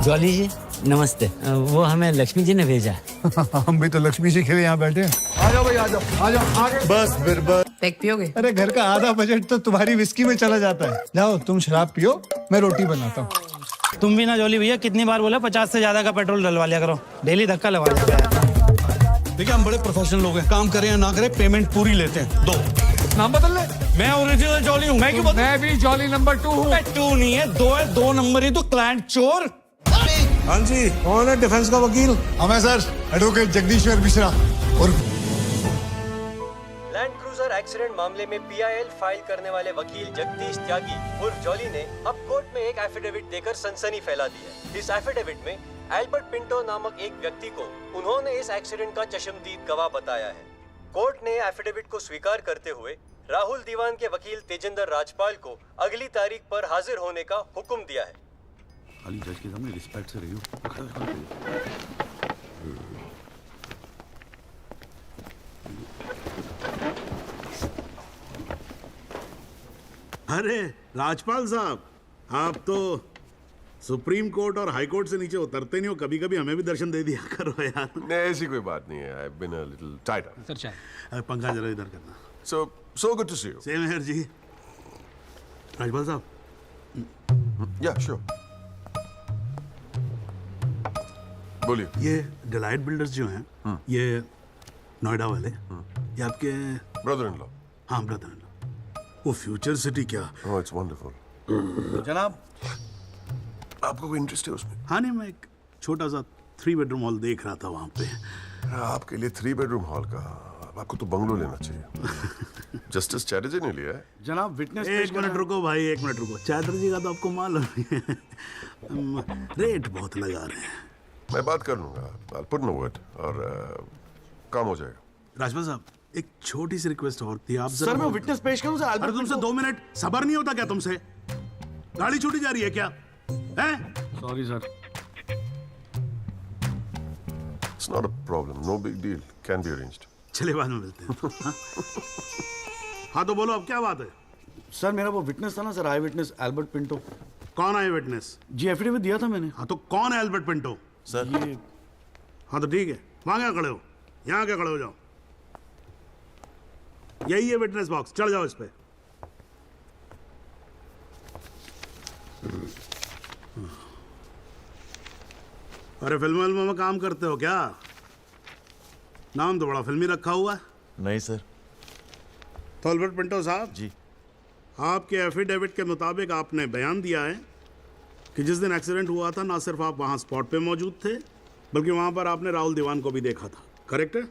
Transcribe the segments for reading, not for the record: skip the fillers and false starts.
Jolly जी नमस्ते। वो हमें लक्ष्मी जी ने भेजा। हम भी तो लक्ष्मी जी के लिए यहाँ बैठे हैं। आ जाओ भाई, आ जाओ, आ जाओ आगे। बस फिर बस। पैक पियोगे? अरे घर का आधा बजट तो तुम्हारी विस्की में चला जाता है। जाओ तुम शराब पियो, मैं रोटी बनाता हूँ। तुम भी ना जॉली भैया, कितनी बार बोला 50 से ज्यादा का पेट्रोल डलवा लिया करो, डेली धक्का लगा जाता है। देखिए हम बड़े प्रोफेशनल लोग हैं, काम करें या ना करें पेमेंट पूरी लेते हैं। दो नाम बदल ले। मैं ओरिजिनल जॉली हूँ। मैं क्यों बता? मैं भी जॉली नंबर 2 हूँ। 2 नहीं है, 2 है। 2 नंबर ही तो क्लाइंट चोर। हाँ जी, कौन है डिफेंस का वकील? हमें सर एडवोकेट जगदीश्वर मिश्रा। और लैंड क्रूजर एक्सीडेंट मामले में पीआईएल फाइल करने वाले वकील जगदीश त्यागी उर्फ जॉली ने अब कोर्ट में एक एफिडेविट देकर सनसनी फैला दी है। इस एफिडेविट में एल्बर्ट पिंटो नामक एक व्यक्ति को उन्होंने इस एक्सीडेंट का चश्मदीद गवाह बताया है। कोर्ट ने एफिडेविट को स्वीकार करते हुए राहुल दीवान के वकील तेजिंदर राजपाल को अगली तारीख पर हाजिर होने का हुक्म दिया है। खाली जज के सामने रिस्पेक्ट से रही हो। अरे राजपाल साहब, आप तो सुप्रीम कोर्ट और हाई कोर्ट से नीचे उतरते नहीं हो, कभी कभी हमें भी दर्शन दे दिया करो यार। नहीं ऐसी कोई बात नहीं है। I've been a little tied up. Sir चाय। अरे पंखा जरा इधर करना। So good to see you. Same here जी। राजपाल साहब, Yeah, sure. बोलिए। ये डिलाइट बिल्डर्स जो हैं, ये नोएडा वाले, ये आपके Brother-in-law. हाँ ब्रदर, वो फ्यूचर सिटी क्या? Oh, it's wonderful. जनाब, आपको कोई इंटरेस्ट है उसमें? हाँ नहीं, मैं एक छोटा सा 3 बेडरूम हॉल देख रहा था वहाँ पे। आपके लिए 3 बेडरूम हॉल का, आपको तो बंगलो लेना चाहिए। जस्टिस चैटर्जी ने लिया है। जनाब विटनेस एक मिनट रुको भाई, एक मिनट रुको। चैटर्जी का तो आपको मालूम है, रेट बहुत लगा रहे हैं। मैं बात कर लूंगा। I'll put in a word और काम हो जाएगा। राजपाल साहब, एक छोटी सी रिक्वेस्ट और थी। आप सर मैं विटनेस पेश करूं सर? अरे तुमसे 2 मिनट सबर नहीं होता क्या तुमसे? गाड़ी छूटी जा रही है क्या? हैं? Sorry sir. It's not a problem. No big deal. Can be arranged. चलिए बाद में मिलते हैं। हाँ? हाँ तो बोलो अब क्या बात है? सर मेरा वो विटनेस था ना सर, आई विटनेस एल्बर्ट पिंटो। कौन है विटनेस? जी एफिडेविट दिया था मैंने। हाँ तो कौन है एल्बर्ट पिंटो? सर ये हाँ तो ठीक है, वहां क्या खड़े हो, यहाँ क्या खड़े हो जाओ। यही है विटनेस बॉक्स, चढ़ जाओ इस पे। अरे फिल्म में काम करते हो क्या? नाम तो बड़ा फिल्मी रखा हुआ है। नहीं सर। तो एल्बर्ट पिंटो साहब जी, आपके एफिडेविट के मुताबिक आपने बयान दिया है कि जिस दिन एक्सीडेंट हुआ था ना सिर्फ आप वहां स्पॉट पे मौजूद थे, बल्कि वहां पर आपने राहुल दीवान को भी देखा था, करेक्ट है?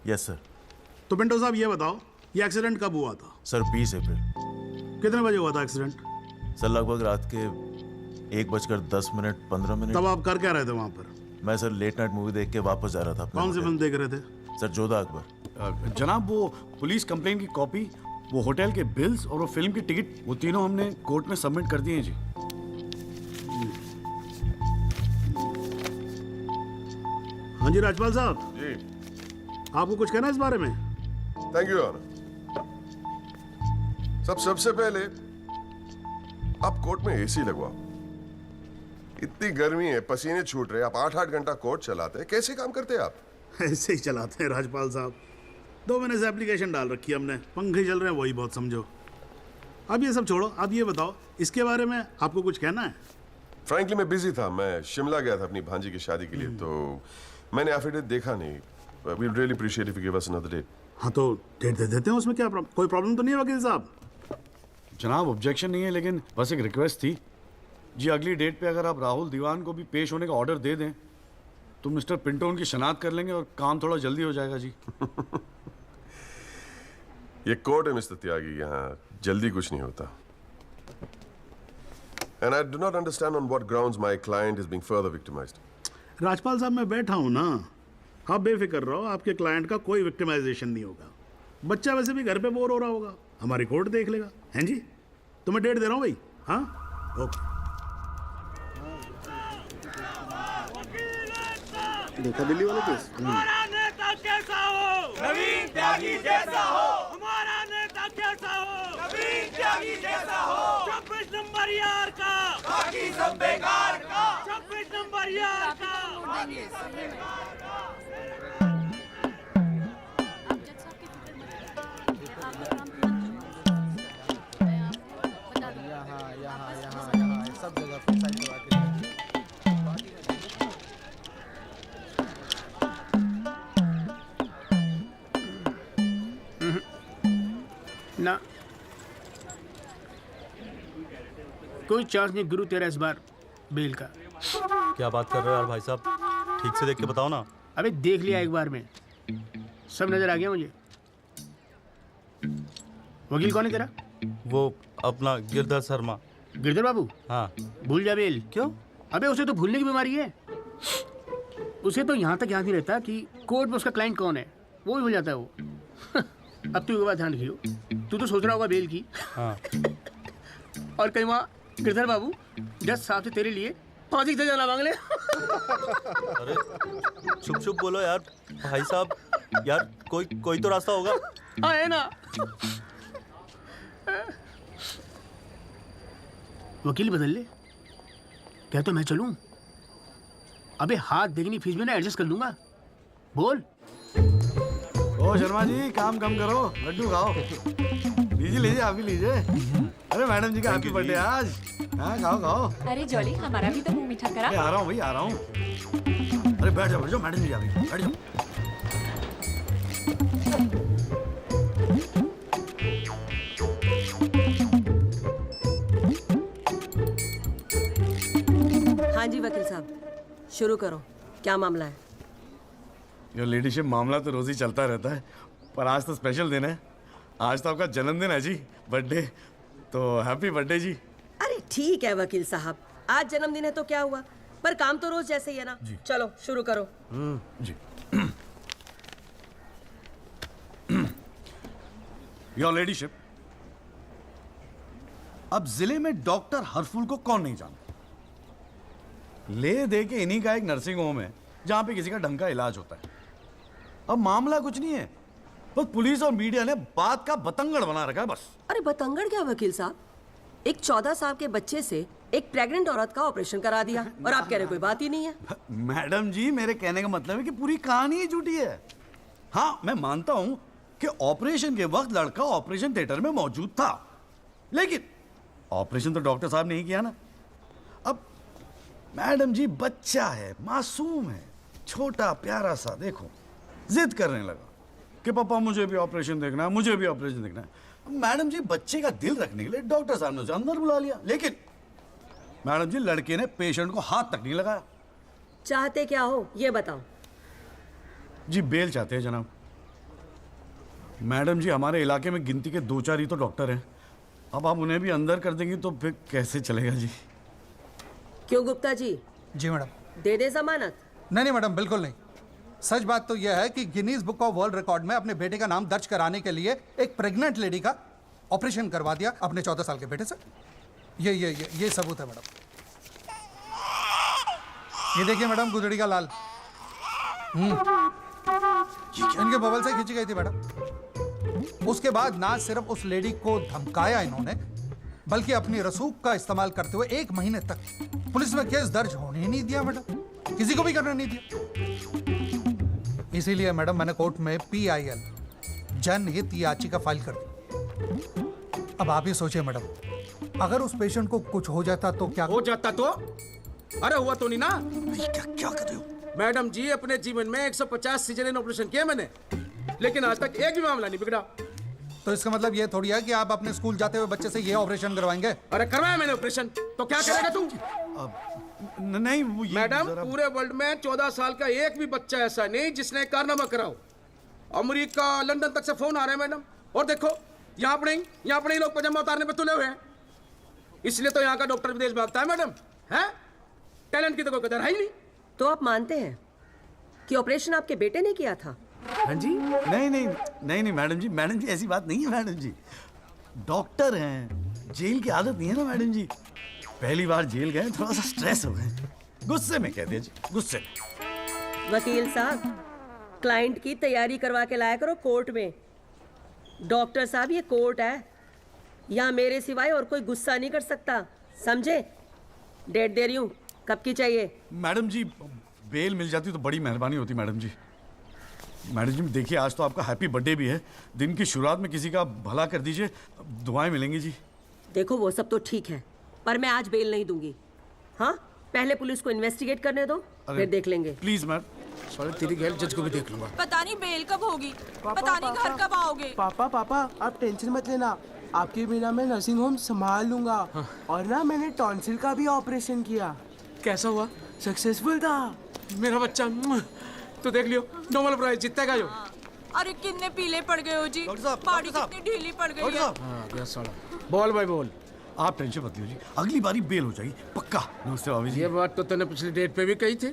Yes sir. तो पिंटो साहब ये बताओ, ये एक्सीडेंट कब हुआ था? सर 20 अप्रैल। कितने बजे हुआ था एक्सीडेंट? सर लगभग रात के 1:10 तब आप कर क्या रहे थे वहां पर? मैं सर लेट नाइट मूवी देख के वापस जा रहा था अपने कौन सी होटल। फिल्म देख रहे थे? सर जोधा अकबर। जनाब वो पुलिस कंप्लेंट की कॉपी, वो होटल के बिल्स और वो फिल्म की टिकट, वो तीनों हमने कोर्ट में सबमिट कर दिए हैं जी। हाँ जी राजपाल साहब, जी। आपको कुछ कहना है इस बारे में? Thank you, Your Honor. सबसे पहले आप कोर्ट में एसी लगवाओ। इतनी गर्मी है, पसीने छूट रहे, आप 8-8 घंटा कोर्ट चलाते हैं, कैसे काम करते हैं आप? ऐसे ही चलाते हैं राजपाल साहब। 2 महीने से एप्लीकेशन डाल रखी है हमने, पंखे चल रहे हैं, वही बहुत समझो। अब ये सब छोड़ो, अब ये बताओ इसके बारे में आपको कुछ कहना है? फ्रैंकली मैं बिजी था, मैं शिमला गया था अपनी भांजी की शादी के लिए, तो मैंने एफिडेविट देखा नहीं। We really appreciate if you give us another date. हाँ तो डेट दे देते हैं, उसमें क्या कोई प्रॉब्लम तो नहीं है वकील साहब? जनाब ऑब्जेक्शन नहीं है, लेकिन बस एक रिक्वेस्ट थी जी, अगली डेट पे अगर आप राहुल दीवान को भी पेश होने का ऑर्डर दे दें तो मिस्टर पिंटो उनकी शनाख्त कर लेंगे और काम थोड़ा जल्दी हो जाएगा जी। ये कोर्ट है मिस्टर त्यागी, यहाँ जल्दी कुछ नहीं होता। And I do not understand on what grounds my client is being further victimized. Rajpal साहब मैं बैठा हूँ ना, आप बेफिक्र रहो, आपके क्लाइंट का कोई विक्टिमाइजेशन नहीं होगा। बच्चा वैसे भी घर पे बोर हो रहा होगा, हमारी कोर्ट देख लेगा। हैं जी, तो मैं डेट दे रहा हूँ भाई। हाँ ओके। देखा दिल्ली वाला केस? हमारा नेता कैसा हो? नवीन त्यागी जैसा हो। हमारा नेता कैसा हो? नवीन त्यागी जैसा हो। 24 नंबर यार का, बाकी सब बेकार का। परिवार का ना कोई चांस नहीं गुरु तेरा इस बार बेल का। क्या बात कर रहे हो यार भाई साहब, ठीक से देख के बताओ ना। अबे देख लिया एक बार में, सब नजर आ गया मुझे। वकील कौन है तेरा? वो अपना गिरधर शर्मा। गिरधर बाबू? हाँ। भूल जा बेल। क्यों? अबे उसे तो भूलने की बीमारी है। उसे तो यहाँ तक याद नहीं रहता कि कोर्ट में उसका क्लाइंट कौन है, वो भी भूल जाता है वो। अब तू एक बात ध्यान रखियो, तू तो सोच रहा होगा बेल की। हाँ। और कहीं वहाँ गिरधर बाबू जज साहब से तेरे लिए फांसी की सजा ना मांग ले। अरे चुप चुप बोलो यार भाई साहब, यार कोई तो रास्ता होगा। हाँ है ना। वकील बदल ले क्या? तो मैं चलूं? अबे हाथ देखनी फीस में ना एडजस्ट कर लूंगा। बोल। ओ शर्मा जी, काम कम करो, लड्डू खाओ। लीजिए लीजिए, आप भी लीजिए। अरे मैडम जी का हैप्पी बर्थडे आज। हाँ खाओ खाओ। अरे जॉली, हमारा भी तो मुंह मीठा करा। आ रहा हूँ भाई, आ रहा हूँ। अरे बैठ जाओ मैडम जी, आ गई, बैठ जाओ। हाँ जी वकील साहब, शुरू करो, क्या मामला है? योर लेडीशिप, मामला तो रोज ही चलता रहता है, पर आज तो स्पेशल दिन है। आज तो आपका जन्मदिन है जी, बर्थडे। तो हैप्पी बर्थडे जी। अरे ठीक है वकील साहब, आज जन्मदिन है तो क्या हुआ, पर काम तो रोज जैसे ही है ना। चलो शुरू करो। जी। योर लेडीशिप, अब जिले में डॉक्टर हरफुल को कौन नहीं जानता? ले दे के इन्हीं का एक नर्सिंग होम है जहां पे किसी का ढंग का इलाज होता है। अब मामला कुछ नहीं है, बस पुलिस और मीडिया ने बात का बतंगड़ बना रखा है बस। अरे बतंगड़ क्या वकील साहब, एक 14 साल के बच्चे से एक प्रेग्नेंट औरत का ऑपरेशन करा दिया और आप कह रहे कोई बात ही नहीं है। मैडम जी, मेरे कहने का मतलब है कि पूरी कहानी ही झूठी है। हाँ, मैं मानता हूं कि ऑपरेशन के वक्त लड़का ऑपरेशन थिएटर में मौजूद था, लेकिन ऑपरेशन तो डॉक्टर साहब ने ही किया ना। अब मैडम जी, बच्चा है, मासूम है, छोटा प्यारा सा, देखो जिद करने लगा कि पापा मुझे भी ऑपरेशन देखना है, मुझे भी ऑपरेशन देखना है। मैडम जी, बच्चे का दिल रखने के लिए डॉक्टर साहब ने उसे अंदर बुला लिया, लेकिन मैडम जी, लड़के ने पेशेंट को हाथ तक नहीं लगाया। चाहते क्या हो ये बताओ? जी बेल चाहते हैं जनाब। मैडम जी, हमारे इलाके में गिनती के 2-4 ही तो डॉक्टर हैं। अब आप उन्हें भी अंदर कर देंगी तो फिर कैसे चलेगा जी? क्यों गुप्ता जी? जी मैडम। दे दे जमानत? नहीं मैडम, बिल्कुल नहीं। सच बात तो यह है कि Guinness book of world record में अपने बेटे का नाम दर्ज कराने के लिए एक प्रेग्नेंट लेडी का ऑपरेशन करवा दिया अपने 14 साल के बेटे से। ये सबूत है मैडम। ये देखिए मैडम, गुदड़ी का लाल इनके बबल से खींची गई थी मैडम। उसके बाद ना सिर्फ उस लेडी को धमकाया इन्होंने, बल्कि अपनी रसूख का इस्तेमाल करते हुए 1 महीने तक पुलिस में केस दर्ज होने ही नहीं दिया मैडम, किसी को भी करने नहीं दिया। इसीलिए मैडम मैंने कोर्ट में PIL जनहित याचिका फाइल कर दी। अब आप ही सोचिए मैडम, अगर उस पेशेंट को कुछ हो जाता तो क्या हो जाता तो? अरे हुआ तो नहीं ना। क्या कर रहे हो मैडम जी, अपने जीवन में 150 सिजेरियन ऑपरेशन किए मैंने, लेकिन आज तक एक भी मामला नहीं बिगड़ा। तो इसका मतलब ये थोड़ी है कि आप अपने स्कूल जाते हुए बच्चे से ये ऑपरेशन करवाएंगे? अरे करवाया मैंने ऑपरेशन, तो क्या करेगा तू? नहीं वो मैडम, पूरे वर्ल्ड में 14 साल का एक भी बच्चा ऐसा नहीं जिसने कारनामा कराओ। अमेरिका, लंदन तक से फोन आ रहे हैं मैडम, और देखो यहाँ पर ही लोग पजामा उतारने पे तुले हुए हैं। इसलिए तो यहाँ का डॉक्टर विदेश भागता है मैडम। है टैलेंट की तो कोई कदर है ही नहीं। तो आप मानते हैं कि ऑपरेशन आपके बेटे ने किया था? हाँ जी। नहीं मैडम जी, ऐसी बात नहीं है मैडम जी। डॉक्टर हैं, जेल की आदत नहीं है ना मैडम जी। पहली बार जेल गए, थोड़ा सा स्ट्रेस हो गए, गुस्से में कह दिया जी, गुस्से में। वकील साहब, क्लाइंट की तैयारी करवा के लाया करो कोर्ट में। डॉक्टर साहब, ये कोर्ट है, यहाँ मेरे सिवाय और कोई गुस्सा नहीं कर सकता, समझे? डेट दे रही हूँ, कब की चाहिए? मैडम जी बेल मिल जाती तो बड़ी मेहरबानी होती मैडम जी। मैडम जी देखिए आज तो आपका हैप्पी बर्थडे भी है, दिन की शुरुआत में किसी का भला कर दीजिए, दुआएं मिलेंगी जी। देखो वो सब तो ठीक है, पर मैं आज बेल नहीं दूंगी। हाँ, पहले पुलिस को इन्वेस्टिगेट करने दो, फिर देख लेंगे। Please ma'am. साले तेरी गैल जज को भी देख लूंगा। पता नहीं बेल कब होगी, पता नहीं घर कब आओगे। पापा पापा आप टेंशन मत लेना, आपके बिना मैं नर्सिंग होम संभाल लूंगा। और ना मैंने टॉन्सिल का भी ऑपरेशन किया। कैसा हुआ? सक्सेसफुल था। मेरा बच्चा तो देख लियो, नोबेल प्राइज जीतेगा जो। अरे कितने पीले पड़ गए हो जी, बॉडी कितनी ढीली पड़ गई है। हाँ क्या साला। बोल भाई बोल। आप टेंशन मत लीजिए, अगली बारी बेल हो जाएगी पक्का। नमस्ते भाभी जी। ये बात तो तूने पिछली डेट पे भी कही थी।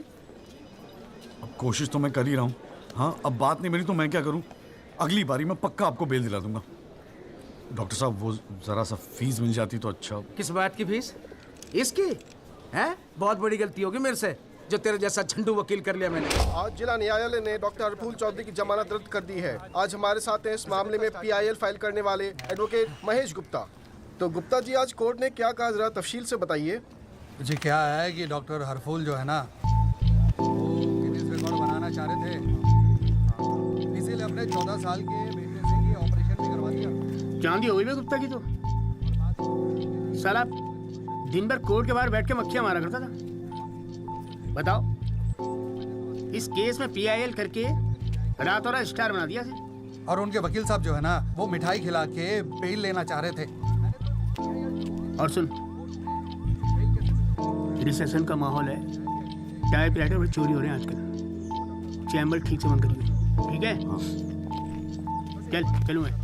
अब कोशिश तो मैं कर ही रहा हूँ। हाँ अब बात नहीं मिली तो मैं क्या करूँ, अगली बारी मैं पक्का आपको बेल दिला दूंगा। डॉक्टर साहब वो जरा सा फीस मिल जाती तो अच्छा। किस बात की फीस? इसकी है? बहुत बड़ी गलती होगी मेरे से जो तेरे जैसा झंडू वकील कर लिया मैंने। आज जिला न्यायालय ने डॉक्टर हरफूल चौधरी की जमानत रद्द कर दी है। आज हमारे साथ हैं इस मामले में PIL फाइल करने वाले एडवोकेट महेश गुप्ता। तो गुप्ता जी आज कोर्ट ने क्या कहा, जरा तफसील से बताइए। जी क्या है कि डॉक्टर हरफूल जो है ना वो गिनीज रिकॉर्ड बनाना चाह रहे थे, इसीलिए अपने 14 साल के बेटे से ये ऑपरेशन भी करवा दिया। चांदी हो गई है गुप्ता की तो। साला दिन भर कोर्ट के बाहर बैठ के मक्खियां मारा करता था। बताओ, इस केस में PIL करके रातों रात स्टार बना दिया था। और उनके वकील साहब जो है ना वो मिठाई खिला के बेल लेना चाह रहे थे। और सुन, रिसेशन का माहौल है, टाइप राइटर में चोरी हो रहे हैं आजकल। चैम्बर ठीक से बंद करिए, ठीक है? चलूँ मैं।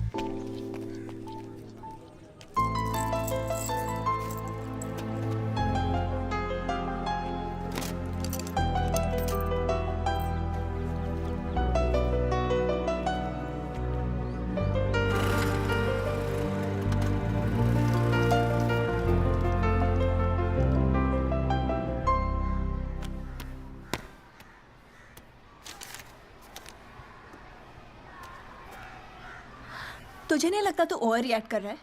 तुझे नहीं लगता तू ओवर रिएक्ट कर रहा है?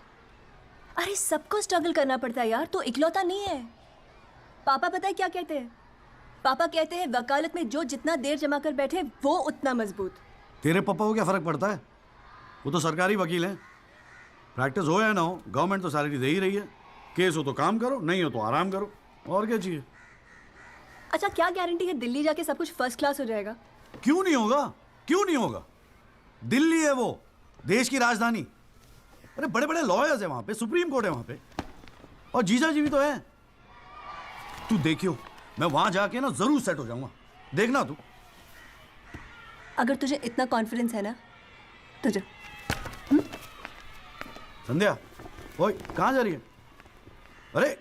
अरे सबको स्ट्रगल करना पड़ता है यार, तो इकलौता नहीं है। पापा पता है क्या कहते हैं? पापा कहते हैं वकालत में जो जितना देर जमा कर बैठे वो उतना मजबूत। तेरे पापा को क्या फर्क पड़ता है, वो तो सरकारी वकील हैं। प्रैक्टिस हो या ना हो गवर्नमेंट तो सैलरी दे ही रही है। केस हो तो काम करो, नहीं हो तो आराम करो, और क्या चाहिए। अच्छा क्या गारंटी है दिल्ली जाके सब कुछ फर्स्ट क्लास हो जाएगा? क्यों नहीं होगा, क्यों नहीं होगा। दिल्ली है वो देश की राजधानी। अरे बड़े बड़े लॉयर्स है वहां पे, सुप्रीम कोर्ट है वहां पे, और जीजा जी भी तो है। तू देखियो मैं वहां जाके ना जरूर सेट हो जाऊंगा, देखना तू। अगर तुझे इतना कॉन्फिडेंस है ना तो जा। संध्या, ओए कहाँ जा रही है? अरे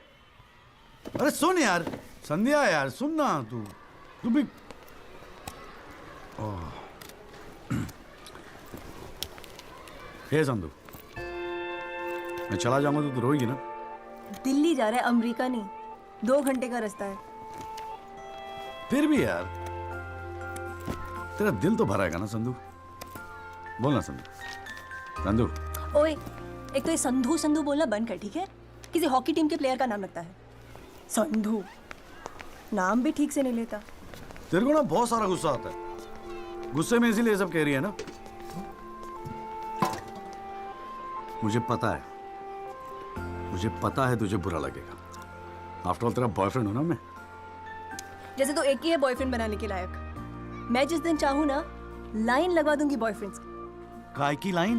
अरे सुन यार संध्या, यार सुन ना, तू भी। हे संधू, मैं चला जाऊंगा तो तू रोएगी ना? दिल्ली जा रहा है, अमेरिका नहीं। 2 घंटे का रास्ता है। फिर भी यार तेरा दिल तो भरा है ना संधू, बोल ना संधू। संधू ओए, एक तो ये संधू संधू बोलना बंद कर, ठीक है? किसी हॉकी टीम के प्लेयर का नाम लगता है संधू, नाम भी ठीक से नहीं लेता। तेरे को ना बहुत सारा गुस्सा आता है, गुस्से में इसीलिए सब कह रही है ना। मुझे पता है तुझे बुरा लगेगा। आफ्टर ऑल तेरा बॉयफ्रेंड हूं ना मैं। जैसे तो एक ही है बॉयफ्रेंड बनाने के लायक। मैं जिस दिन चाहूँ ना लाइन लगवा दूंगी बॉयफ्रेंड्स की। काय की लाइन?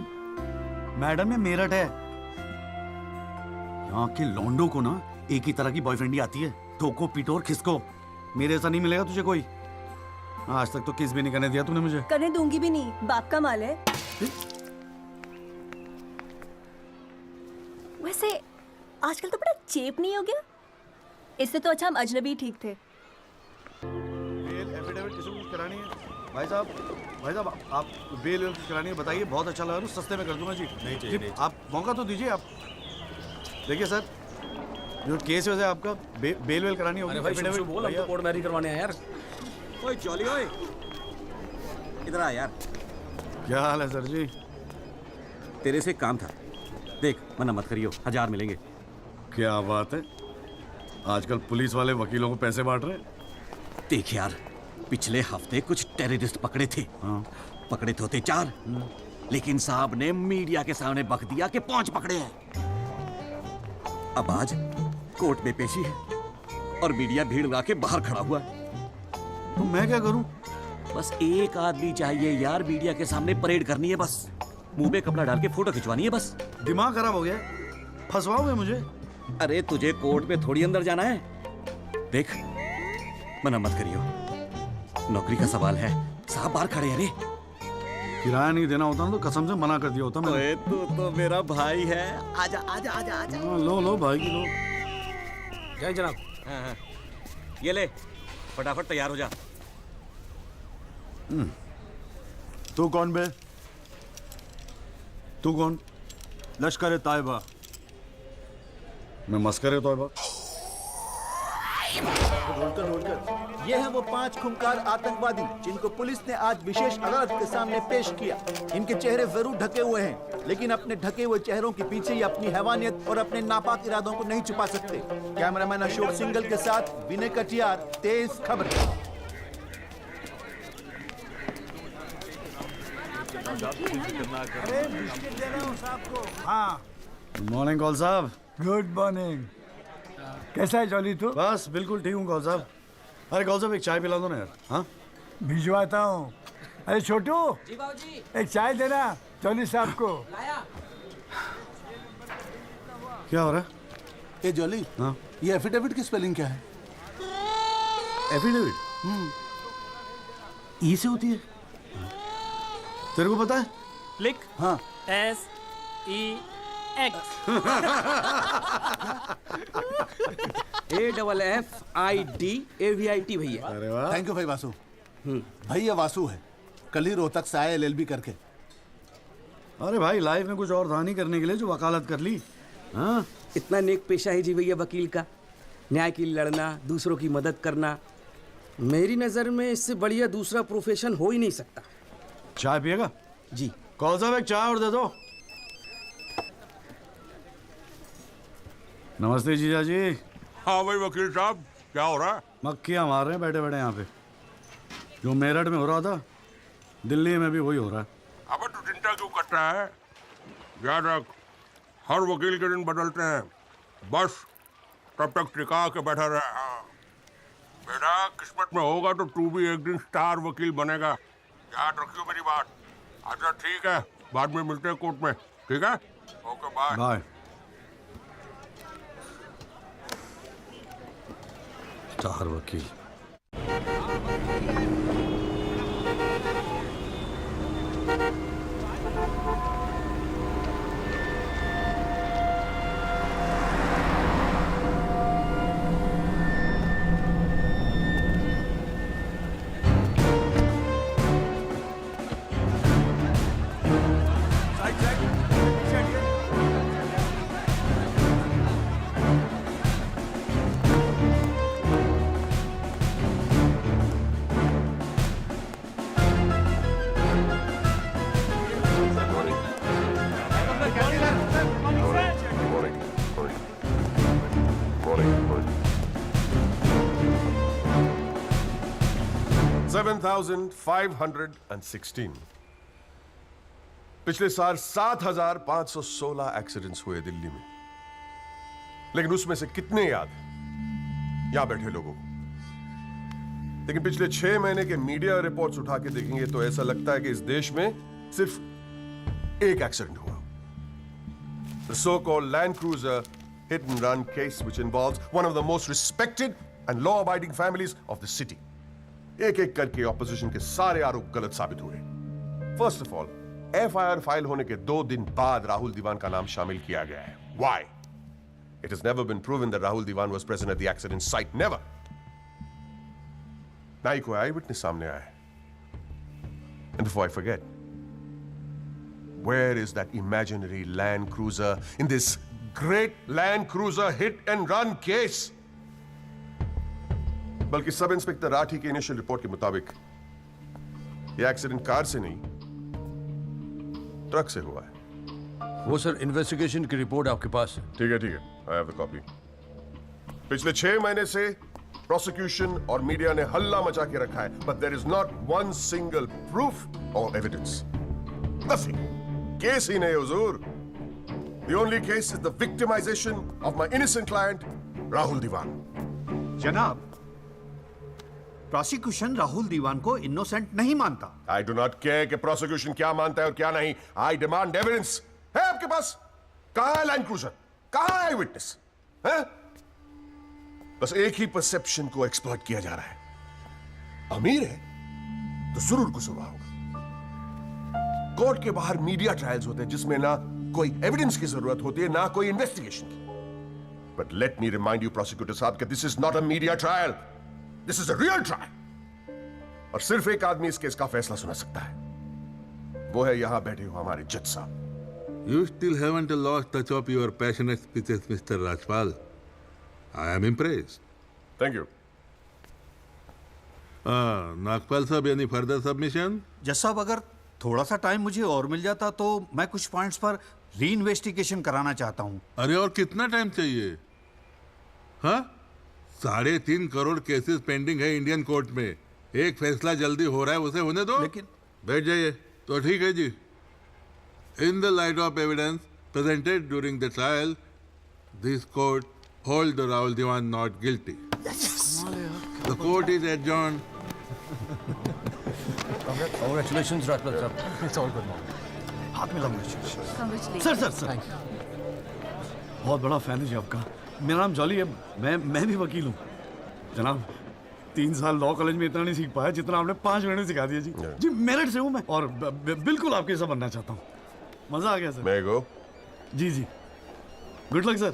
मैडम ये मेरठ है, यहाँ के लौंडों को ना एक ही तरह की बॉयफ्रेंड ही आती है, ठोको पीटो और खिसको। मेरे ऐसा नहीं मिलेगा तुझे कोई। आज तक तो किस भी नहीं करने दिया तूने मुझे। करने दूंगी भी नहीं, बाप का माल है। वैसे आजकल तो बड़ा चेप नहीं हो गया? इससे तो अच्छा हम अजनबी ठीक थे। बेल एफिडेविट किसी को करानी है? भाई साहब आप बेल करानी है बताइए, बहुत अच्छा लगा, सस्ते में कर दूंगा जी। नहीं, आप मौका तो दीजिए। आप देखिए सर, जो केस है आपका बेल वेल करानी होगी। भाई बोल, हम तो कोर्ट मैरिज करवाने हैं यार। ओए जॉली, ओए इधर आ यार। क्या हाल है सर जी? तेरे से काम था, देख मना मत करियो, 1000 मिलेंगे। क्या बात है, आजकल पुलिस वाले वकीलों को पैसे बांट रहे हैं। देख यार, पिछले हफ्ते कुछ टेररिस्ट पकड़े थे। पकड़े तो थे 4, लेकिन साहब ने मीडिया के सामने बक दिया कि 5 पकड़े हैं। अब आज कोर्ट में पेशी है और मीडिया भीड़ लगा के बाहर खड़ा हुआ है। तो मैं क्या करूं? बस एक आदमी चाहिए यार, मीडिया के सामने परेड करनी है बस। मुंह पे कपड़ा डाल के फोटो खिंचवानी है बस। दिमाग खराब हो गया, फंसवाओगे मुझे? अरे तुझे कोर्ट में थोड़ी अंदर जाना है। देख, मना मत करियो, नौकरी का सवाल है। साहब बाहर खड़े हैं रे। किराया नहीं देना होता ना तो कसम से मना कर दिया होता मैंने। ओए तू तो मेरा भाई है। आजा आजा आजा आजा। लो भाई की लो। जय जनाब। हाँ। ये ले, फटाफट तैयार हो जा। तू कौन बे? तू कौन? लश्कर तायबा। मैं मस्कर तौबा। ये हैं वो 5 खूंखार आतंकवादी जिनको पुलिस ने आज विशेष अदालत के सामने पेश किया। इनके चेहरे जरूर ढके हुए हैं, लेकिन अपने ढके हुए चेहरों के पीछे ये अपनी हैवानियत और अपने नापाक इरादों को नहीं छुपा सकते। कैमरामैन अशोक सिंगल के साथ विनय कटियार, तेज खबर। हाँ। गुड मॉर्निंग कौल साहब। Good morning. कैसा है जॉली तू? बस बिल्कुल ठीक हूँ कौल साहब। अरे कौल साहब एक चाय पिला दो ना यार। हाँ भिजवाता हूँ। अरे छोटू, जी बाबूजी। एक चाय देना जॉली साहब को। लाया। क्या हो रहा है? ए जॉली, हाँ ये एफिडेविट की स्पेलिंग क्या है? एफिडेविट ई से होती है। तेरे को पता है? लिख। हाँ। SEX AFFIDAVIT भैया। अरे वाह, थैंक यू भाई वासु। भाई ये वासु है, कल ही रोहतक से आया LLB करके। अरे भाई लाइफ में कुछ और था नहीं करने के लिए जो वकालत कर ली। हाँ इतना नेक पेशा है जी भैया वकील का, न्याय के लिए लड़ना, दूसरों की मदद करना। मेरी नज़र में इससे बढ़िया दूसरा प्रोफेशन हो ही नहीं सकता। चाय पिएगा? जी। कौन साहब एक चाय और दे दो। नमस्ते जीजा जी। हाँ भाई वकील साहब, क्या हो रहा है? मक्खियाँ मार रहे हैं बैठे बैठे यहाँ पे। जो मेरठ में हो रहा था दिल्ली में भी वही हो रहा है। अबे तू चिंता क्यों करता है? याद रख, हर वकील के दिन बदलते हैं, बस तब तक टिका के बैठा रहे। हाँ बेटा, किस्मत में होगा तो तू भी एक दिन स्टार वकील बनेगा। याद रखियो मेरी बात। अच्छा ठीक है, बाद में मिलते हैं कोर्ट में, ठीक है? Okay bye. बाय। स्टार वकील। $7,516। पिछले साल 7,516 एक्सीडेंट्स हुए दिल्ली में, लेकिन उसमें से कितने याद हैं यहां बैठे लोगों को? लेकिन पिछले 6 महीने के मीडिया रिपोर्ट्स उठा के देखेंगे तो ऐसा लगता है कि इस देश में सिर्फ एक एक्सीडेंट हुआ। The so-called Land Cruiser hit and run case, which involves one of the most respected and law-abiding families of the city. एक एक करके ऑपोजिशन के सारे आरोप गलत साबित हुए। First of all, FIR file होने के 2 दिन बाद राहुल दीवान का नाम शामिल किया गया है। Why? It has never been proven that Rahul Diwan was present at the accident site. Never. ना ही कोई आई विटनेस सामने आया है। And before I forget, where is that imaginary Land Cruiser in this great Land Cruiser hit and run case? बल्कि sub inspector Rathi की initial report के मुताबिक यह एक्सीडेंट कार से नहीं, ट्रक से हुआ है। वो सर इन्वेस्टिगेशन की रिपोर्ट आपके पास है? ठीक है, आई हैव द कॉपी। पिछले 6 महीने से प्रोसिक्यूशन और मीडिया ने हल्ला मचा के रखा है, but there is not one single proof और एविडेंस। नथिंग। केस ही नहीं हुजूर। The only case is the victimization of my innocent client, Rahul Diwan. जनाब, प्रोसिक्यूशन राहुल दीवान को इनोसेंट नहीं मानता। I do not care कि प्रोसिक्यूशन क्या मानता है और क्या नहीं। I demand evidence. है आपके पास? कहाँ है लाइन क्रूजर? कहाँ है विटनेस? है? बस एक ही परसेप्शन को एक्सप्लॉइट किया जा रहा है। अमीर है तो जरूर कसूरवार होगा। कोर्ट के बाहर मीडिया ट्रायल्स होते हैं जिसमें ना कोई एविडेंस की जरूरत होती है ना कोई इन्वेस्टिगेशन की। But let me remind you prosecutor साहब कि this is not a media trial, this is a real trial. और सिर्फ एक आदमी इस केस का फैसला सुना सकता है, वो है यहां बैठे हुए हमारे जज साहब। You still haven't lost touch of your passionate speeches, Mr. Rajpal. I am impressed. Thank you. Nagpal साहब, any further submission? जज साहब, अगर थोड़ा सा टाइम मुझे और मिल जाता तो मैं कुछ पॉइंट्स पर री इन्वेस्टिगेशन कराना चाहता हूँ। अरे और कितना टाइम चाहिए? हाँ, 3.5 करोड़ केसेस पेंडिंग है इंडियन कोर्ट में। एक फैसला जल्दी हो रहा है, उसे होने दो। लेकिन बैठ जाइए। तो ठीक है जी। In the light of evidence presented during the trial, this court hold the Rahul Diwan not guilty. Yes. The court is adjourned. Congratulations, Rajpal sir. It's all good now. हाथ में congratulations. सर. बहुत बड़ा fan है जी आपका। मेरा नाम jolly है। मैं भी वकील हूँ। जनाब, 3 साल लॉ कॉलेज में इतना नहीं सीख पाया जितना आपने 5 मिनट में सिखा दिया जी। जी मेरिट से हूँ मैं और बिल्कुल आपके जैसा बनना चाहता हूँ। मजा आ गया सर। मैं गो। जी। Good luck sir.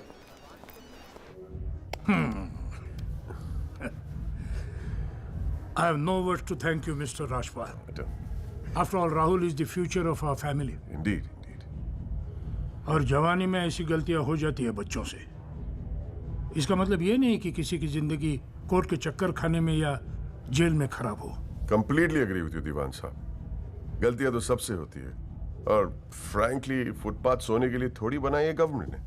I have no words to thank you, Mr. Rajpal. After all, Rahul is the future of our family. Indeed. और जवानी में ऐसी गलतियां हो जाती है बच्चों से। इसका मतलब ये नहीं कि किसी की जिंदगी कोर्ट के चक्कर खाने में या जेल में खराब हो। कंप्लीटली एग्री विद यू दीवान साहब। गलतियां तो सबसे होती है और फ्रैंकली फुटपाथ सोने के लिए थोड़ी बनाई है गवर्नमेंट ने।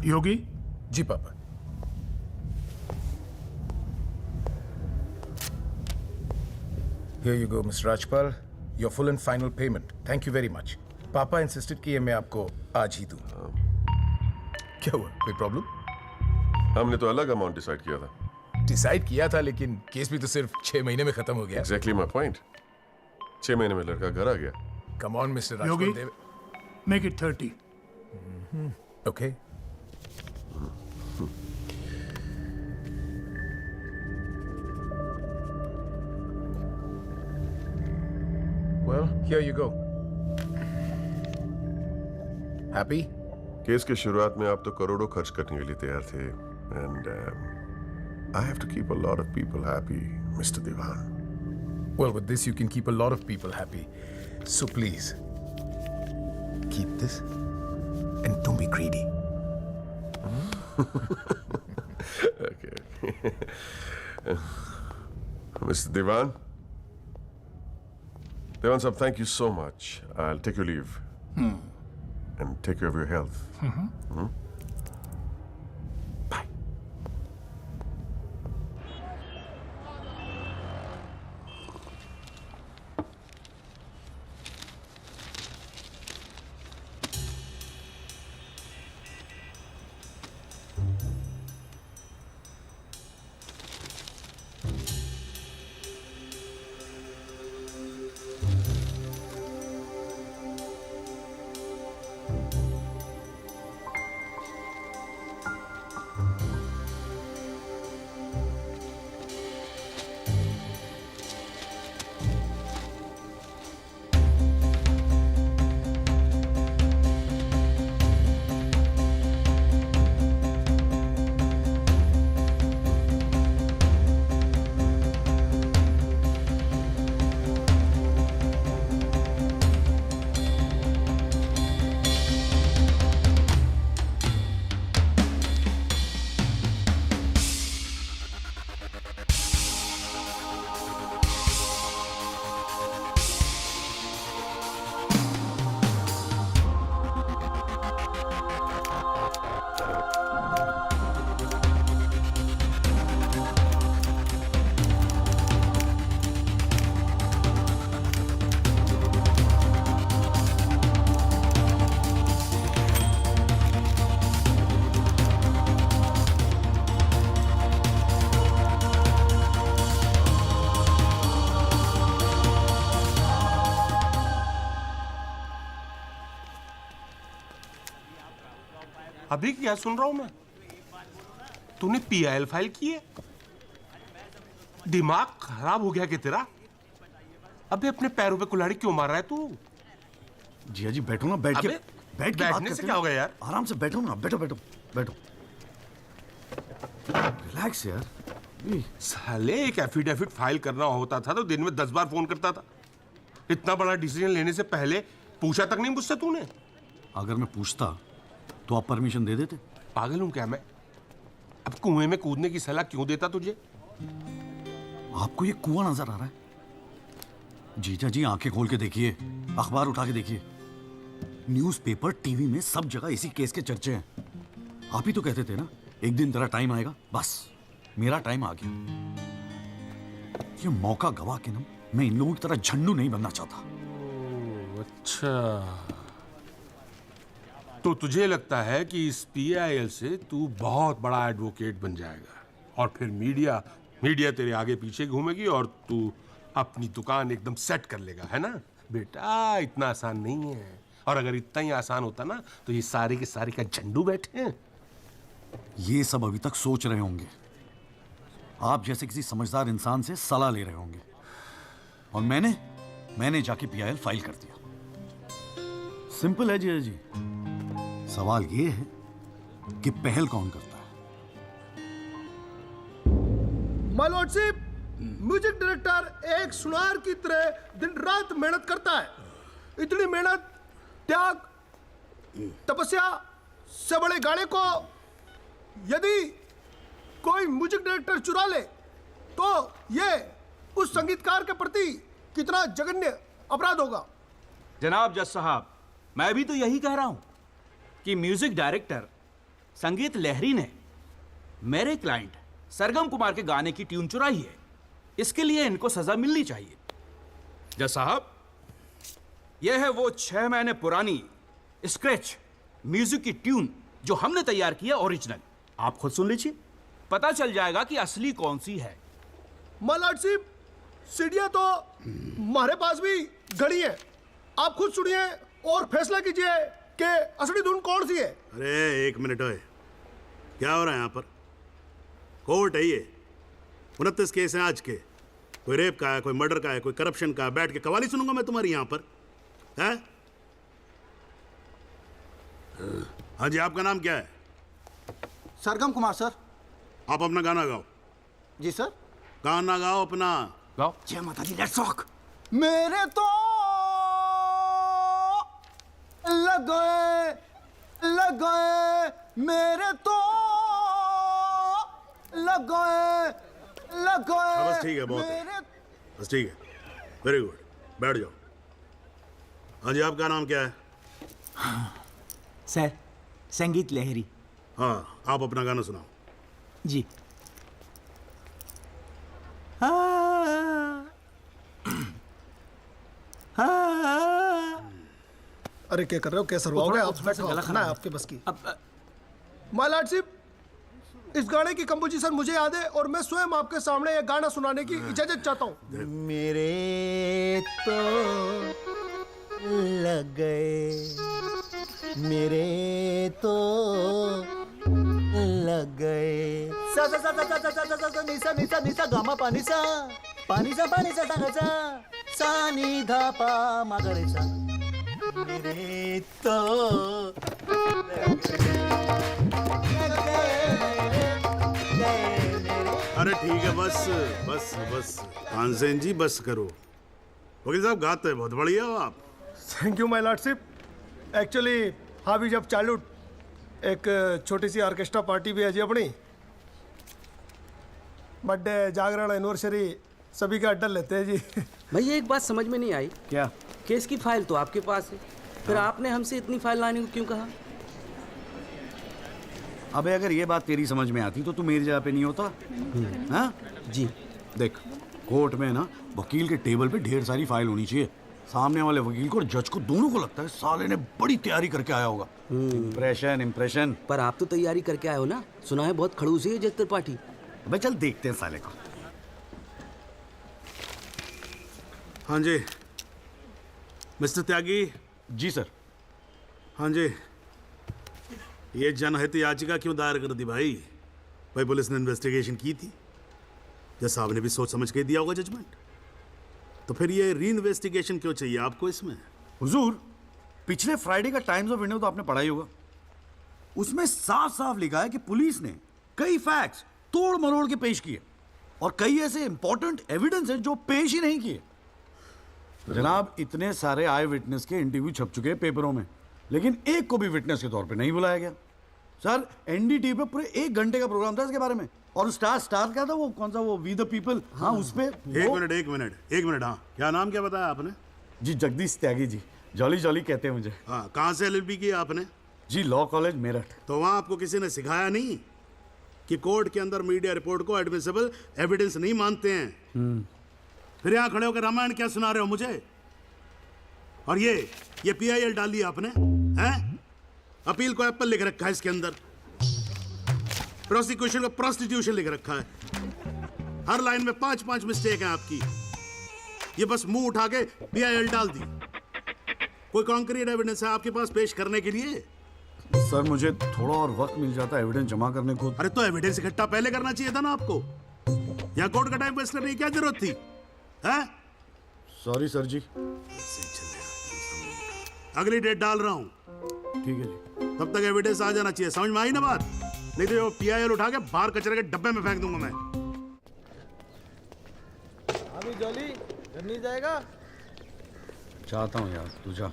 योगी जी पापा। Here you go, Mr. Rajpal. Your full and final payment. Thank you very much. पापा इंसिस्टेड कि ये मैं आपको आज ही दूं। क्या हुआ? कोई प्रॉब्लम? हमने तो अलग अमाउंट डिसाइड किया था। डिसाइड किया था, लेकिन केस भी तो सिर्फ 6 महीने में खत्म हो गया। Exactly my point. 6 महीने में लड़का घर आ गया। Come on, Mr. Rajpal. Yogi, make it 30. Okay. Well, here you go. Happy? Case के शुरुआत में आप तो करोड़ों खर्च करने के लिए तैयार थे, and I have to keep a lot of people happy, Mr. Diwan. Well, with this you can keep a lot of people happy. So please, keep this and don't be greedy. Okay. Mr. Diwan? Diwan sahab, thank you so much. I'll take your leave. And take care of your health. Bye. अभी क्या सुन रहा हूं मैं? तूने PIL file की है? दिमाग खराब हो गया क्या तेरा? अबे अपने पैरों पे कुल्हाड़ी क्यों मार रहा है तू? जिया जी बैठो ना, बैठ के बैठने से क्या होगा यार? आराम से बैठो ना, बैठो बैठो बैठो, रिलैक्स यार। साले एक एफिडेविट फाइल करना होता था तो दिन में 10 बार फोन करता था। इतना बड़ा डिसीजन लेने से पहले पूछा तक नहीं मुझसे तूने? अगर मैं पूछता तो आप परमिशन दे देते? पागल हूं क्या मैं? अब कुएं में कूदने की सलाह क्यों देता तुझे? आपको ये कुआं नजर आ रहा है? जीजा जी आंखें खोल के देखिए, अखबार उठा के देखिए, न्यूज़पेपर, टीवी में सब जगह इसी केस के चर्चे हैं। आप ही तो कहते थे ना एक दिन तेरा टाइम आएगा। बस मेरा टाइम आ गया। ये मौका गवा के ना मैं इन लोगों की तरह झंडू नहीं बनना चाहता। अच्छा, तो तुझे लगता है कि इस पीआईएल से तू बहुत बड़ा एडवोकेट बन जाएगा और फिर मीडिया तेरे आगे पीछे घूमेगी और तू अपनी दुकान एकदम सेट कर लेगा, है ना? बेटा इतना आसान नहीं है, और अगर इतना ही आसान होता ना तो ये सारे के सारे का झंडू बैठे हैं। ये सब अभी तक सोच रहे होंगे, आप जैसे किसी समझदार इंसान से सलाह ले रहे होंगे, और मैंने जाके पीआईएल फाइल कर दिया। सिंपल है जिया जी, सवाल ये है कि पहल कौन करता है। माय लॉर्डशिप, म्यूजिक डायरेक्टर एक सुनार की तरह दिन रात मेहनत करता है। इतनी मेहनत, त्याग, तपस्या से बड़े गाने को यदि कोई म्यूजिक डायरेक्टर चुरा ले तो ये उस संगीतकार के प्रति कितना जघन्य अपराध होगा। जनाब जज साहब, मैं भी तो यही कह रहा हूं कि म्यूजिक डायरेक्टर संगीत लहरी ने मेरे क्लाइंट सरगम कुमार के गाने की ट्यून चुराई है। इसके लिए इनको सजा मिलनी चाहिए। जज साहब, यह है वो 6 महीने पुरानी स्क्रैच म्यूजिक की ट्यून जो हमने तैयार की है, ओरिजिनल। आप खुद सुन लीजिए, पता चल जाएगा कि असली कौन सी है। माय लॉर्डशिप, सीढ़ियां तो हमारे पास भी घड़ी है। आप खुद सुनिए और फैसला कीजिए कि असली धुन कौन सी है। अरे एक मिनट ओए, क्या हो रहा है यहाँ पर? कोर्ट है ये, 29 केस हैं आज के। कोई रेप का है, कोई मर्डर का है, कोई करप्शन का है। बैठ के कवाली सुनूंगा मैं तुम्हारी यहाँ पर, है? हाँ जी, आपका नाम क्या है? सरगम कुमार सर। आप अपना गाना गाओ। जी सर। गाना गाओ अपना। गाओ। जय माता दी, लेट्स रॉक। मेरे तो लग गए मेरे तो लग गए। बस ठीक है, बहुत है, बस ठीक है, वेरी गुड, बैठ जाओ। हाँ जी, आपका नाम क्या है? सर, संगीत लहरी। हाँ, आप अपना गाना सुनाओ। जी। अरे क्या कर रहे हो, कैसे रुआओगे आप? ना आपके बस की। माय लॉर्डशिप, इस गाने की कंपोजिशन मुझे याद है और मैं स्वयं आपके सामने ये गाना सुनाने की इजाजत चाहता हूँ। मेरे तो लग गए, मेरे तो लग गए। सा सा सा सा सा सा सा सा सा निसा निसा निसा गामा पानी सा पानी सा सा सा नी धा पा मा गा रे सा। मेरे तो अरे ठीक है, बस बस बस तानसेन जी, बस करो। वकील साहब, गाते हैं बहुत बढ़िया हो आप। Thank you my lordship. Actually हाँ भी जब चाइल्डहुड एक छोटी सी ऑर्केस्ट्रा पार्टी भी है जी अपनी। बर्थडे, जागरण, एनिवर्सरी सभी का अड्डा लेते हैं जी। भैया एक बात समझ में नहीं आई। क्या? केस की फाइल तो आपके पास है, फिर आपने हमसे इतनी फाइल लाने को क्यों कहा? अबे अगर ये बात तेरी समझ में आती तो तू मेरी जगह पे नहीं होता। हाँ जी। देख, कोर्ट में ना वकील के टेबल पे ढेर सारी फाइल होनी चाहिए। सामने वाले वकील को और जज को दोनों को लगता है साले ने बड़ी तैयारी करके आया होगा। इम्प्रेशन। पर आप तो तैयारी करके आए हो ना, सुना है बहुत खड़ूस है जज त्रिपाठी। अबे चल देखते हैं साले को। हाँ जी मिस्टर त्यागी। जी सर। हाँ जी, ये जनहित याचिका क्यों दायर कर दी भाई? भाई पुलिस ने इन्वेस्टिगेशन की थी, जज साहब ने भी सोच समझ के दिया होगा जजमेंट, तो फिर ये री इन्वेस्टिगेशन क्यों चाहिए आपको इसमें? हुजूर, पिछले फ्राइडे का टाइम्स ऑफ इंडिया तो आपने पढ़ा ही होगा। उसमें साफ साफ लिखा है कि पुलिस ने कई फैक्ट्स तोड़ मरोड़ के पेश किए और कई ऐसे इंपॉर्टेंट एविडेंस हैं जो पेश ही नहीं किए। जनाब, इतने सारे आई विटनेस के इंटरव्यू छप चुके हैं पेपरों में, लेकिन एक को भी विटनेस के तौर पे नहीं बुलाया गया। सर, एनडीटीवी पे पूरे 1 घंटे का प्रोग्राम था इसके बारे में, और स्टार क्या था वो, कौन सा वो, वी द पीपल, हाँ उस पे एक मिनट, हाँ क्या नाम क्या बताया आपने? जी जगदीश त्यागी जी, जॉली जॉली कहते हैं मुझे। हाँ, कहाँ से LLB की आपने? जी लॉ कॉलेज मेरठ। तो वहाँ आपको किसी ने सिखाया नहीं कि कोर्ट के अंदर मीडिया रिपोर्ट को एडमिसिबल एविडेंस नहीं मानते हैं? फिर यहाँ खड़े होकर रामायण क्या सुना रहे हो मुझे? और ये PIL डाल दिया आपने, हैं? अपील को एप्पल लिख रखा है इसके अंदर, प्रोसिक्यूशन को प्रोस्टिट्यूशन लिख रखा है। हर लाइन में 5-5 मिस्टेक है आपकी। ये बस मुंह उठा के PIL डाल दी। कोई कॉन्क्रीट एविडेंस है आपके पास पेश करने के लिए? सर, मुझे थोड़ा और वक्त मिल जाता है एविडेंस जमा करने को। अरे तो एविडेंस इकट्ठा पहले करना चाहिए था ना आपको। यहाँ कोर्ट का टाइम वेस्ट करने की क्या जरूरत थी, हैं? सॉरी सर जी। अगली डेट डाल रहा हूँ, ठीक है जी। तब तक एविडेंस आ जाना चाहिए, समझ में आई ना बात? नहीं तो ये PIL उठा के बाहर कचरे के डब्बे में फेंक दूंगा मैं। अभी जॉली घर नहीं जाएगा? चाहता हूँ यार, तू जा।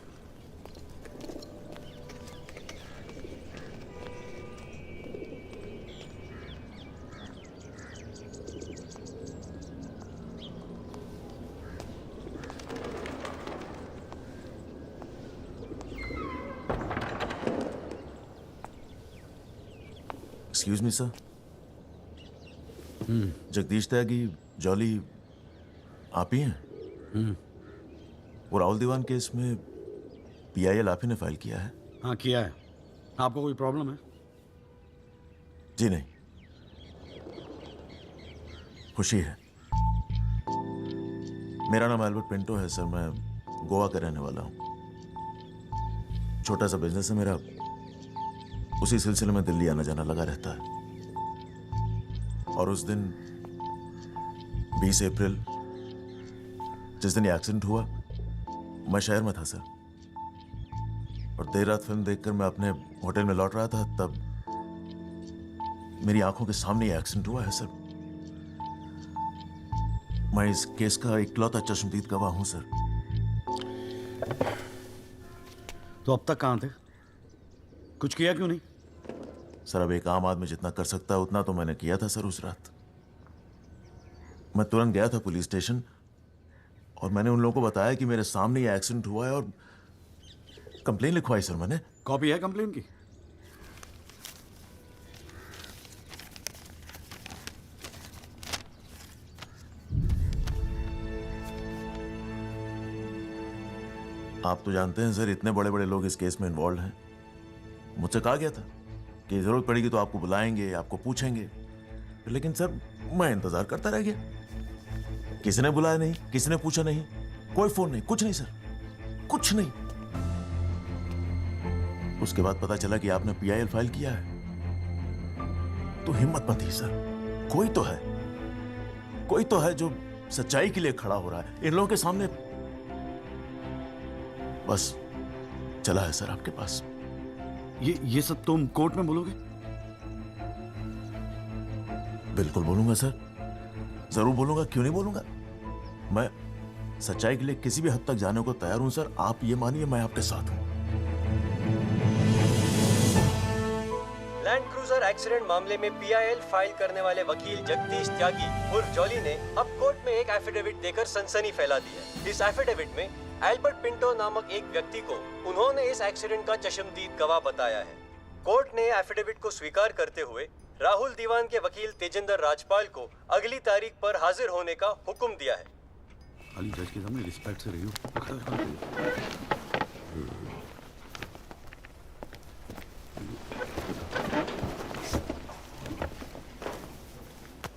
एक्सक्यूज मी सर, जगदीश त्यागी जॉली आप ही हैं? वो राहुल दीवान केस में PIL आप ही ने फाइल किया है? हाँ किया है। आपको कोई प्रॉब्लम है? जी नहीं, खुशी है। मेरा नाम एल्बर्ट पिंटो है सर, मैं गोवा का रहने वाला हूँ। छोटा सा बिजनेस है मेरा, उसी सिलसिले में दिल्ली आना जाना लगा रहता है। और उस दिन 20 अप्रैल जिस दिन ये एक्सीडेंट हुआ, मैं शहर में था सर, और देर रात फिल्म देखकर मैं अपने होटल में लौट रहा था, तब मेरी आंखों के सामने ये एक्सीडेंट हुआ है सर। मैं इस केस का इकलौता चश्मदीद गवाह हूं सर। तो अब तक कहां थे? कुछ किया क्यों नहीं? सर, अब एक आम आदमी जितना कर सकता है उतना तो मैंने किया था सर। उस रात मैं तुरंत गया था पुलिस स्टेशन, और मैंने उन लोगों को बताया कि मेरे सामने ये एक्सीडेंट हुआ है, और कंप्लेन लिखवाई सर मैंने। कॉपी है कंप्लेन की? आप तो जानते हैं सर, इतने बड़े बड़े लोग इस केस में इन्वॉल्व हैं। मुझसे कहा गया था कि जरूरत पड़ेगी तो आपको बुलाएंगे, आपको पूछेंगे, लेकिन सर मैं इंतजार करता रह गया। किसी ने बुलाया नहीं, किसी ने पूछा नहीं, कोई फोन नहीं, कुछ नहीं सर, कुछ नहीं। उसके बाद पता चला कि आपने PIL फाइल किया है, तो हिम्मत मत ही सर। कोई तो है जो सच्चाई के लिए खड़ा हो रहा है इन लोगों के सामने। बस चला है सर आपके पास। ये सब तुम कोर्ट में बोलोगे? बिल्कुल बोलूंगा सर, जरूर बोलूंगा, क्यों नहीं बोलूंगा। मैं सच्चाई के लिए किसी भी हद तक जाने को तैयार हूं सर। आप ये मानिए, मैं आपके साथ हूं। लैंड क्रूजर एक्सीडेंट मामले में PIL फाइल करने वाले वकील जगदीश त्यागी उर्फ जॉली ने अब कोर्ट में एक एफिडेविट देकर सनसनी फैला दी है। इस एफिडेविट में एल्बर्ट पिंटो नामक एक व्यक्ति को उन्होंने इस एक्सीडेंट का चश्मदीद गवाह बताया है। कोर्ट ने एफिडेविट को स्वीकार करते हुए राहुल दीवान के वकील तेजिंदर राजपाल को अगली तारीख पर हाजिर होने का हुक्म दिया है। अली जज के सामने रिस्पेक्ट से रहियो।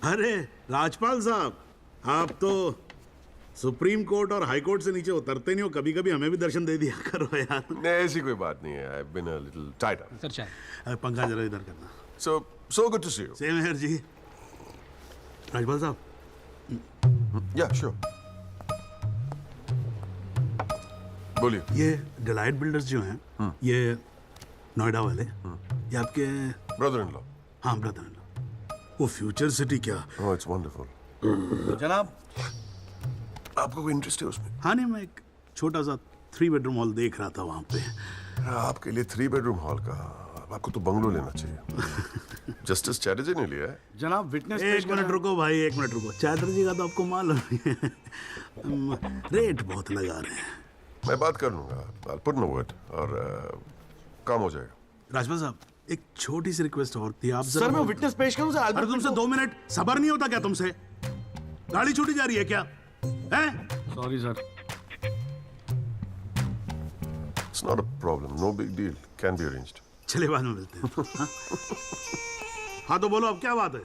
अरे राजपाल साहब, आप तो सुप्रीम कोर्ट और हाई कोर्ट से नीचे उतरते नहीं हो, कभी कभी हमें भी दर्शन दे दिया करो यार। नहीं, ऐसी कोई बात नहीं है। I've been a little tied up. Sir चाय पंखा जरा इधर करना। So good to see you. Same here जी। राजपाल साहब। Yeah, sure. बोलिए। ये डिलाइट बिल्डर्स जो हैं, ये नोएडा वाले, ये आपके ब्रदर इन लॉ। हाँ, ब्रदर इन लॉ। वो फ्यूचर सिटी क्या? Oh, it's wonderful. जनाब, आपको कोई इंटरेस्ट है उसमें? हाँ नहीं, मैं एक छोटा सा 3 बेडरूम हॉल देख रहा था वहाँ पे। आपके लिए 3 बेडरूम हॉल का, आपको तो बंगलो लेना चाहिए। जस्टिस चैटर्जी ने लिया है। जनाब विटनेस। एक मिनट रुको भाई, एक मिनट रुको। चैटर्जी का तो आपको मालूम है, रेट बहुत लगा रहे हैं। मैं बात कर लूंगा, I'll put in a word और काम हो जाएगा। राजपाल साहब, एक छोटी सी रिक्वेस्ट और थी। आप सर मैं विटनेस पेश करूं सर? अरे तुमसे 2 मिनट सबर नहीं होता क्या तुमसे? गाड़ी छूटी जा रही है क्या? हैं? Sorry sir. It's not a problem, no big deal, can be arranged. चलिए बाद में मिलते हैं। हाँ तो बोलो, अब क्या बात है?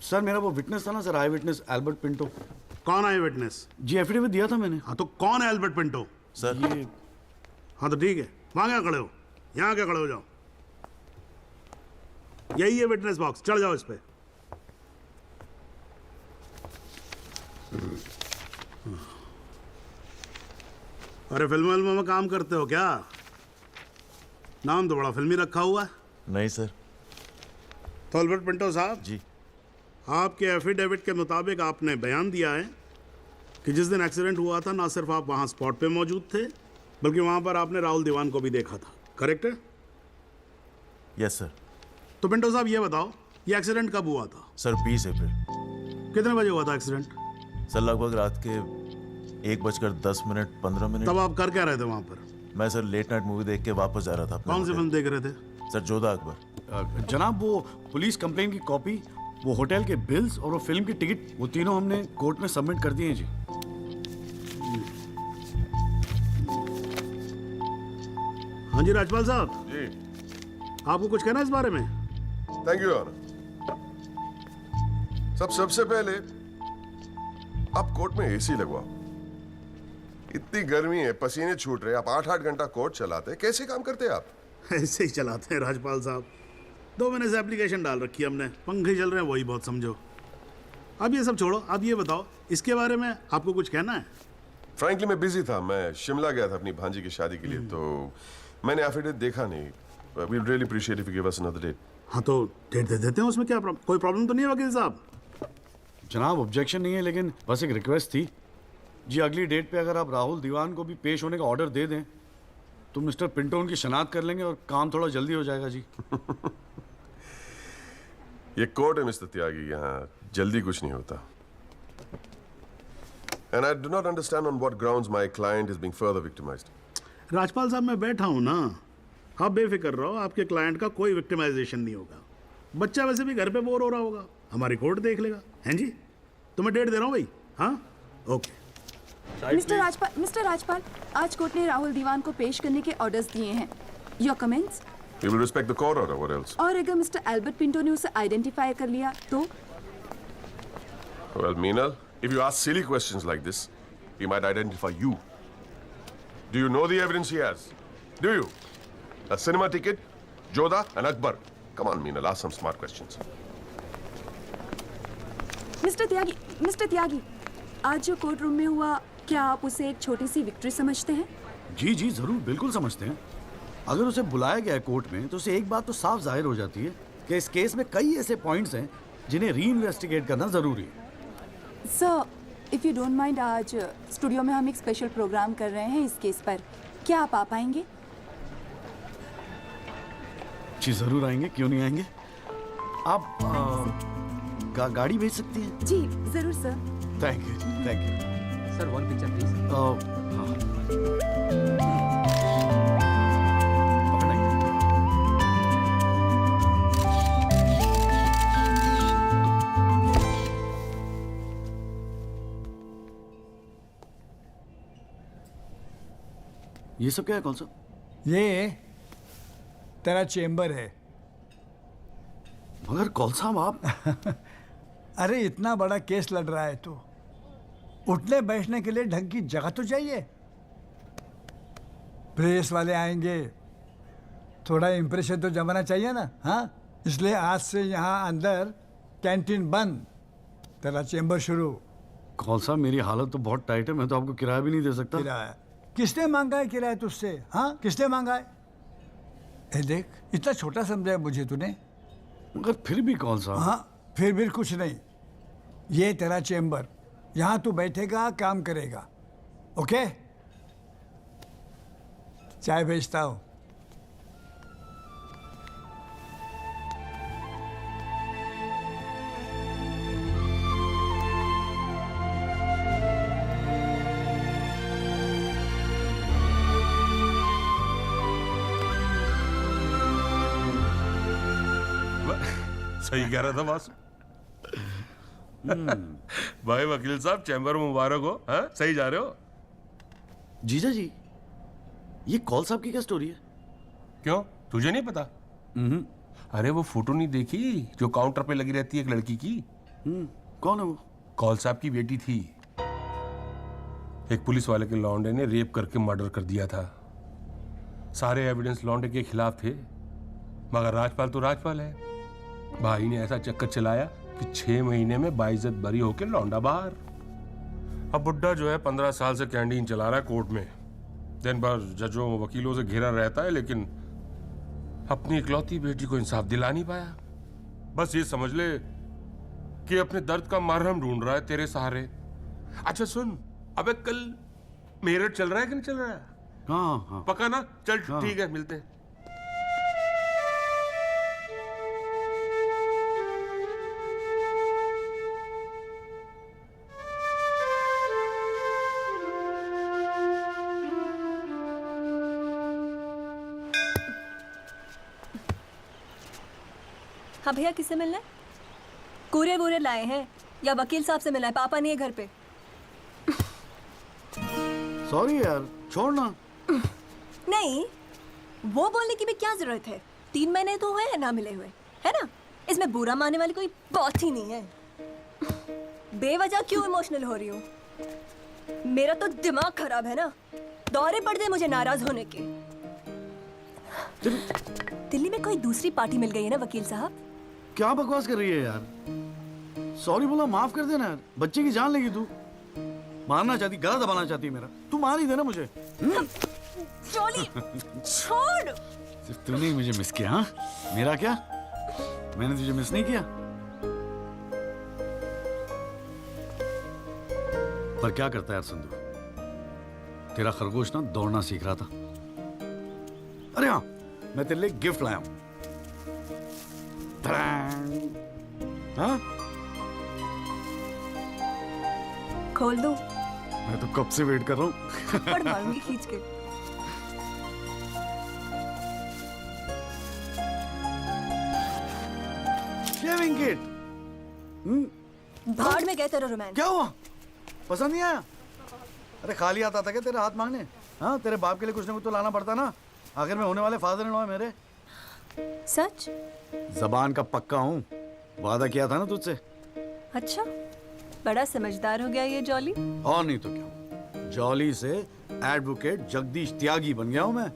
सर मेरा वो विटनेस था ना सर, आई विटनेस एल्बर्ट पिंटो। कौन आई विटनेस? जी एफिडेविट दिया था मैंने। हाँ तो कौन है एल्बर्ट पिंटो? सर ये। हाँ तो ठीक है, वहां क्या खड़े हो? यहाँ क्या खड़े हो जाओ। यही है विटनेस बॉक्स, चढ़ जाओ इस पे। अरे फिल्म में काम करते हो क्या? नाम तो बड़ा फिल्मी रखा हुआ है। नहीं सर। तो एल्बर्ट पिंटो साहब जी, आपके एफिडेविट के मुताबिक आपने बयान दिया है कि जिस दिन एक्सीडेंट हुआ था ना सिर्फ आप वहां स्पॉट पे मौजूद थे, बल्कि वहां पर आपने राहुल दीवान को भी देखा था, करेक्ट है? Yes sir. तो पिंटो साहब ये बताओ, ये एक्सीडेंट कब हुआ था? सर 20 अप्रैल। कितने बजे हुआ था एक्सीडेंट? सर लगभग रात के 1:10 तब आप कर क्या रहे थे वहां पर? मैं सर लेट नाइट मूवी देख के वापस जा रहा था। कौन सी फिल्म देख रहे थे? सर जोधा अकबर। जनाब वो पुलिस कंप्लेन की कॉपी, वो होटल के बिल्स और वो फिल्म की टिकट, वो तीनों हमने कोर्ट में सबमिट कर दिए हैं जी। हाँ जी राजपाल साहब जी, आपको कुछ कहना है इस बारे में? Thank you honour. सबसे पहले आप कोर्ट में एसी लगवाओ। इतनी गर्मी है, पसीने छूट रहे, आप 8-8 घंटा कोर्ट चलाते हैं, कैसे काम करते हैं आप? ऐसे ही चलाते हैं राजपाल साहब। 2 महीने से एप्लीकेशन डाल रखी है हमने, पंखे चल रहे हैं, वही बहुत समझो। अब ये सब छोड़ो, अब ये बताओ इसके बारे में आपको कुछ कहना है? फ्रैंकली मैं बिजी था, मैं शिमला गया था अपनी भांजी की शादी के लिए, तो मैंने एफिडेविट देखा नहीं। We really appreciate if you give us another date. हाँ तो डेट दे देते हैं, उसमें क्या कोई प्रॉब्लम तो नहीं है वकील साहब? जनाब ऑब्जेक्शन नहीं है, लेकिन बस एक रिक्वेस्ट थी जी, अगली डेट पे अगर आप राहुल दीवान को भी पेश होने का ऑर्डर दे दें तो मिस्टर पिंटो उनकी शनाख्त कर लेंगे और काम थोड़ा जल्दी हो जाएगा जी। ये कोर्ट है मिस्टर त्यागी, यहाँ जल्दी कुछ नहीं होता। And I do not understand on what grounds my client is being further victimized. Rajpal साहब मैं बैठा हूँ ना, आप बेफिक्र रहो, आपके क्लाइंट का कोई विक्टिमाइजेशन नहीं होगा। बच्चा वैसे भी घर पे बोर हो रहा होगा, हमारी कोर्ट देख लेगा। हैं जी, तो मैं डेट दे रहा हूँ भाई। हाँ ओके। मिस्टर राजपाल, आज कोर्ट ने राहुल दीवान को पेश करने के ऑर्डर्स दिए हैं। Your comments? We will respect the court order. What else? और अगर मिस्टर एल्बर्ट पिंटो ने उसे आइडेंटिफाई कर लिया तो? Well, Meenal, if you ask silly questions like this, he might identify you. Do you know the evidence he has? Do you? A cinema ticket, Jodha and Akbar. Come on, Meenal, ask some smart questions. Mister Tyagi, आज जो court room में हुआ, क्या आप उसे एक छोटी सी victory समझते हैं? जी जी जरूर, बिल्कुल समझते हैं। अगर उसे बुलाया गया है कोर्ट में तो उसे एक बात तो साफ जाहिर हो जाती है कि इस केस में कई ऐसे पॉइंट्स हैं जिन्हें री इन्वेस्टिगेट करना जरूरी है। Sir, if you don't mind, आज स्टूडियो में हम एक स्पेशल प्रोग्राम कर रहे हैं इस केस पर, क्या आप आ पाएंगे? जी जरूर आएंगे, क्यों नहीं आएंगे। आप गाड़ी भेज सकती हैं? जी जरूर sir. Thank you thank you sir. 1 picture please. ये सब क्या है? कौन सा? ये तेरा चेम्बर है। मगर कौन सा आप? अरे इतना बड़ा केस लड़ रहा है तो उठने बैठने के लिए ढंग की जगह तो चाहिए। प्रेस वाले आएंगे, थोड़ा इम्प्रेशन तो जमाना चाहिए ना। हाँ, इसलिए आज से यहाँ अंदर कैंटीन बंद, तेरा चेंबर शुरू। कौन सा, मेरी हालत तो बहुत टाइट है, मैं तो आपको किराया भी नहीं दे सकता। किराया किसने मांगा है? किराया तुझसे? हाँ, किसने मांगा है? ए देख, इतना छोटा समझा मुझे तूने। मगर फिर भी कौन सा? हाँ, फिर भी कुछ नहीं। ये तेरा चेंबर, यहाँ तू बैठेगा, काम करेगा। ओके, चाय भेजता हूँ। सही कह रहा था बॉस। भाई वकील साहब, चैम्बर मुबारक हो। हाँ, सही जा रहे हो। जीजा जी, ये कॉल साहब की क्या स्टोरी है? क्यों, तुझे नहीं पता? अरे वो फोटो नहीं देखी जो काउंटर पे लगी रहती है एक लड़की की? कौन है वो? कॉल साहब की बेटी थी। एक पुलिस वाले के लौंडे ने रेप करके मर्डर कर दिया था। सारे एविडेंस लौंडे के खिलाफ थे, मगर राजपाल तो राजपाल है। भाई ने ऐसा चक्कर चलाया कि 6 महीने में बाइज्जत बरी होके लौंडा बाहर। अब बुड्ढा जो है 15 साल से कैंटीन चला रहा है कोर्ट में। दिन भर जजों वकीलों से घिरा रहता है, लेकिन अपनी इकलौती बेटी को इंसाफ दिला नहीं पाया। बस ये समझ ले कि अपने दर्द का मरहम ढूंढ रहा है तेरे सहारे। अच्छा सुन, अबे कल मेरठ चल रहा है कि नहीं चल रहा है? हाँ। पक्का ना? चल ठीक है, मिलते हैं। हाँ भैया, किससे मिलना है? कूरे वूरे लाए हैं या वकील साहब से मिलना है? पापा नहीं है घर पे। सॉरी यार, छोड़ना। नहीं, वो बोलने की भी क्या जरूरत है? 3 महीने तो हुए हैं ना मिले हुए, है ना? इसमें बुरा मानने वाली कोई बात ही नहीं है। बेवजह क्यों इमोशनल हो रही हूँ? मेरा तो दिमाग खराब है ना, दौरे पड़ गए मुझे नाराज होने के। दिल्ली में कोई दूसरी पार्टी मिल गई है ना वकील साहब? क्या बकवास कर रही है यार? सॉरी बोला, माफ कर देना यार। बच्चे की जान लेगी तू। मारना चाहती, गला दबाना चाहती मेरा। तू मार ही देना मुझे। जॉली, छोड़। सिर्फ तूने ही मुझे मिस किया? हाँ, मेरा क्या? मैंने तुझे मिस नहीं किया। पर क्या करता है यार संधू, तेरा खरगोश ना दौड़ना सीख रहा था। अरे हाँ, मैं तेरे लिए गिफ्ट लाया हूं। हाँ? खोल दो। मैं तो कब से वेट कर रहा हूँ। थप्पड़ मारूंगी खींच के। Shaving kit. भाड़ में गए तेरा रोमांस। क्या हुआ? पसंद नहीं आया? अरे खाली आता था क्या तेरे हाथ मांगने? हाँ, तेरे बाप के लिए कुछ ना कुछ तो लाना पड़ता ना। आखिर में होने वाले फादर इन लॉ है मेरे। सच? जबान का पक्का हूँ, वादा किया था ना तुझसे। अच्छा, बड़ा समझदार हो गया ये जॉली। और नहीं तो क्या, जॉली से एडवोकेट जगदीश त्यागी बन गया हूँ मैं।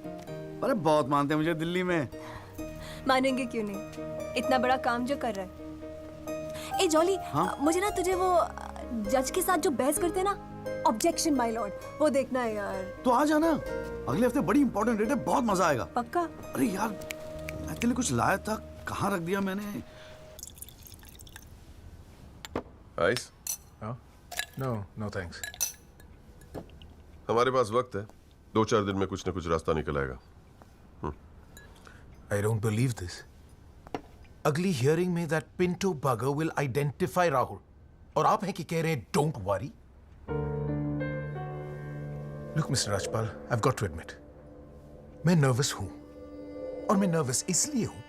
अरे बहुत मानते हैं मुझे दिल्ली में। मानेंगे क्यों नहीं, इतना बड़ा काम जो कर रहा है। ए जॉली, हाँ? मुझे ना तुझे वो जज के साथ जो बहस करते हैं ना, ऑब्जेक्शन माय लॉर्ड, वो देखना है यार। तो आ जाना, अगले हफ्ते बड़ी इंपॉर्टेंट डेट है, बहुत मजा आएगा। पक्का? अरे यार, मैं तेरे लिए कुछ लाया था, कहाँ रख दिया मैंने? आइस? No thanks. हमारे पास वक्त है, 2-4 दिन में कुछ न कुछ रास्ता निकल आएगा। I don't believe this. अगली हियरिंग में that Pinto bugger will identify Rahul. और आप हैं कि कह रहे हैं don't worry? Look, Mr. Rajpal, I've got to admit, मैं नर्वस हूं। और मैं नर्वस इसलिए हूं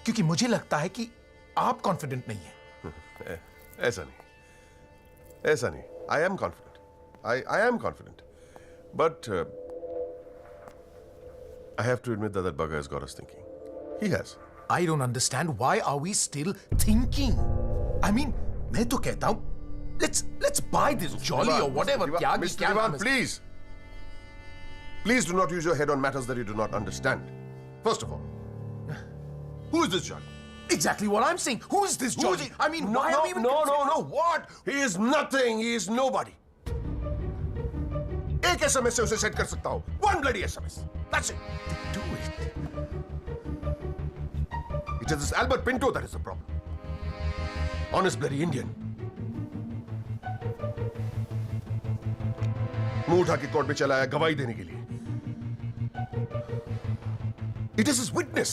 क्योंकि मुझे लगता है कि आप कॉन्फिडेंट नहीं हैं। ऐसा नहीं। I am confident. I am confident. But I have to admit that bugger has got us thinking. He has. I don't understand why are we still thinking? I mean, मैं तो कहता हूं, let's Let's buy this jolly or whatever. Mr. Diwan, please. Please do not use your head on matters that you do not understand. First of all, who is this Jolly? Exactly what I'm saying. Who is this Jolly? I mean, why are we even... No. What? He is nothing. He is nobody. एक SMS से उसे set कर सकता हूँ. One bloody SMS. That's it. Do it. It is this Albert Pinto that is the problem. Honest bloody Indian. मुंह उठा के court में चला आया गवाही देने के लिए. It is his witness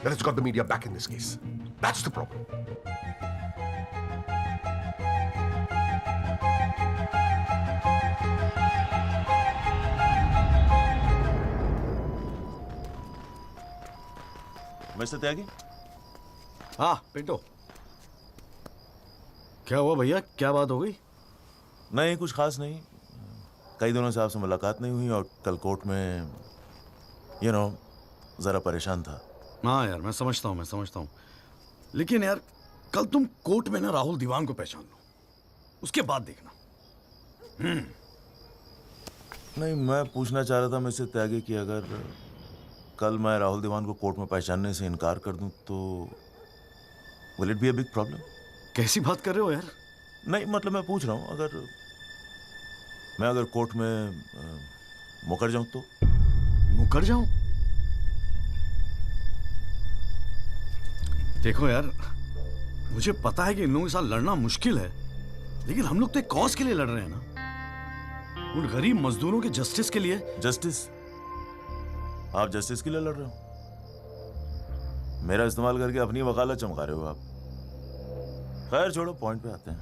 that has got the media back in this case. That's the problem. Mister Tyagi? हाँ पिंटो, क्या हुआ भैया? क्या बात हो गई? नहीं, कुछ खास नहीं. कई दिनों से आपसे मुलाकात नहीं हुई और कल कोर्ट में जरा परेशान था. हाँ यार, मैं समझता हूँ. लेकिन यार, कल तुम कोर्ट में ना राहुल दीवान को पहचान लो, उसके बाद देखना. नहीं, मैं पूछना चाह रहा था मिस्टर त्यागी कि अगर कल मैं राहुल दीवान को कोर्ट में पहचानने से इनकार कर दूं तो will it be a big problem? कैसी बात कर रहे हो यार? नहीं, मतलब मैं पूछ रहा हूं, अगर कोर्ट में मुकर जाऊं तो? मुकर जाऊं? देखो यार, मुझे पता है कि इन लोगों के साथ लड़ना मुश्किल है, लेकिन हम लोग तो एक कॉज के लिए लड़ रहे हैं ना, उन गरीब मजदूरों के जस्टिस के लिए. जस्टिस? आप जस्टिस के लिए लड़ रहे हो? मेरा इस्तेमाल करके अपनी वकालत चमका रहे हो आप. खैर छोड़ो, पॉइंट पे आते हैं.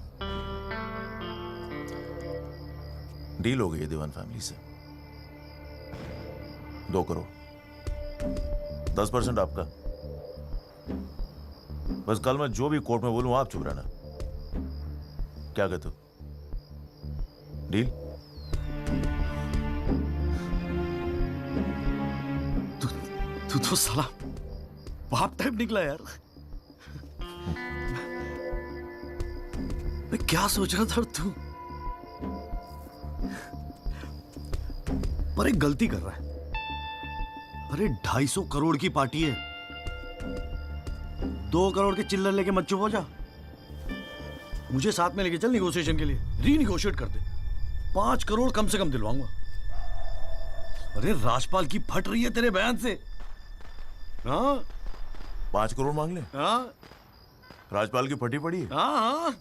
डील हो गई है दीवान फैमिली से. 2 करोड़, 10% आपका. बस कल मैं जो भी कोर्ट में बोलूं आप चुप रहना. क्या कहते हो? डील? तू तो साला बाप टाइप निकला यार. मैं क्या सोच रहा था तू? पर एक गलती कर रहा है. अरे 250 करोड़ की पार्टी है. 2 करोड़ के चिल्लर लेके मत चुप हो जा. मुझे साथ में लेके चल निगोशिएशन के लिए. रीनिगोशिएट कर दे. 5 करोड़ कम से कम दिलवाऊंगा. अरे राजपाल की फट रही है तेरे बयान से. हाँ, 5 करोड़ मांग ले? हाँ, राजपाल की फटी पड़ी है? हाँ.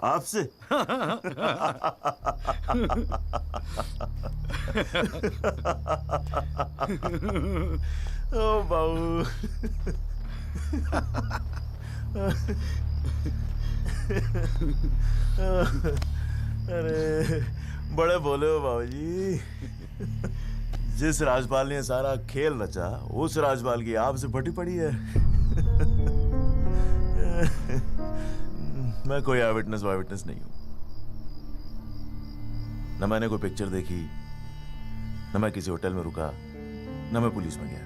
आपसे? ओ बाबू. अरे बड़े बोले हो बाबूजी. जिस राजपाल ने सारा खेल रचा, उस राजपाल की आपसे फटी पड़ी है. मैं कोई आई विटनेस नहीं हूं. न मैंने कोई पिक्चर देखी, न मैं किसी होटल में रुका, न मैं पुलिस में गया.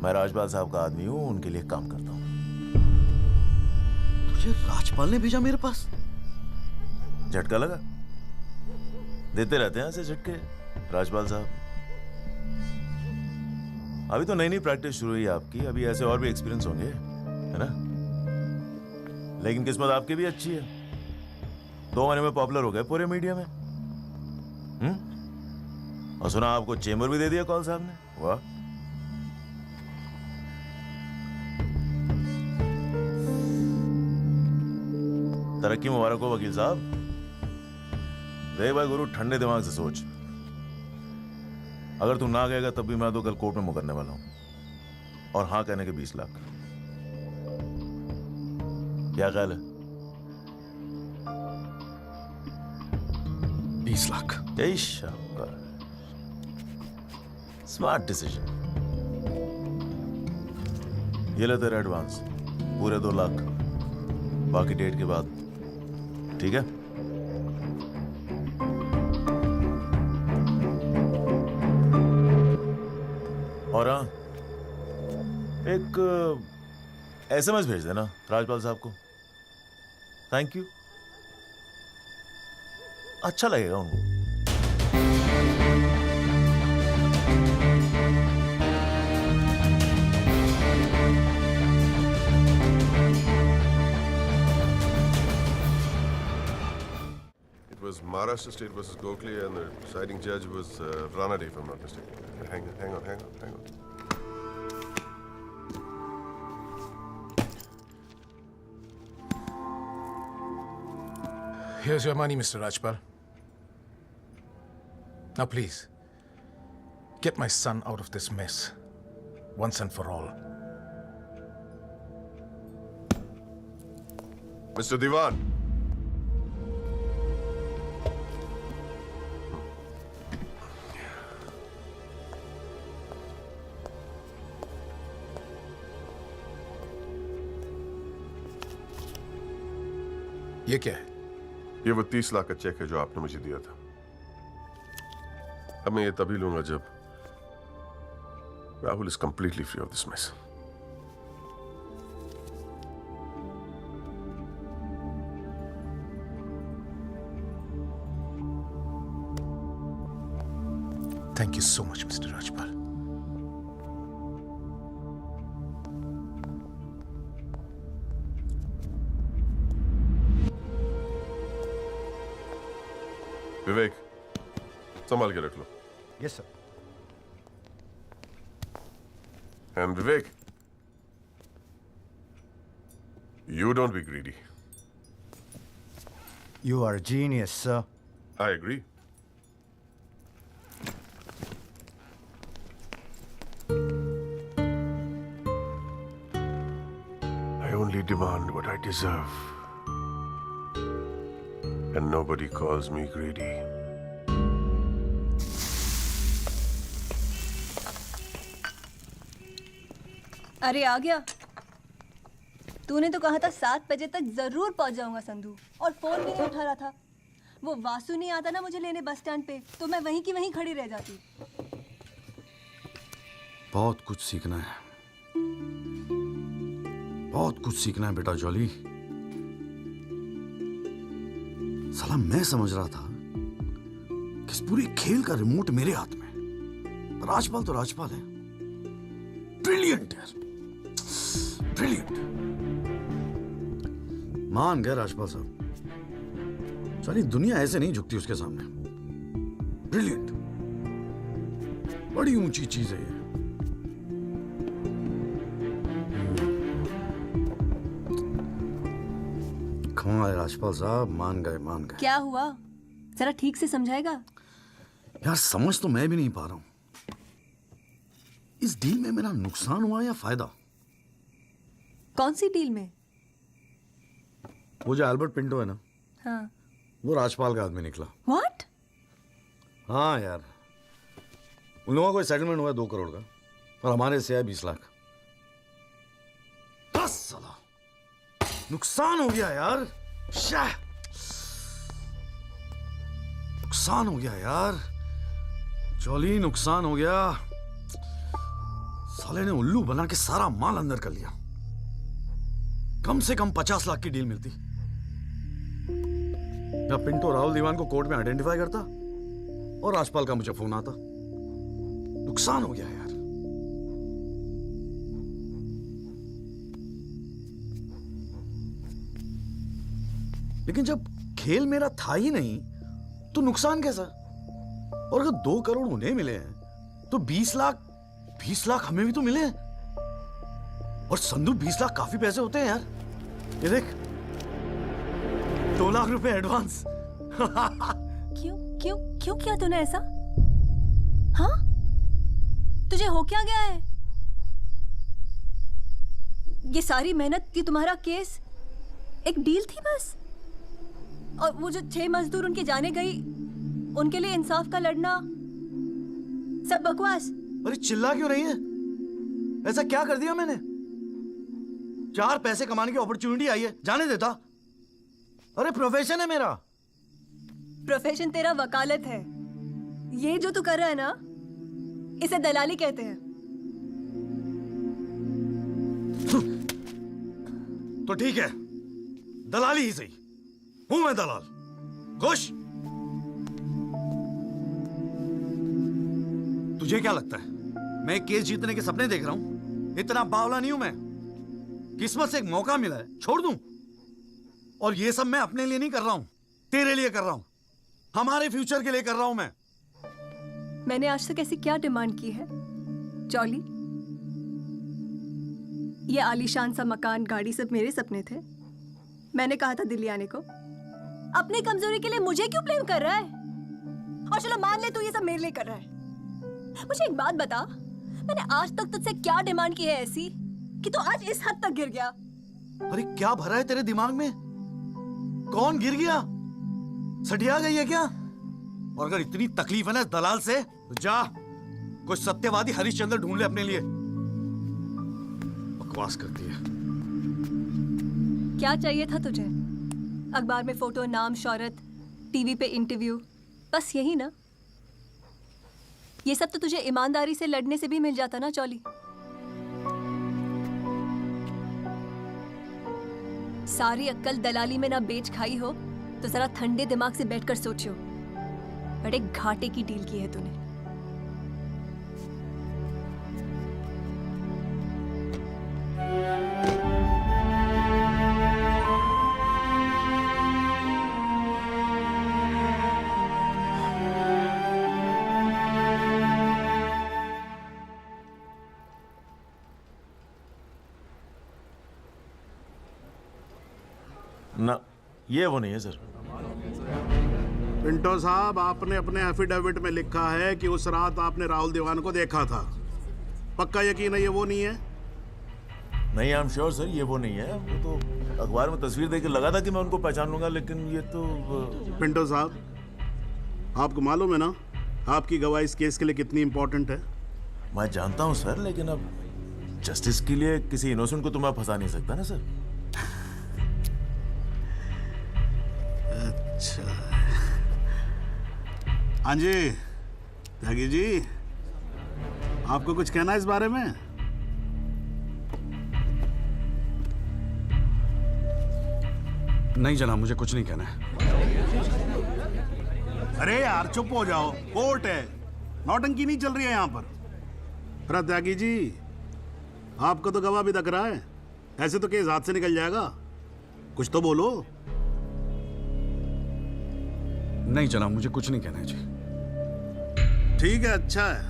मैं राजपाल साहब का आदमी हूं, उनके लिए काम करता हूं. तुझे राजपाल ने भेजा मेरे पास? झटका लगा? देते रहते हैं ऐसे झटके राजपाल साहब. अभी तो नई प्रैक्टिस शुरू हुई है आपकी. अभी ऐसे और भी एक्सपीरियंस होंगे, है ना? लेकिन किस्मत आपकी भी अच्छी है. 2 महीने में पॉपुलर हो गए पूरे मीडिया में. और सुना आपको चेंबर भी दे दिया कौल साहब ने. वाह. तरक्की मुबारक हो वकील साहब. देख भाई गुरु, ठंडे दिमाग से सोच. अगर तू ना कहेगा तब भी मैं तो कल कोर्ट में मुकरने वाला हूं. और हाँ कहने के 20 लाख. क्या ख्याल है? 20 लाख. Smart decision. ये ले तेरा एडवांस, पूरे 2 लाख. बाकी डेट के बाद. ठीक है? और हाँ, एक SMS भेज देना राजपाल साहब को. Thank you. अच्छा लगेगा उनको। It was Maharashtra State versus Gokhale, and the deciding judge was Ranade, if I'm not mistaken. Hang on. Here's your money, Mr. Rajpal. Now, please, get my son out of this mess, once and for all. Mr. Diwan. ये क्या है? ये वो 30 लाख का check है जो आपने मुझे दिया था। अब मैं ये तभी लूंगा जब Rahul is completely free of this mess. Thank you so much, Mr. Rajpal. Vivek, संभाल के रख लो। Yes sir. And Vivek, you don't be greedy. You are a genius, sir. I agree. I only demand what I deserve. And nobody calls me greedy. अरे आ गया। तूने तो कहा था 7 बजे तक जरूर पहुंच जाऊंगा संधू, और फोन भी नहीं उठा रहा था। वो वासु नहीं आता ना मुझे लेने बस स्टैंड पे, तो मैं वहीं की वहीं खड़ी रह जाती। बहुत कुछ सीखना है, बहुत कुछ सीखना है बेटा जॉली। साला मैं समझ रहा था कि इस पूरे खेल का रिमोट मेरे हाथ में। राजपाल तो राजपाल है, ब्रिलियंट है, ब्रिलियंट। मान गए राजपाल साहब, सारी दुनिया ऐसे नहीं झुकती उसके सामने। ब्रिलियंट, बड़ी ऊंची चीज है ये। कमाल है राजपाल साहब, मान गए मान गए। क्या हुआ, जरा ठीक से समझाएगा? यार समझ तो मैं भी नहीं पा रहा हूं, इस डील में मेरा नुकसान हुआ या फायदा? कौन सी डील में? वो जो एल्बर्ट पिंटो है ना, हाँ। वो राजपाल का आदमी निकला। What? हाँ यार, उन लोगों को सेटलमेंट हुआ 2 करोड़ का, और हमारे से है 20 लाख। बस साला नुकसान हो गया यार, नुकसान हो गया यार, जॉली नुकसान हो गया। साले ने उल्लू बना के सारा माल अंदर कर लिया। कम से कम 50 लाख की डील मिलती। या पिंटो राहुल दीवान को कोर्ट में आइडेंटिफाई करता और राजपाल का मुझे फोन आता। नुकसान हो गया यार। लेकिन जब खेल मेरा था ही नहीं तो नुकसान कैसा? और अगर 2 करोड़ उन्हें मिले हैं तो 20 लाख हमें भी तो मिले हैं। और संधू 20 लाख काफी पैसे होते हैं यार। ये देख, 2 लाख रुपए एडवांस। क्यों किया तूने ऐसा? हाँ, तुझे हो क्या गया है? ये सारी मेहनत की, तुम्हारा केस एक डील थी बस। और वो जो 6 मजदूर उनके जाने गई, उनके लिए इंसाफ का लड़ना सब बकवास। अरे चिल्ला क्यों रही है? ऐसा क्या कर दिया मैंने? 4 पैसे कमाने की अपॉर्चुनिटी आई है, जाने देता? अरे प्रोफेशन है मेरा। प्रोफेशन तेरा वकालत है। ये जो तू कर रहा है ना, इसे दलाली कहते हैं। तो ठीक है, दलाली ही सही। हूं मैं दलाल? खुश? तुझे क्या लगता है मैं केस जीतने के सपने देख रहा हूं? इतना बावला नहीं हूं मैं। किस्मत से एक मौका मिला है, छोड़ दूं? और ये सब मैं अपने लिए नहीं कर रहा हूं, तेरे लिए कर रहा हूं, हमारे फ्यूचर के लिए कर रहा हूं मैं। मैंने आज तक ऐसी क्या डिमांड की है जॉली? ये आलीशान सा मकान, गाड़ी सब मेरे सपने थे। मैंने कहा था दिल्ली आने को। अपनी कमजोरी के लिए मुझे क्यों ब्लेम कर रहा है? और चलो मान ले तू ये सब मेरे लिए कर रहा है। मुझे एक बात बता, मैंने आज तक तुझसे क्या डिमांड की है ऐसी कि तू आज इस हद तक गिर गया? अरे क्या भरा है तेरे दिमाग में? कौन गिर गया? सटिया गई है क्या? और अगर इतनी तकलीफ है ना इस दलाल से, तो जा कोई सत्यवादी हरिश्चंद्र ढूंढ ले अपने लिए। बकवास करती है। क्या चाहिए था तुझे? अखबार में फोटो, नाम, शोहरत, टीवी पे इंटरव्यू, बस यही ना? ये सब तो तुझे ईमानदारी से लड़ने से भी मिल जाता ना चौली। सारी अक्कल दलाली में ना बेच खाई हो तो जरा ठंडे दिमाग से बैठकर सोचो। बड़े घाटे की डील की है तूने। ना, ये वो नहीं है सर। पिंटो साहब, आपने अपने एफिडेविट में लिखा है कि उस रात आपने राहुल दीवान को देखा था। पक्का यकीन है ये वो नहीं है? नहीं, आई एम श्योर सर, ये वो नहीं है। वो तो अखबार में तस्वीर देख के लगा था कि मैं उनको पहचान लूंगा, लेकिन ये तो पिंटो साहब, आपको मालूम है ना आपकी गवाही इस केस के लिए कितनी इंपॉर्टेंट है? मैं जानता हूँ सर, लेकिन अब जस्टिस के लिए किसी इनोसेंट को तो मैं फंसा नहीं सकता ना सर। अच्छा, हाँ जी त्यागी जी, आपको कुछ कहना है इस बारे में? नहीं जनाब, मुझे कुछ नहीं कहना है। अरे यार चुप हो जाओ, कोर्ट है, नौटंकी नहीं चल रही है यहाँ पर। अरे त्यागी जी, आपको तो गवाह भी दिख रहा है, ऐसे तो केस हाथ से निकल जाएगा, कुछ तो बोलो। नहीं जनाब, मुझे कुछ नहीं कहना है जी। ठीक है, अच्छा है,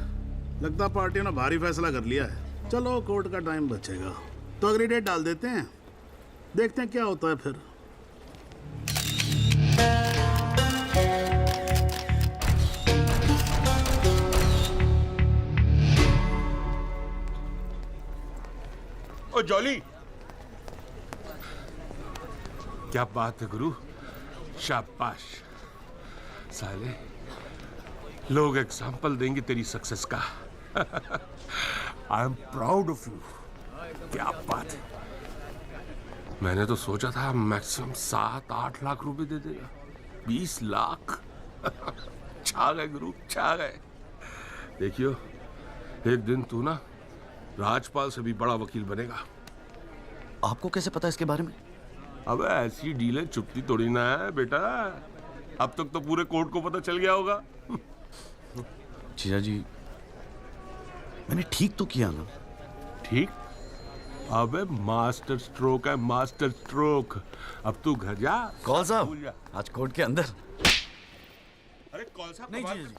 लगता पार्टी ने भारी फैसला कर लिया है। चलो कोर्ट का टाइम बचेगा तो अगली डेट डाल देते हैं, देखते हैं क्या होता है फिर। ओ जॉली, क्या बात है गुरु, शाबाश। साले लोग एग्जाम्पल देंगे तेरी सक्सेस का। I am proud of you. क्या बात है। मैंने तो सोचा था मैक्सिमम 7-8 लाख रुपए दे देगा। 20 लाख। छा गए गुरु, छा गए। देखियो, एक दिन तू ना राजपाल से भी बड़ा वकील बनेगा। आपको कैसे पता इसके बारे में? अब ऐसी डीलें चुपती थोड़ी ना है बेटा। अब तक तो पूरे कोर्ट को पता चल गया होगा। जीजा जी, मैंने ठीक तो किया ना? ठीक? अबे मास्टर स्ट्रोक है, मास्टर स्ट्रोक। अब तू घर जा। कौल साहब, आज कोर्ट के अंदर। अरे कौल साहब नहीं जीजा जी।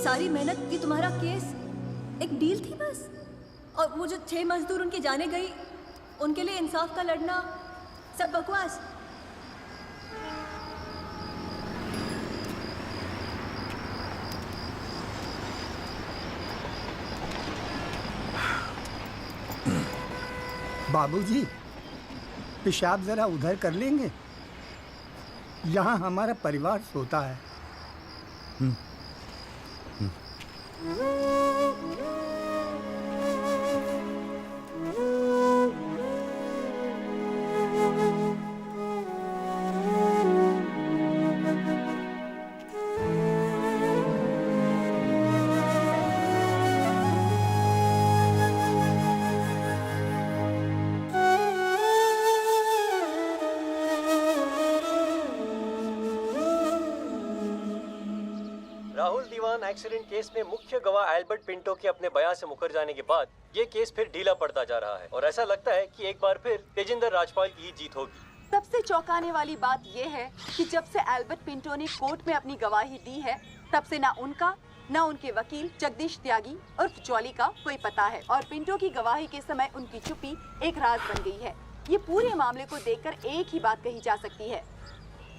सारी मेहनत, ये तुम्हारा केस एक डील थी बस? और वो जो 6 मजदूर उनके जाने गई, उनके लिए इंसाफ का लड़ना सब बकवास? बाबूजी, पेशाब जरा उधर कर लेंगे? यहाँ हमारा परिवार सोता है। एक्सीडेंट केस में मुख्य गवाह एल्बर्ट पिंटो के अपने बयान से मुकर जाने के बाद ये केस फिर ढीला पड़ता जा रहा है और ऐसा लगता है कि एक बार फिर तेजिंदर राजपाल की ही जीत होगी। सबसे चौंकाने वाली बात यह है कि जब से एल्बर्ट पिंटो ने कोर्ट में अपनी गवाही दी है, तब से ना उनका न उनके वकील जगदीश त्यागी उर्फ जॉली का कोई पता है और पिंटो की गवाही के समय उनकी चुप्पी एक राज बन गई है। ये पूरे मामले को देखकर एक ही बात कही जा सकती है,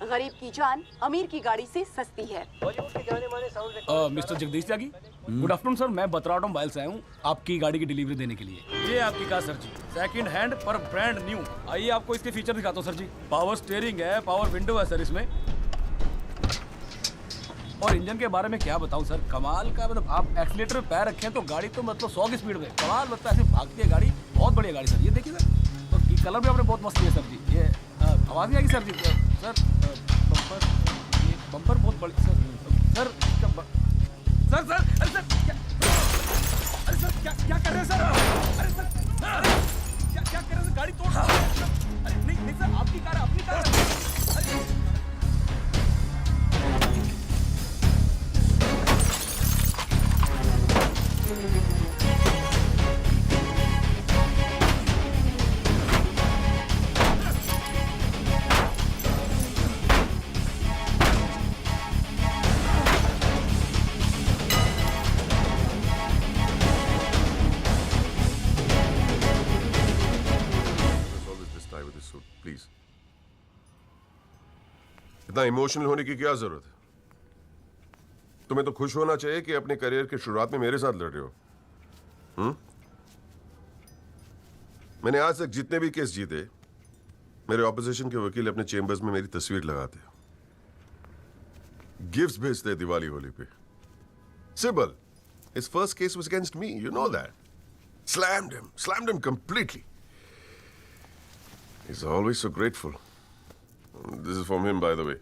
गरीब की जान अमीर की गाड़ी से सस्ती है। बॉलीवुड के जाने माने साउंड मिस्टर जगदीश त्यागी, गुड आफ्टरनून सर। मैं बत्रा ऑटोमोबाइल से आया हूँ आपकी गाड़ी की डिलीवरी देने के लिए। ये आपकी कार सर जी, सेकंड हैंड पर ब्रांड न्यू। आइए आपको इसके फीचर दिखाता हूँ सर जी। पावर स्टीयरिंग है, पावर विंडो है सर इसमें, और इंजन के बारे में क्या बताऊं सर, कमाल का। मतलब आप एक्सीलेटर पे पैर रखें तो गाड़ी तो मतलब 100 की स्पीड में कमाल लगता है, ऐसे भागती है गाड़ी। बहुत बढ़िया गाड़ी सर, ये देखिए सर। तो ये कलर भी आपने बहुत मस्त किया सर जी। ये आवाज़ नहीं आएगी सर जी। सर बम्पर, ये बम्पर बहुत बड़ी सर। सर सर सर अरे सर क्या, अरे सर क्या कर रहे हैं सर? अरे सर क्या कर रहे हैं सर? गाड़ी तोड़ रहा है। अरे नहीं सर, आपकी कार है, अपनी कार है। प्लीज, इतना इमोशनल होने की क्या जरूरत है? तुम्हें तो खुश होना चाहिए कि अपने करियर की शुरुआत में मेरे साथ लड़ रहे हो। मैंने आज तक जितने भी केस जीते, मेरे ऑपोजिशन के वकील अपने चेंबर्स में मेरी तस्वीर लगाते, गिफ्ट्स भेजते दिवाली होली पे। Sibal, his first case was against me, you know that. Slammed him completely. He's always so grateful. This is from him, by the way.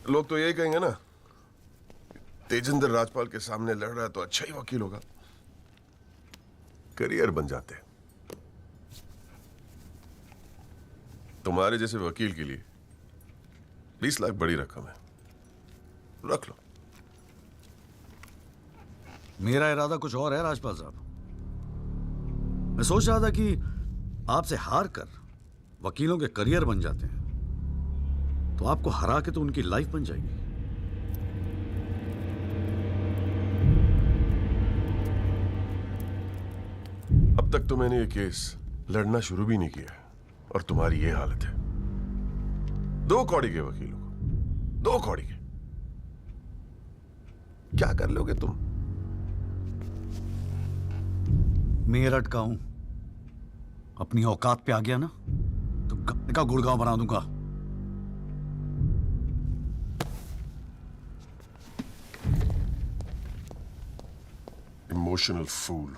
लोग तो यही कहेंगे ना, तेजिंदर राजपाल के सामने लड़ रहा है तो अच्छा ही वकील होगा, करियर बन जाते हैं। तुम्हारे जैसे वकील के लिए 20 लाख बड़ी रकम है, रख लो। मेरा इरादा कुछ और है राजपाल साहब। मैं सोच रहा था कि आपसे हार कर वकीलों के करियर बन जाते हैं तो आपको हरा के तो उनकी लाइफ बन जाएगी। अब तक तो मैंने ये केस लड़ना शुरू भी नहीं किया और तुम्हारी ये हालत है। 2 कौड़ी के वकीलों को, 2 कौड़ी के, क्या कर लोगे तुम? मेरठ का हूं, अपनी औकात पे आ गया ना तो गप्पे का गुड़गांव बना दूंगा। Emotional fool.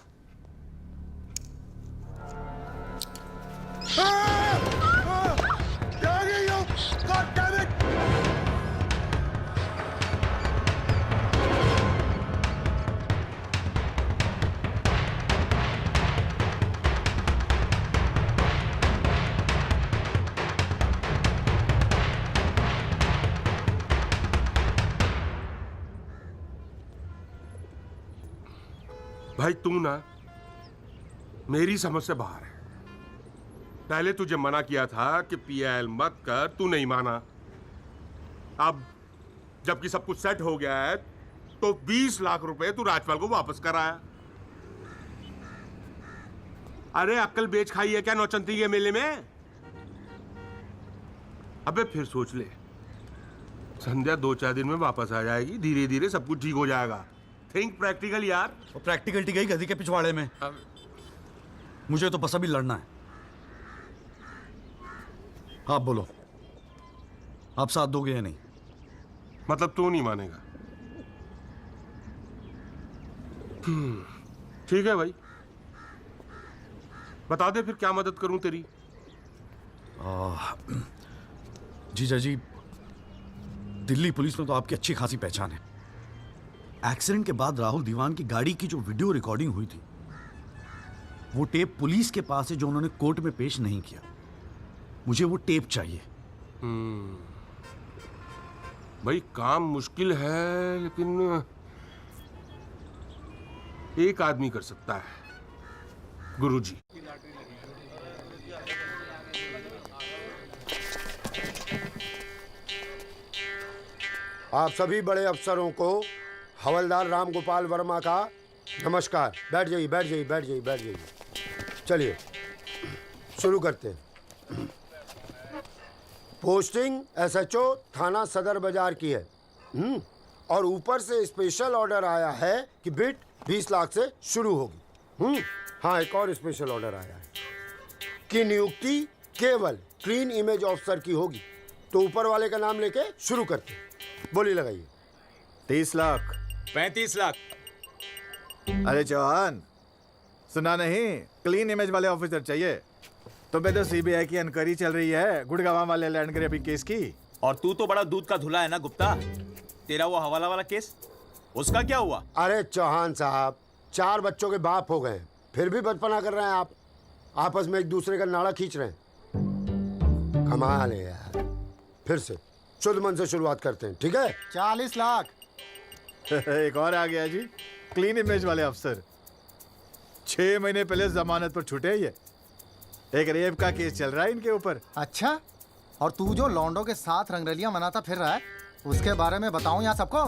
भाई तू ना मेरी समझ से बाहर है। पहले तुझे मना किया था कि पीएल मत कर, तू नहीं माना। अब जबकि सब कुछ सेट हो गया है तो 20 लाख रुपए तू राजपाल को वापस कराया। अरे अक्ल बेच खाई है क्या नौचंती के मेले में? अबे फिर सोच ले, संध्या 2-4 दिन में वापस आ जाएगी, धीरे धीरे सब कुछ ठीक हो जाएगा। थिंक प्रैक्टिकल यार। और प्रैक्टिकलिटी गई गधी के पिछवाड़े में। मुझे तो बस अभी लड़ना है। आप बोलो, आप साथ दोगे या नहीं? मतलब तू नहीं मानेगा? ठीक है भाई, बता दे फिर क्या मदद करूं तेरी। जीजा जी, दिल्ली पुलिस में तो आपकी अच्छी खासी पहचान है। एक्सीडेंट के बाद राहुल दीवान की गाड़ी की जो वीडियो रिकॉर्डिंग हुई थी, वो टेप पुलिस के पास है जो उन्होंने कोर्ट में पेश नहीं किया। मुझे वो टेप चाहिए। भाई काम मुश्किल है, लेकिन एक आदमी कर सकता है, गुरुजी। आप सभी बड़े अफसरों को हवलदार राम गोपाल वर्मा का नमस्कार। बैठ जाइए, बैठ जाइए, बैठ जाइए, बैठ जाइए। चलिए शुरू करते हैं। पोस्टिंग एसएचओ थाना सदर बाजार की है। और ऊपर से स्पेशल ऑर्डर आया है कि बिट 20 लाख से शुरू होगी। हाँ, एक और स्पेशल ऑर्डर आया है कि नियुक्ति केवल क्लीन इमेज ऑफिसर की होगी। तो ऊपर वाले का नाम लेके शुरू करते हैं। बोली लगाइए। 30 लाख। 35 लाख। अरे चौहान, सुना नहीं? क्लीन इमेज वाले ऑफिसर चाहिए। तुम्हें तो सीबीआई की इंक्वायरी चल रही है गुड़गांव वाले लैंड ग्रैबिंग केस की। और तू तो बड़ा दूध का धुला है ना गुप्ता। तेरा वो हवाला वाला केस, उसका क्या हुआ? अरे चौहान साहब, 4 बच्चों के बाप हो गए, फिर भी बचपना कर रहे हैं आप। आपस में एक दूसरे का नाड़ा खींच रहे हैं। कमाल है यार। फिर से शुद्ध मन से शुरुआत करते हैं, ठीक है? 40 लाख। एक और आ गया जी, क्लीन इमेज वाले अफसर। 6 महीने पहले जमानत पर छूटे ये। एक रेप का केस चल रहा है इनके ऊपर। अच्छा, और तू जो लौंडों के साथ रंगरलियां मनाता फिर रहा है, उसके बारे में बताऊं यहाँ सबको?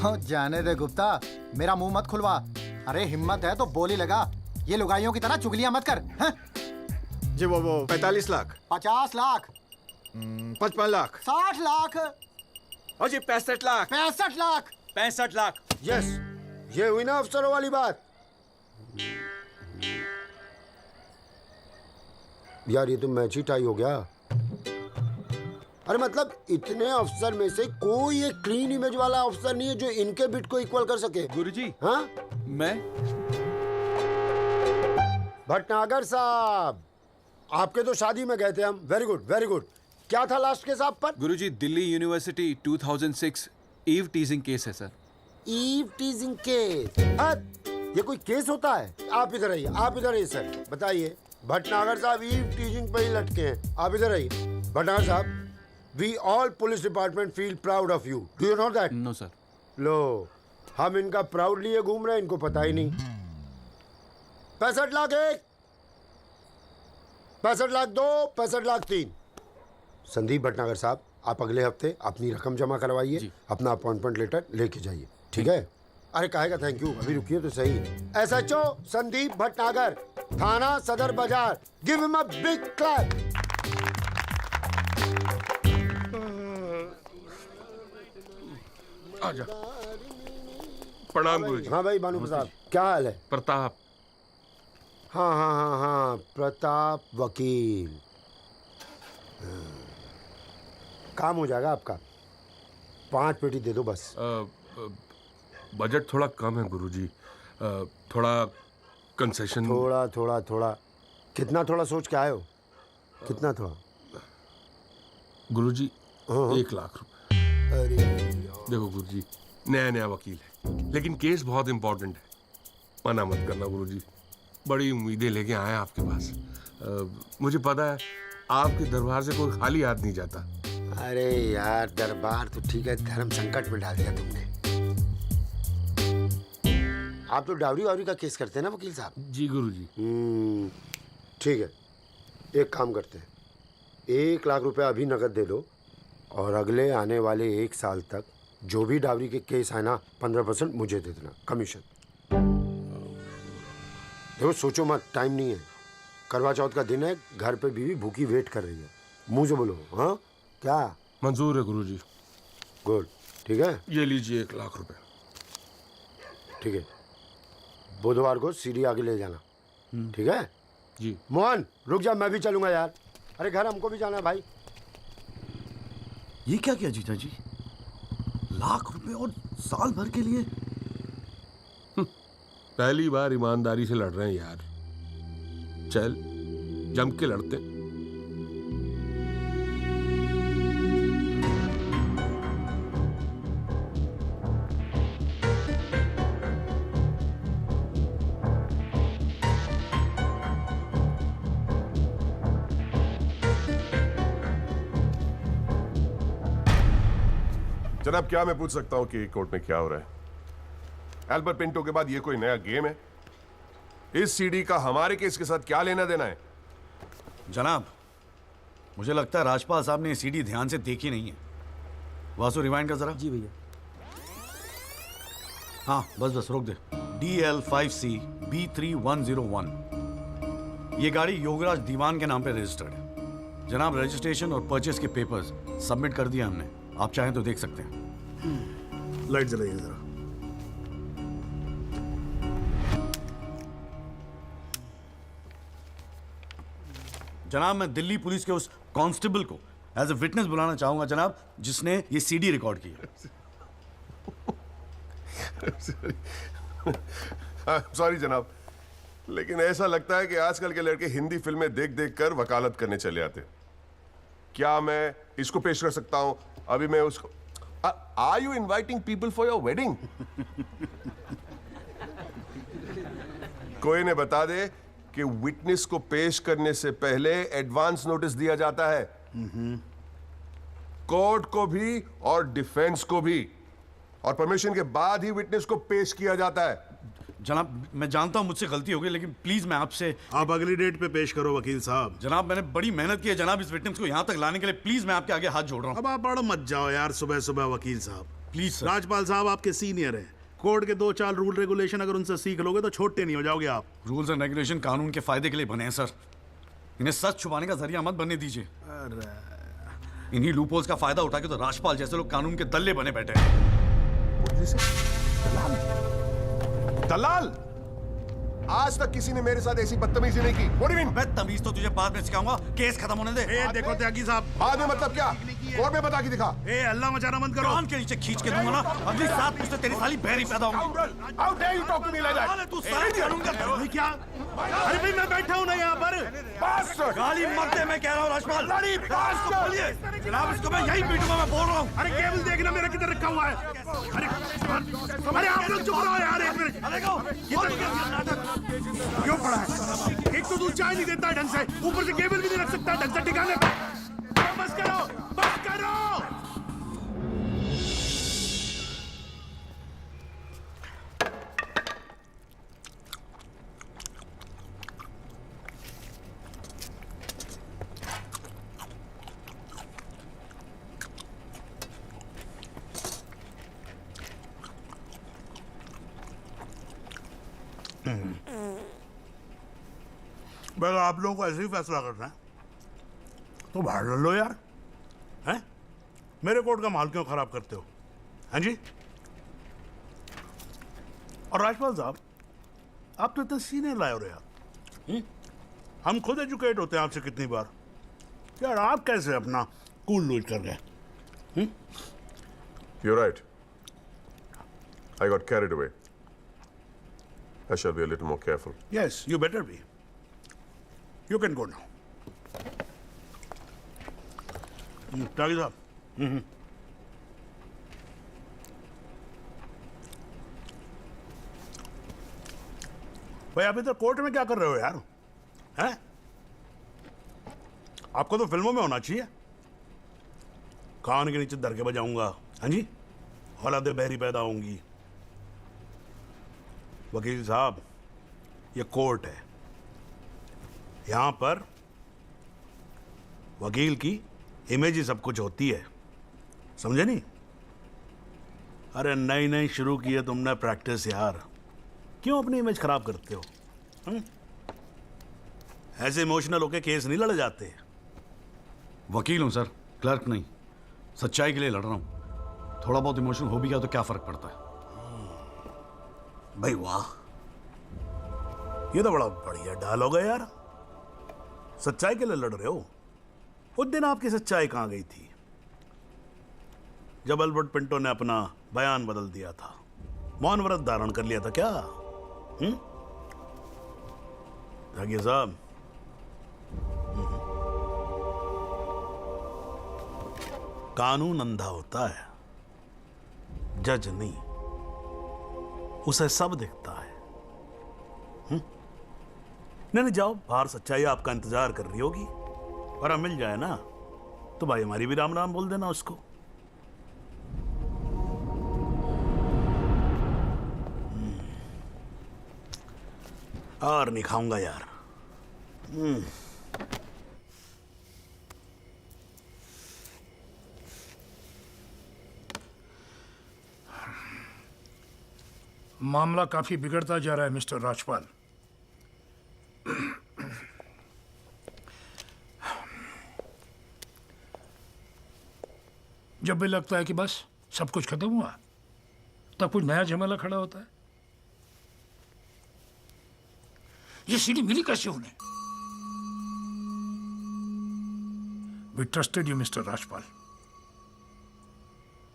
हो जाने दे गुप्ता, मेरा मुंह मत खुलवा। अरे हिम्मत है तो बोली लगा, ये लुगाइयों की तरह चुगलियां मत कर। हैं? जी वो 45 लाख। 50 लाख। 55 लाख। 60 लाख। और जी 65 लाख। 65 लाख। 65 लाख। यस, ये हुई ना अफसरों वाली बात। यार ये तो मैच ही टाई हो गया। अरे मतलब इतने अफसर में से कोई एक क्लीन इमेज वाला अफसर नहीं है जो इनके बिट को इक्वल कर सके। गुरुजी। हाँ, मैं भटनागर साहब, आपके तो शादी में गए थे हम। Very good, very good. क्या था लास्ट केस आप पर? गुरुजी, Delhi university 2006 eve teasing case है सर। Eve teasing case? ये कोई केस होता है? आप इधर आइए, आप इधर आइए सर, बताइए। भटनागर साहब ईव टीजिंग पे ही लटके हैं। आप इधर आइए। भटनागर साहब, we all police department feel proud of you. Do you know that? No sir. लो, हम इनका प्राउड लिए घूम रहे हैं, इनको पता ही नहीं। 65 लाख 1, 65 लाख 2, 65 लाख 3। संदीप भटनागर साहब, आप अगले हफ्ते अपनी रकम जमा करवाइए, अपना अपॉइंटमेंट लेटर लेके जाइए, ठीक है? अरे काहेगा थैंक यू, अभी रुकिए तो सही। एसएचओ संदीप भटनागर, थाना सदर बाजार। Give him a big clap. आजा। प्रणाम गुरुजी। हाँ भाई भानु प्रताप, क्या हाल है? प्रताप। हाँ हाँ हाँ हाँ, प्रताप वकील। काम हो जाएगा आपका। 5 पेटी दे दो बस। बजट थोड़ा कम है गुरुजी, थोड़ा कंसेशन। थोड़ा थोड़ा थोड़ा कितना थोड़ा सोच के आए हो? कितना थोड़ा? गुरुजी 1 लाख रुपए। अरे देखो गुरुजी, नया नया वकील है, लेकिन केस बहुत इंपॉर्टेंट है। मना मत करना गुरुजी, बड़ी उम्मीदें लेके आए आपके पास। मुझे पता है आपके दरबार से कोई खाली हाथ नहीं जाता। अरे यार, दरबार तो ठीक है, धर्म संकट में डाल दिया तुमने। आप तो डावरी वावरी का केस करते हैं ना वकील साहब? जी गुरुजी। ठीक है, एक काम करते हैं, 1 लाख रुपए अभी नकद दे दो, और अगले आने वाले 1 साल तक जो भी डावरी के केस है ना, 15% मुझे दे देना कमीशन। देखो सोचो मत, टाइम नहीं है। करवा चौथ का दिन है, घर पे बीवी भूखी वेट कर रही है। मुंह से बोलो। हाँ क्या? मंजूर है गुरुजी। गुड, ठीक है। ये लीजिए 1 लाख रुपए। ठीक है, बुधवार को सीढ़ी आगे ले जाना, ठीक है? जी। मोहन रुक जा, मैं भी चलूंगा यार। अरे घर हमको भी जाना है भाई। ये क्या किया जीजा जी? लाख रुपए और साल भर के लिए? पहली बार ईमानदारी से लड़ रहे हैं यार। चल जम के लड़ते। जनाब, क्या मैं पूछ सकता हूं कि कोर्ट में क्या हो रहा है? एल्बर्ट पिंटो के बाद ये कोई नया गेम है? इस सीडी का हमारे केस के साथ क्या लेना देना है? जनाब, मुझे लगता है राजपाल साहब ने ये सीडी ध्यान से देखी नहीं है। वासु रिवाइंड कर जरा। जी भैया। हाँ बस रोक दे। DL5C B3101, ये गाड़ी योगराज दीवान के नाम पे रजिस्टर्ड है। जनाब, रजिस्ट्रेशन और परचेस के पेपर्स सबमिट कर दिए हमने, आप चाहें तो देख सकते हैं। लाइट जलाइए जरा। जनाब, मैं दिल्ली पुलिस के उस कांस्टेबल को एज ए विटनेस बुलाना चाहूंगा जनाब, जिसने ये सीडी रिकॉर्ड की है। सॉरी जनाब, लेकिन ऐसा लगता है कि आजकल के लड़के हिंदी फिल्में देख देख कर वकालत करने चले आते। क्या मैं इसको पेश कर सकता हूं? अभी मैं उसको are you inviting people for your wedding? कोई ने बता दे कि विटनेस को पेश करने से पहले एडवांस नोटिस दिया जाता है, कोर्ट को भी और डिफेंस को भी, और परमिशन के बाद ही विटनेस को पेश किया जाता है। जनाब, मैं जानता हूं मुझसे गलती हो गई, लेकिन प्लीज मैं आपसे। आप अगली डेट पे पेश करो वकील साहब। जनाब, मैंने बड़ी मेहनत की है जनाब इस विटनेस को यहां तक लाने के लिए, प्लीज मैं आपके आगे हाथ जोड़ रहा हूं। अब आप बड़ा मत जाओ यार सुबह सुबह वकील साहब। Please sir. राजपाल साहब आपके सीनियर हैं, कोर्ट के 2-4 रूल रेगुलेशन अगर उनसे सीख लोगे तो छोटे नहीं हो जाओगे आप। रूल्स एंड रेगुलेशन कानून के फायदे के लिए बने हैं सर, इन्हें सच छुपाने का जरिया मत बनने दीजिए। इन्हीं लूपहोल्स का फायदा उठा के तो राजपाल जैसे लोग कानून के दल्ले बने बैठे हैं। दलाल? आज तक किसी ने मेरे साथ ऐसी बदतमीजी नहीं की। What do you mean? मैं तमीज तो तुझे बाद में सिखाऊंगा, केस खत्म होने दे। देखो त्यागी साहब, बाद में मतलब क्या? कोर्ट में बता के दिखा। अल्लाह मचाना मत करो। कान के नीचे खींच के दूंगा ना, अगली 7 पुश्तें तेरी साली बहरी पैदा होंगी। How dare you talk to me like that? तू साला कानून का भाई क्या? अरे भाई मैं बैठा हूँ ना यहाँ पर। गाली मत दे, मैं कह रहा हूँ राजपाल। जनाब, इसको मैं यही पीटूंगा, मैं बोल रहा हूँ। अरे केबल देखना मेरा किधर रखा हुआ है। अरे आप लोग चुप रहो यार एक मिनट। क्यों पड़ा है? एक तो तू चाय नहीं देता ढंग से, ऊपर से केबल भी नहीं रख सकता ढंग से ठिकाने पे। बस करो, बस करो। अगर आप लोगों को ऐसे ही फैसला करना है तो बाहर लड़ लो यार, हैं? मेरे कोर्ट का माहौल क्यों खराब करते हो? हैं जी? और राजपाल साहब, आप तो इतने सीनियर लाए हो रहे यार। हम खुद एजुकेट होते हैं आपसे कितनी बार, यार आप कैसे अपना कूल लूज कर गए? You're right. I got carried away. I shall be a little more careful. Yes, you better be. You can go now. त्यागी साहब। भाई आप इधर कोर्ट में क्या कर रहे हो यार? हैं? आपको तो फिल्मों में होना चाहिए। कान के नीचे धर के बजाऊंगा, हाँ जी, औलादे बहरी पैदा होंगी। वकील साहब, ये कोर्ट है, यहां पर वकील की इमेज ही सब कुछ होती है, समझे नहीं? अरे नई नई शुरू की है तुमने प्रैक्टिस यार, क्यों अपनी इमेज खराब करते हो? ऐसे इमोशनल होके केस नहीं लड़े जाते। वकील हूं सर, क्लर्क नहीं। सच्चाई के लिए लड़ रहा हूं, थोड़ा बहुत इमोशनल हो भी गया तो क्या फर्क पड़ता है? भाई वाह, ये तो बड़ा बढ़िया डायलॉग है यार। सच्चाई के लिए लड़ रहे हो? उस दिन आपकी सच्चाई कहां गई थी जब एल्बर्ट पिंटो ने अपना बयान बदल दिया था, मौन व्रत धारण कर लिया था क्या? त्यागी साहब, कानून अंधा होता है, जज नहीं, उसे सब दिखता है। नहीं जाओ बाहर, सच्चाई आपका इंतजार कर रही होगी, और अब मिल जाए ना तो भाई हमारी भी राम राम बोल देना उसको। और नहीं खाऊंगा यार। मामला काफी बिगड़ता जा रहा है मिस्टर राजपाल। जब भी लगता है कि बस सब कुछ खत्म हुआ, तब कुछ नया झमेला खड़ा होता है। ये सीढ़ी मिली कैसे उन्हें? We trusted you, Mr. Rajpal.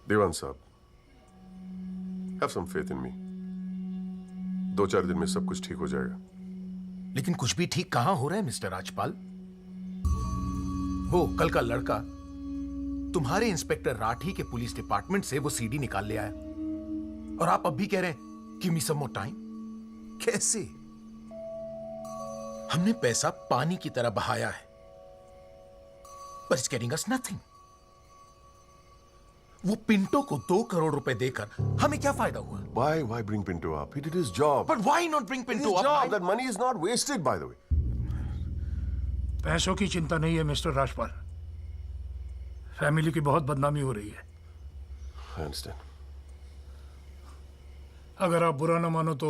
देवान साहब, have some faith in me। 2-4 दिन में सब कुछ ठीक हो जाएगा। लेकिन कुछ भी ठीक कहां हो रहा है मिस्टर राजपाल? वो कल का लड़का तुम्हारे इंस्पेक्टर राठी के पुलिस डिपार्टमेंट से वो सीडी निकाल ले आया, और आप अब भी कह रहे हैं गिव मी सम मोर टाइम। कैसे? हमने पैसा पानी की तरह बहाया है, but it's getting us nothing। वो पिंटो को 2 करोड़ रुपए देकर हमें क्या फायदा हुआ? Why bring Pinto up? He did his job। But why not bring Pinto up? Job, that money is not wasted, by the way। पैसों की चिंता नहीं है मिस्टर राजपाल, फैमिली की बहुत बदनामी हो रही है। I understand। अगर आप बुरा न मानो तो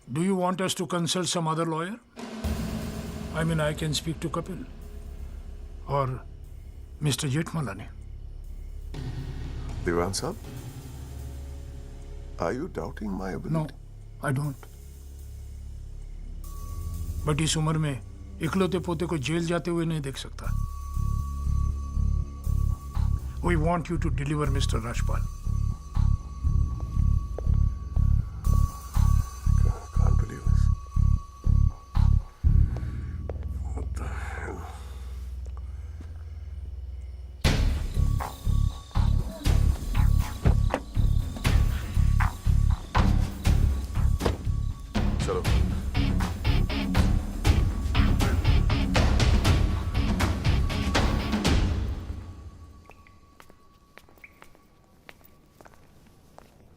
do you want us to consult some other lawyer? I mean, I can speak to Kapil और मिस्टर जेठमलानी। देवान साहब, are you doubting my ability? No, I don't। But इस उम्र में इकलौते पोते को जेल जाते हुए नहीं देख सकता। We want you to deliver, Mr. Rajpal. Can't believe this। What the hell? चलो।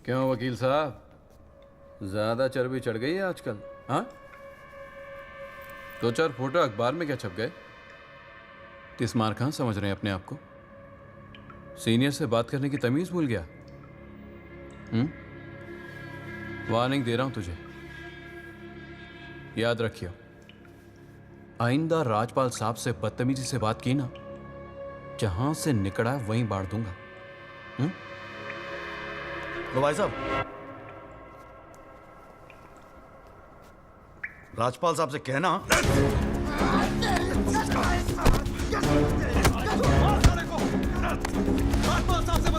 क्यों वकील साहब, ज्यादा चर्बी चढ़ गई है आजकल? हाँ, 2-4 फोटो अखबार में क्या छप गए? किस मार खां समझ रहे हैं अपने आप को? सीनियर से बात करने की तमीज भूल गया? वार्निंग दे रहा हूं तुझे, याद रखियो, आइंदा राजपाल साहब से बदतमीजी से बात की ना, जहां से निकला वहीं बांट दूंगा। तो भाई साहब, राजपाल साहब से कहना राजपाल साहब से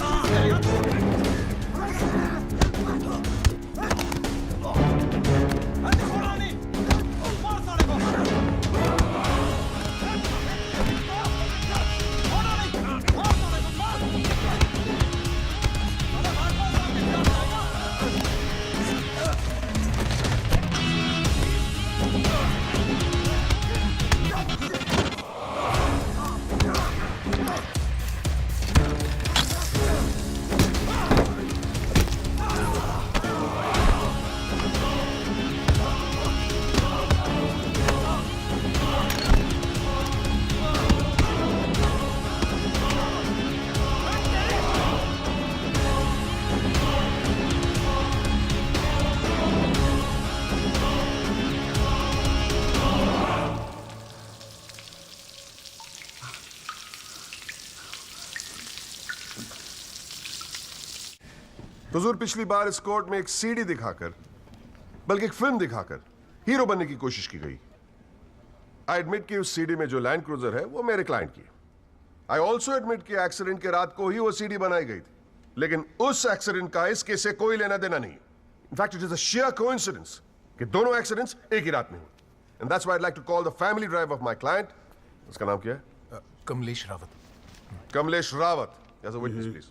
हुजूर, पिछली बार इस कोर्ट में एक सीडी दिखाकर, बल्कि एक फिल्म दिखाकर हीरो बनने की कोशिश की गई। आई एडमिट कि उस सीडी में जो लैंड क्रूजर है वो मेरे क्लाइंट की। आई ऑल्सो एडमिट कि एक्सीडेंट के रात को ही वो सीडी बनाई गई थी, लेकिन उस एक्सीडेंट का इस केस से कोई लेना देना नहीं। In fact it is a sheer coincidence कि दोनों एक्सीडेंट्स एक ही रात में हुए। And that's why I like to call the family drive of my client. उसका नाम क्या है? Kamlesh Rawat. Kamlesh Rawat, as a witness please.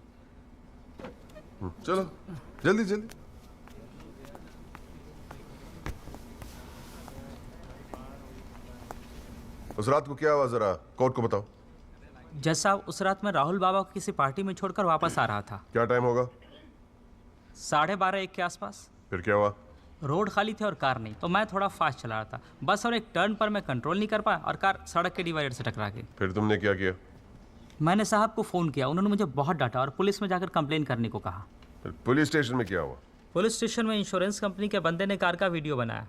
चलो जल्दी जल्दी। उस रात को क्या हुआ, जरा कोर्ट को बताओ। जज साहब, उस रात मैं राहुल बाबा को किसी पार्टी में छोड़कर वापस आ रहा था। क्या टाइम होगा? 12:30-1 के आसपास। फिर क्या हुआ? रोड खाली थे और कार नहीं, तो मैं थोड़ा फास्ट चला रहा था बस, और एक टर्न पर मैं कंट्रोल नहीं कर पाया और कार सड़क के डिवाइडर से टकरा गई। फिर तुमने क्या किया? मैंने साहब को फ़ोन किया, उन्होंने मुझे बहुत डांटा और पुलिस में जाकर कंप्लेन करने को कहा। फिर पुलिस स्टेशन में क्या हुआ? पुलिस स्टेशन में इंश्योरेंस कंपनी के बंदे ने कार का वीडियो बनाया।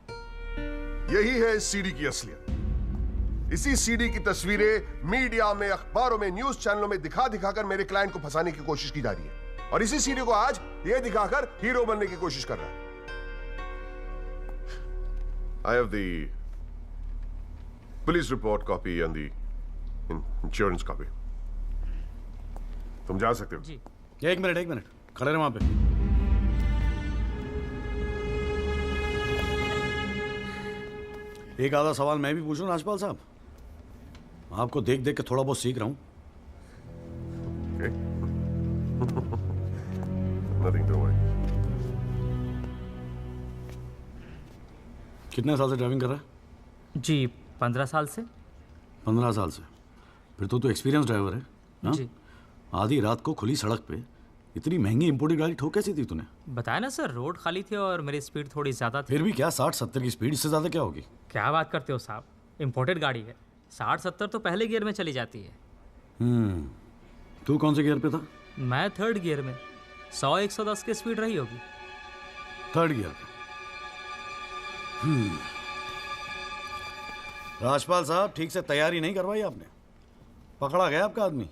यही है इस सीडी की असलियत। इसी सीडी की तस्वीरें मीडिया में, अखबारों में, न्यूज चैनलों में दिखा दिखाकर मेरे क्लाइंट को फंसाने की कोशिश की जा रही है, और इसी सीडी को आज ये दिखाकर हीरो बनने की कोशिश कर रहा है। I have the police report copy and the insurance copy. तुम जा सकते हो। जी। एक मिनट खड़े रहे वहां पे। एक आधा सवाल मैं भी पूछूं राजपाल साहब? आपको देख देख के थोड़ा बहुत सीख रहा हूं। Nothing to worry. कितने साल से ड्राइविंग कर रहा है? जी 15 साल से। 15 साल से? फिर तो एक्सपीरियंस ड्राइवर है ना? जी। आधी रात को खुली सड़क पे इतनी महंगी इंपोर्टेड गाड़ी ठोक कैसी थी तूने? बताया ना सर, रोड खाली थी और मेरी स्पीड थोड़ी ज़्यादा थी। फिर भी क्या 60-70 की स्पीड, इससे ज़्यादा क्या होगी? क्या बात करते हो साहब, इंपोर्टेड गाड़ी है, 60-70 तो पहले गियर में चली जाती है। तू कौन से गियर पे था? मैं थर्ड गियर में, 100-110 की स्पीड रही होगी। थर्ड गियर पे। राजपाल साहब, ठीक से तैयारी नहीं करवाई आपने, पकड़ा गया आपका आदमी।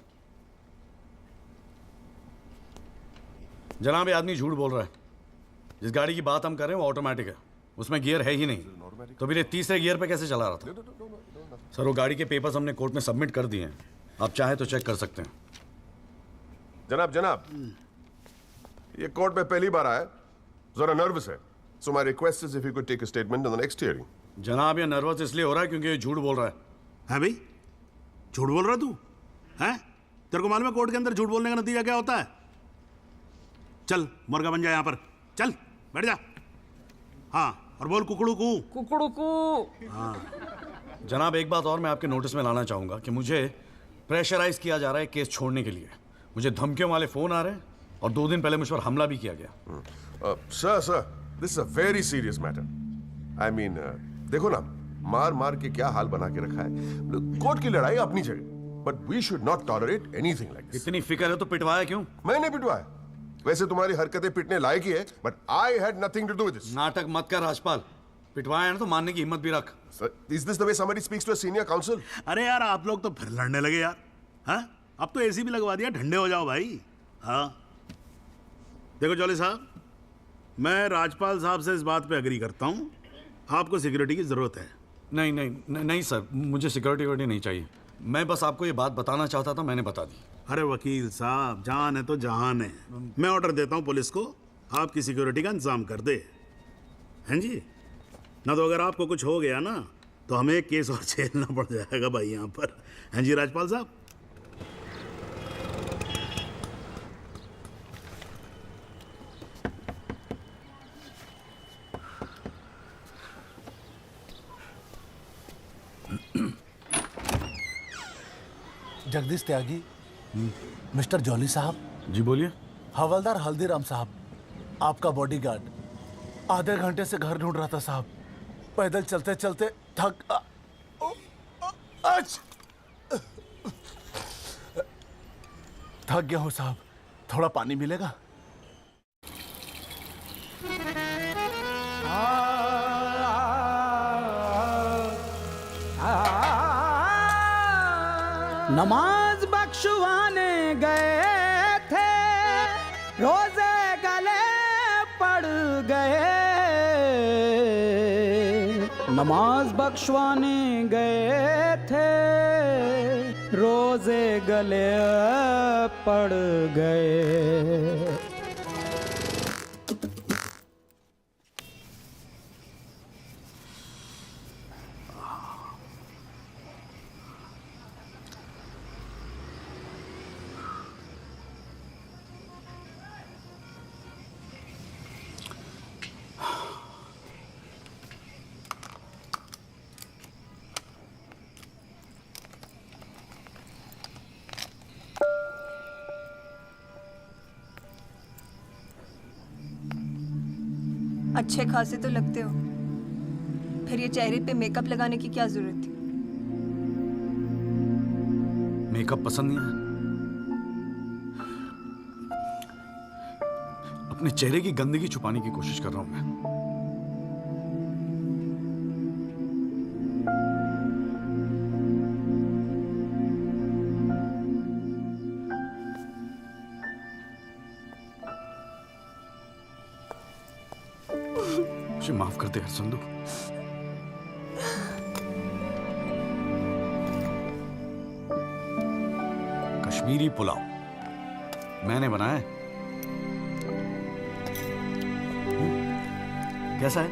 जनाब, ये आदमी झूठ बोल रहा है। जिस गाड़ी की बात हम कर रहे हैं वो ऑटोमेटिक है, उसमें गियर है ही नहीं, तो फिर ये तीसरे गियर पे कैसे चला रहा था? सर, वो गाड़ी के पेपर्स हमने कोर्ट में सबमिट कर दिए हैं, आप चाहे तो चेक कर सकते हैं। जनाब, ये कोर्ट में पहली बार आया, जरा नर्वस है, so my request is if you could take a statement in the next hearing. जनाब, ये नर्वस इसलिए हो रहा है क्योंकि ये झूठ बोल रहा है। है भाई, झूठ बोल रहा तू? हैं? तेरे को मालूम है कोर्ट के अंदर झूठ बोलने का नतीजा क्या होता है? चल मुर्गा बन जा यहाँ पर, चल बैठ जा। हाँ, और बोल कुकड़ू कू। कुकड़ू कू। हाँ। जनाब, एक बात और मैं आपके नोटिस में लाना चाहूँगा कि मुझे प्रेशराइज किया जा रहा है केस छोड़ने के लिए। मुझे धमकियों वाले फ़ोन आ रहे हैं और 2 दिन पहले मुझ पर हमला भी किया गया। Sir, this is a very serious matter. I mean, देखो ना, मार मार के क्या हाल बना के रखा है। कोर्ट की लड़ाई अपनी जगह, but we should not tolerate anything like this. इतनी फिक्र है तो पिटवाया क्यों? मैंने पिटवाया? वैसे तुम्हारी हरकतें पिटने लायक ही है, but I had nothing to do with this. नाटक मत कर राजपाल, पिटवाया है ना तो मानने की हिम्मत भी रख। Is this the way somebody speaks to a senior counsel? अरे यार, आप लोग तो फिर लड़ने लगे यार। हाँ, अब तो एसी भी लगवा दिया, ठंडे हो जाओ भाई। हाँ, देखो जॉली साहब, मैं राजपाल साहब से इस बात पे एग्री करता हूँ, आपको सिक्योरिटी की जरूरत है। नहीं सर, मुझे सिक्योरिटी नहीं चाहिए। मैं बस आपको ये बात बताना चाहता था, मैंने बता दी। अरे वकील साहब, जान है तो जहान है। मैं ऑर्डर देता हूँ पुलिस को, आपकी सिक्योरिटी का इंतजाम कर दे। हैं जी? ना तो अगर आपको कुछ हो गया ना तो हमें एक केस और झेलना पड़ जाएगा भाई यहाँ पर। हैं जी राजपाल साहब? जगदीश त्यागी, मिस्टर जॉली साहब। जी बोलिए। हवलदार हल्दीराम साहब, आपका बॉडीगार्ड। आधे घंटे से घर ढूंढ रहा था साहब, पैदल चलते चलते थक गया हूँ साहब, थोड़ा पानी मिलेगा? नमाज बख्शवाने गए थे, रोजे गले पड़ गए। नमाज बख्शवाने गए थे, रोजे गले पड़ गए। अच्छे खासे तो लगते हो, फिर ये चेहरे पे मेकअप लगाने की क्या जरूरत थी? मेकअप पसंद नहीं है? अपने चेहरे की गंदगी छुपाने की कोशिश कर रहा हूं मैं। मुझे माफ कर दे हर संधू। कश्मीरी पुलाव मैंने बनाया है। कैसा है?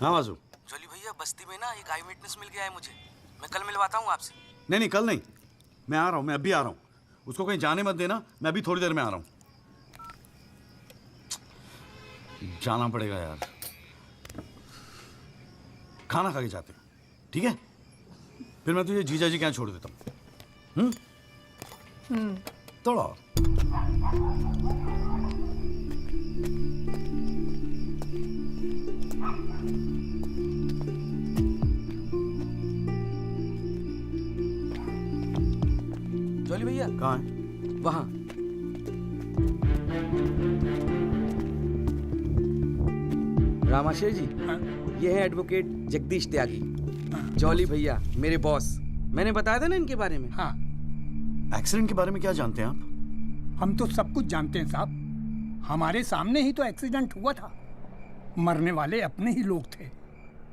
हाँ वाजू। जॉली भैया, बस्ती में ना एक आई विटनेस मिल गया है मुझे, मैं कल मिलवाता हूँ आपसे। नहीं नहीं, कल नहीं, मैं आ रहा हूं, मैं अभी आ रहा हूं। उसको कहीं जाने मत देना, मैं अभी थोड़ी देर में आ रहा हूं। जाना पड़ेगा यार, खाना खा के जाते हैं, ठीक है? फिर मैं तुझे जीजा जी के यहाँ छोड़ देता हूँ। थोड़ा और। जॉली भैया कहाँ है? वहाँ। रामाशय जी, ये है एडवोकेट जगदीश त्यागी। जॉली भैया मेरे बॉस, मैंने बताया था ना इनके बारे में। हाँ। एक्सीडेंट के बारे में क्या जानते हैं आप? हम तो सब कुछ जानते हैं साहब, हमारे सामने ही तो एक्सीडेंट हुआ था। मरने वाले अपने ही लोग थे,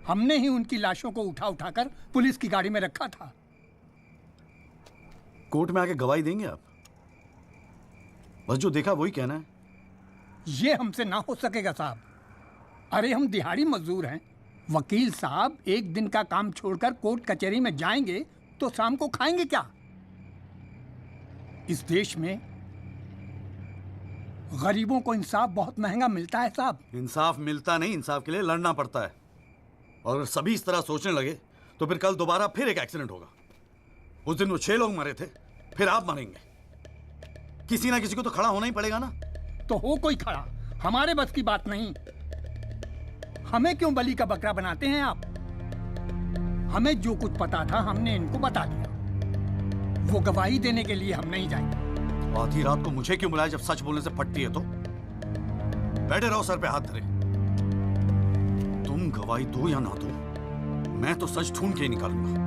हमने ही उनकी लाशों को उठा उठाकर पुलिस की गाड़ी में रखा था। कोर्ट में आके गवाही देंगे आप? बस जो देखा वही कहना है। ये हमसे ना हो सकेगा साहब, अरे हम दिहाड़ी मजदूर हैं। वकील साहब एक दिन का काम छोड़कर कोर्ट कचहरी में जाएंगे तो शाम को खाएंगे क्या? इस देश में गरीबों को इंसाफ बहुत महंगा मिलता है साहब। इंसाफ मिलता नहीं, इंसाफ के लिए लड़ना पड़ता है। और अगर सभी इस तरह सोचने लगे तो फिर कल दोबारा फिर एक एक्सीडेंट होगा। उस दिन वो 6 लोग मरे थे, फिर आप मरेंगे। किसी ना किसी को तो खड़ा होना ही पड़ेगा ना। तो हो कोई खड़ा, हमारे बस की बात नहीं। हमें क्यों बलि का बकरा बनाते हैं आप? हमें जो कुछ पता था हमने इनको बता दिया। वो गवाही देने के लिए हम नहीं जाएंगे। आधी रात को मुझे क्यों बुलाया जब सच बोलने से फटती है तो? बैठे रहो सर पे हाथ धरे। तुम गवाही दो या ना दो, मैं तो सच ढूंढ के ही निकालूंगा।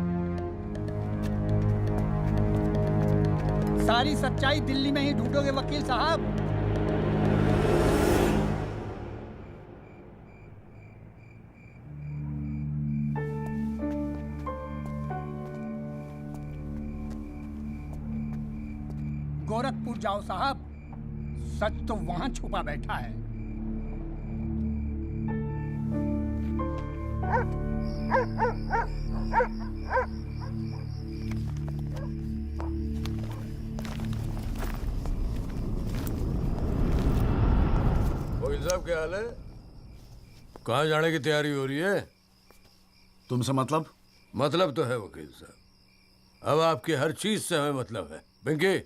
सारी सच्चाई दिल्ली में ही ढूंढोगे वकील साहब। गोरखपुर जाओ साहब, सच तो वहां छुपा बैठा है। वकील साहब क्या हाल है? कहाँ जाने की तैयारी हो रही है? तुमसे मतलब? मतलब तो है वकील साहब, अब आपकी हर चीज से हमें मतलब है। पिंकी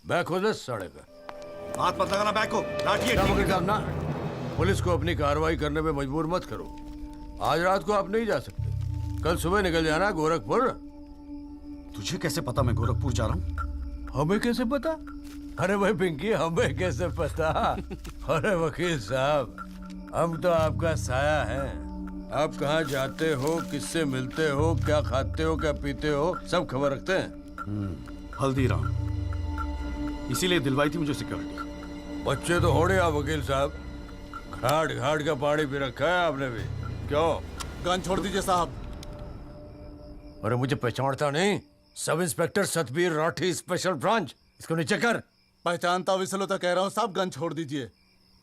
बैग हो 10 साढ़े का। हाथ मत लगाना बैग को, लाठिए। वकील साहब ना, पुलिस को अपनी कार्रवाई करने में मजबूर मत करो। आज रात को आप नहीं जा सकते, कल सुबह निकल जाना गोरखपुर। तुझे कैसे पता मैं गोरखपुर जा रहा हूँ? हमें कैसे पता? अरे भाई पिंकी, हमें कैसे पता? अरे वकील साहब, हम तो आपका साया है। आप कहाँ जाते हो, किससे मिलते हो, क्या खाते हो, क्या पीते हो, सब खबर रखते हैं। हल्दीराम, इसीलिए दिलवाई थी मुझे सिक्योरिटी। बच्चे तो होड़े आप वकील साहब, घाट घाट का पानी पी रखा है आपने भी। क्यों? गन छोड़ दीजिए साहब। अरे मुझे पहचानता नहीं? Sub inspector Satbir Rathi, special branch. इसको नीचे कर। पहचानता हूँ इसलिए तो कह रहा हूँ साहब, गन छोड़ दीजिए।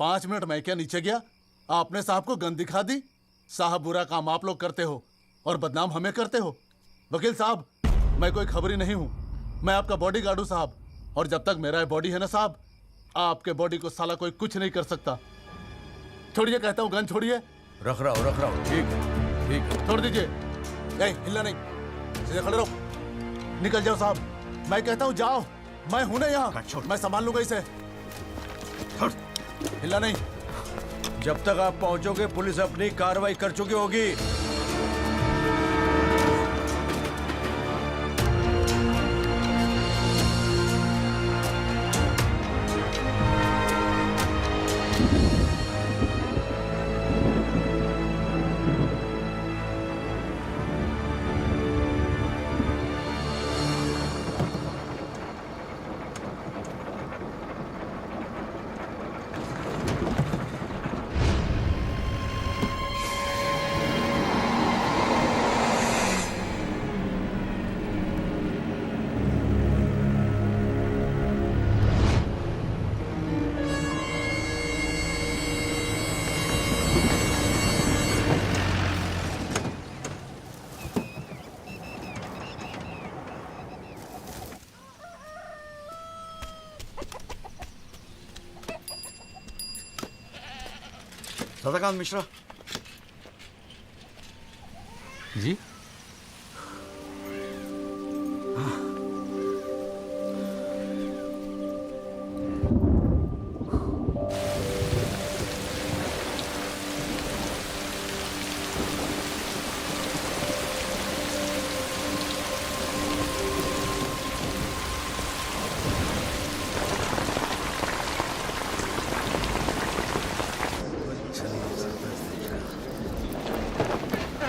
5 मिनट मैं क्या नीचे गया, आपने साहब को गन दिखा दी। साहब बुरा काम आप लोग करते हो और बदनाम हमें करते हो। वकील साहब, मैं कोई खबरी नहीं हूँ, मैं आपका बॉडीगार्ड हूँ साहब। और जब तक मेरा बॉडी है ना साहब, आपके बॉडी को साला कोई कुछ नहीं कर सकता। छोड़िए कहता हूँ, गन छोड़िए। रख रहा हूँ। ठीक है, ठीक है। छोड़ दीजिए। नहीं हिलना नहीं, सीधे खड़े रहो। निकल जाओ साहब, मैं कहता हूँ जाओ। मैं हूं ना यहाँ, मैं संभाल लूंगा इसे। हिला नहीं। जब तक आप पहुंचोगे पुलिस अपनी कार्रवाई कर चुकी होगी। सदाकांत मिश्रा जी।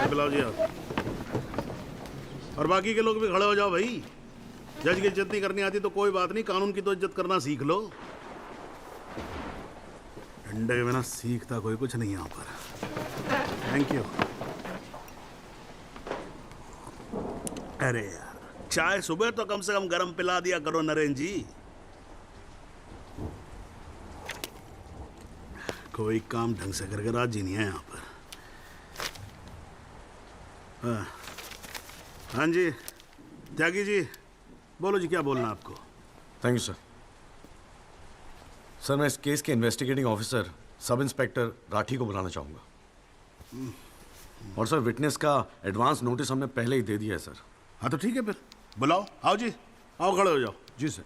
बुलाओ जी आप। और बाकी के लोग भी खड़े हो जाओ भाई। जज की इज्जत नहीं करनी आती तो कोई बात नहीं, कानून की तो इज्जत करना सीख लो। डंडे के बिना सीखता कोई कुछ नहीं यहाँ पर। Thank you. अरे यार, चाय सुबह तो कम से कम गर्म पिला दिया करो नरेन जी। कोई काम ढंग से करके राजी नहीं है यहाँ पर। हाँ जी त्यागी जी, बोलो जी, क्या बोलना है आपको? Thank you sir. सर मैं इस केस के investigating officer sub inspector Rathi को बुलाना चाहूँगा। और सर विटनेस का एडवांस नोटिस हमने पहले ही दे दिया है सर। हाँ तो ठीक है, फिर बुलाओ। आओ जी, आओ खड़े हो जाओ। जी सर।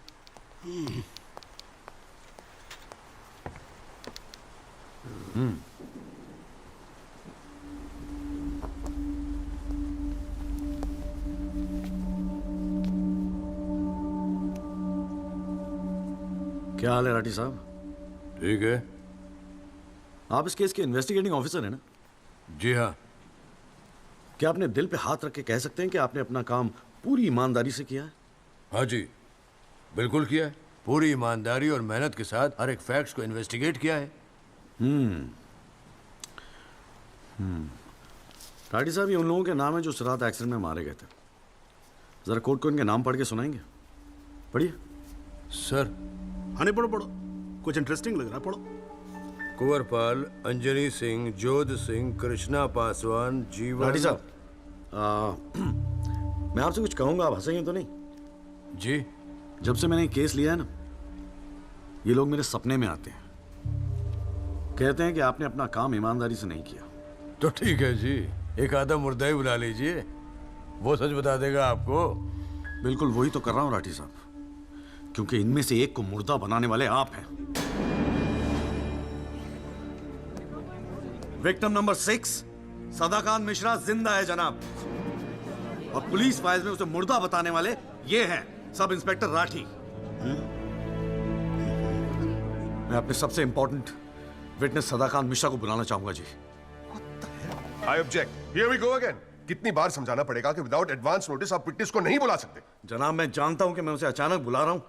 क्या हाल है राठी साहब? ठीक है। आप इस केस के इन्वेस्टिगेटिंग ऑफिसर हैं ना? जी हाँ। क्या आपने दिल पे हाथ रख के कह सकते हैं कि आपने अपना काम पूरी ईमानदारी से किया है? हाँ जी, बिल्कुल किया है। पूरी ईमानदारी और मेहनत के साथ हर एक फैक्ट्स को इन्वेस्टिगेट किया है। राठी साहब, ये उन लोगों के नाम है जो उस रात एक्सीडेंट में मारे गए थे। जरा कोर्ट को इनके नाम पढ़ के सुनाएंगे? पढ़िए। सर। हाँ नहीं, पढ़ो पढ़ो, कुछ इंटरेस्टिंग लग रहा है, पढ़ो। कुंवरपाल, अंजनी सिंह, जोध सिंह, कृष्णा पासवान, जीवन। राठी साहब, मैं आपसे कुछ कहूंगा, आप हंसेंगे तो नहीं? जी। जब से मैंने केस लिया है ना, ये लोग मेरे सपने में आते हैं, कहते हैं कि आपने अपना काम ईमानदारी से नहीं किया। तो ठीक है जी, एक आधा मुर्दा ही बुला लीजिए, वो सच बता देगा आपको। बिल्कुल वही तो कर रहा हूं राठी साहब, क्योंकि इनमें से एक को मुर्दा बनाने वाले आप हैं। विक्टिम नंबर 6 सदाकांत मिश्रा जिंदा है जनाब, और पुलिस फाइल्स में उसे मुर्दा बताने वाले ये हैं सब इंस्पेक्टर राठी। मैं अपने सबसे इंपॉर्टेंट विटनेस सदाकांत मिश्रा को बुलाना चाहूंगा जी। I object. Here we go again. कितनी बार समझाना पड़ेगा कि विदाउट एडवांस नोटिस आप विटनेस को नहीं बुला सकते? जनाब मैं जानता हूं कि मैं उसे अचानक बुला रहा हूं,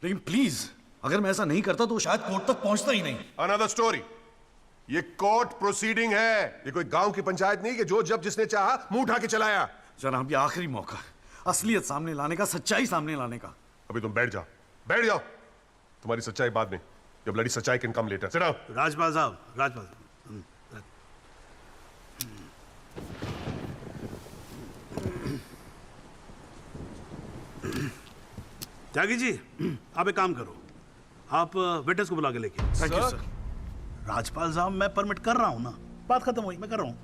लेकिन प्लीज अगर मैं ऐसा नहीं करता तो शायद कोर्ट तक पहुंचता ही नहीं। Another story. ये कोर्ट प्रोसीडिंग है, ये कोई गांव की पंचायत नहीं कि जो जब जिसने चाहा मुंह उठा के चलाया। जनाब ये आखिरी मौका है असलियत सामने लाने का, सच्चाई सामने लाने का। अभी तुम बैठ जाओ, बैठ जाओ। तुम्हारी सच्चाई बाद में, जब लड़ी सच्चाई can come later. Sit down. Rajpal साहब, राजपाल साहब। त्यागी जी, आप एक काम करो, आप विटनेस को बुला के लेके। Thank you sir. राजपाल साहब मैं परमिट कर रहा हूं ना, बात खत्म हुई, मैं कर रहा हूं।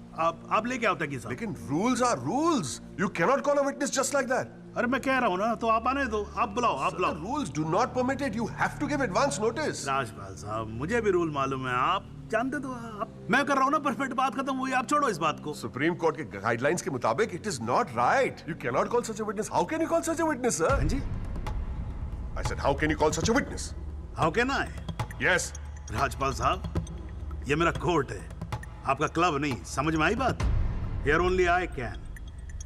आप लेके आओ त्यागी साहब। लेकिन rules are rules. You can not call a witness just like that. अरे मैं कह रहा हूँ ना, तो आप आने दो, आप बुलाओ, आप बुलाओ। Rules do not permit it, you have to give advance notice. Rajpal साहब, मुझे भी रूल मालूम है, आप जानते तो आप। मैं कर रहा हूँ ना, परफेक्ट, बात खत्म हुई, आप छोड़ो इस बात को। सुप्रीम कोर्ट के गाइडलाइंस के मुताबिक it is not right. You can not call such a witness. How can you call such a witness, sir? हाँ जी, I said how can you call such a witness? How can I? Yes Rajpal साहब, ये मेरा court है, आपका club नहीं, समझ में आई बात? Here only I can,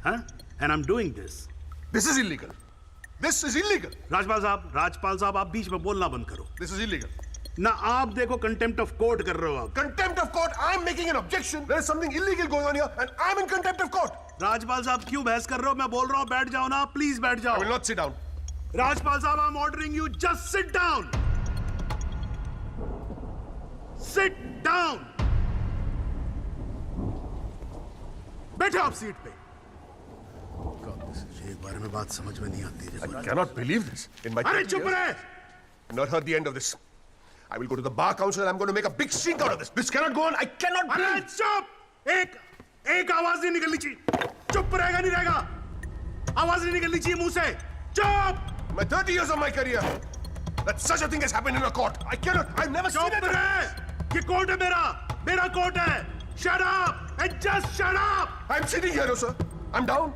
huh? And I'm doing this. This is illegal. This is illegal. Rajpal साहब, आप बीच में बोलना बंद करो। This is illegal. ना आप देखो, कंटेम्प्ट ऑफ कोर्ट कर रहे हो आप। Contempt of court. I'm making an objection. There is something illegal going on here, and I'm in contempt of court. Rajpal साहब क्यों बहस कर रहे हो? मैं बोल रहा हूँ, बैठ जाओ ना, प्लीज बैठ जाओ। I will not sit down. Rajpal साहब, I'm ordering you, just sit down. Sit down. बैठो आप सीट पे। एक बार में बात समझ में नहीं आती है। I cannot believe this. In my अरे चुप रहे! Not heard the end of this. I will go to the bar council and I'm going to make a big stink out of this. This cannot go on. I cannot अरे breathe. चुप! एक आवाज नहीं निकलनी चाहिए। चुप रहेगा नहीं रहेगा। आवाज नहीं निकलनी चाहिए मुंह से। चुप! My 30 years of my career, that such a thing has happened in a court. I cannot. I've never seen it. चुप रहे! ये कोर्ट है मेरा कोर्ट है। Shut up and just shut up. I'm sitting here, sir. I'm down.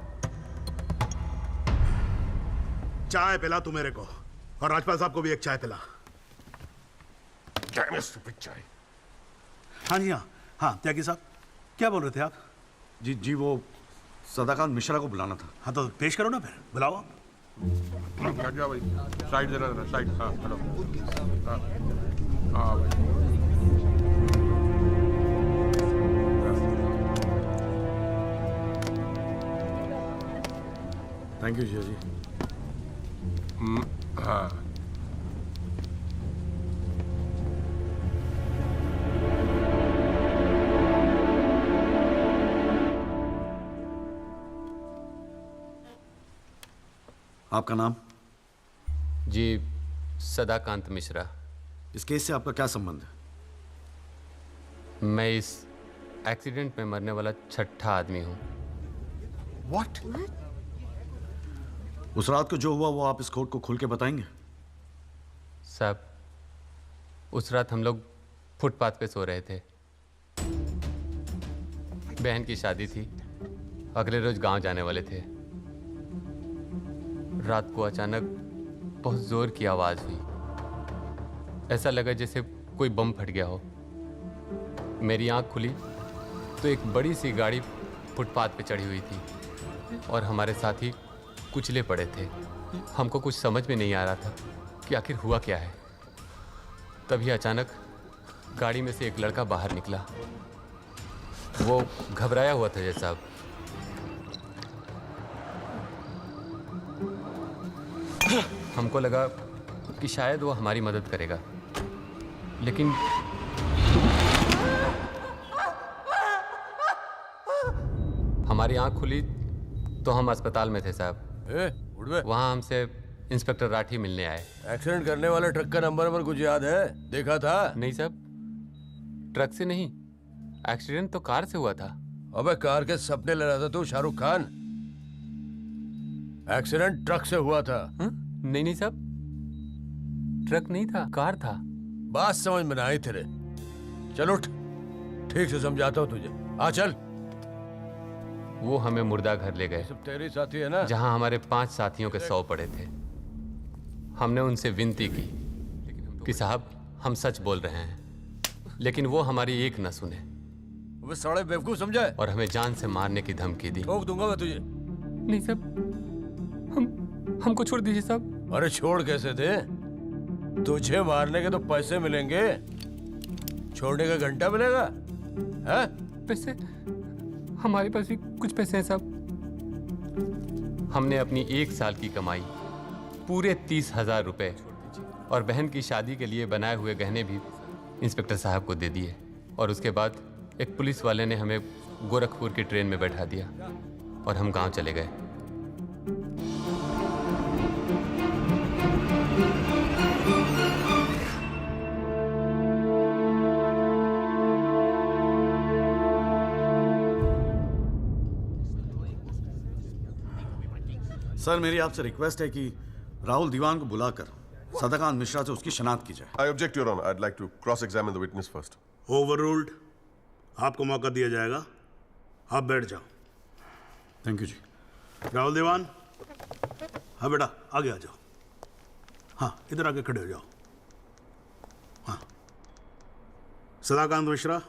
चाय पिला तू मेरे को, और राजपाल साहब को भी एक चाय पिला। Damn your stupid chai. हाँ जी, हाँ त्यागी साहब, क्या बोल रहे थे आप? जी वो सदाकांत मिश्रा को बुलाना था। हाँ तो पेश करो ना, फिर बुलाओ आप। हट जाओ भाई, साइड देना जरा, साइड। हाँ हेलो, हाँ भाई। थैंक यू जी। हाँ आपका नाम? जी सदाकांत मिश्रा। इस केस से आपका क्या संबंध है? मैं इस एक्सीडेंट में मरने वाला छठा आदमी हूँ। What? उस रात को जो हुआ वो आप इस कोर्ट को खुल के बताएंगे? साहब, उस रात हम लोग फुटपाथ पे सो रहे थे। बहन की शादी थी, अगले रोज गांव जाने वाले थे। रात को अचानक बहुत जोर की आवाज हुई, ऐसा लगा जैसे कोई बम फट गया हो। मेरी आंख खुली तो एक बड़ी सी गाड़ी फुटपाथ पे चढ़ी हुई थी और हमारे साथी कुचले पड़े थे। हमको कुछ समझ में नहीं आ रहा था कि आखिर हुआ क्या है। तभी अचानक गाड़ी में से एक लड़का बाहर निकला। वो घबराया हुआ था जैसा। हमको लगा कि शायद वो हमारी मदद करेगा, लेकिन हमारी आंख खुली तो हम अस्पताल में थे साहब। वहाँ हमसे इंस्पेक्टर राठी मिलने आए। एक्सीडेंट करने वाले ट्रक का नंबर कुछ याद है? देखा था? नहीं साहब, ट्रक से नहीं, एक्सीडेंट तो कार से हुआ था। अबे कार के सपने ले रहा था तू, शाहरुख खान। एक्सीडेंट ट्रक से हुआ था। नहीं साहब, ट्रक नहीं था, कार था। बात समझ में आई तेरे। चल उठ, ठीक से समझाता हूँ तुझे। आ चल। वो हमें मुर्दा घर ले गए। सब तेरे साथी है ना? जहाँ हमारे 5 साथियों के 100 पड़े थे। हमने उनसे विनती की कि साहब हम सच बोल रहे हैं, लेकिन वो हमारी एक न सुने। वो साले बेवकूफ समझा और हमें जान से मारने की धमकी दी। ठोक दूंगा मैं तुझे। नहीं साहब, हमको छोड़ दीजिए साहब। अरे छोड़ कैसे थे? तुझे मारने के तो पैसे मिलेंगे, छोड़ने का घंटा मिलेगा? है? पैसे? हमारे पास भी कुछ पैसे हैं साहब। हमने अपनी 1 साल की कमाई पूरे 30,000 रुपए और बहन की शादी के लिए बनाए हुए गहने भी इंस्पेक्टर साहब को दे दिए। और उसके बाद एक पुलिस वाले ने हमें गोरखपुर की ट्रेन में बैठा दिया और हम गांव चले गए। सर मेरी आपसे रिक्वेस्ट है कि राहुल दीवान को बुलाकर सदाकांत मिश्रा से उसकी शनाख्त की जाए। I object, Your Honor. I'd like to cross-examine the witness first. Overruled. आपको मौका दिया जाएगा, आप बैठ जाओ। थैंक यू जी। राहुल दीवान, हाँ बेटा आगे आ जाओ। हाँ इधर आके खड़े हो जाओ। हाँ सदाकांत मिश्रा,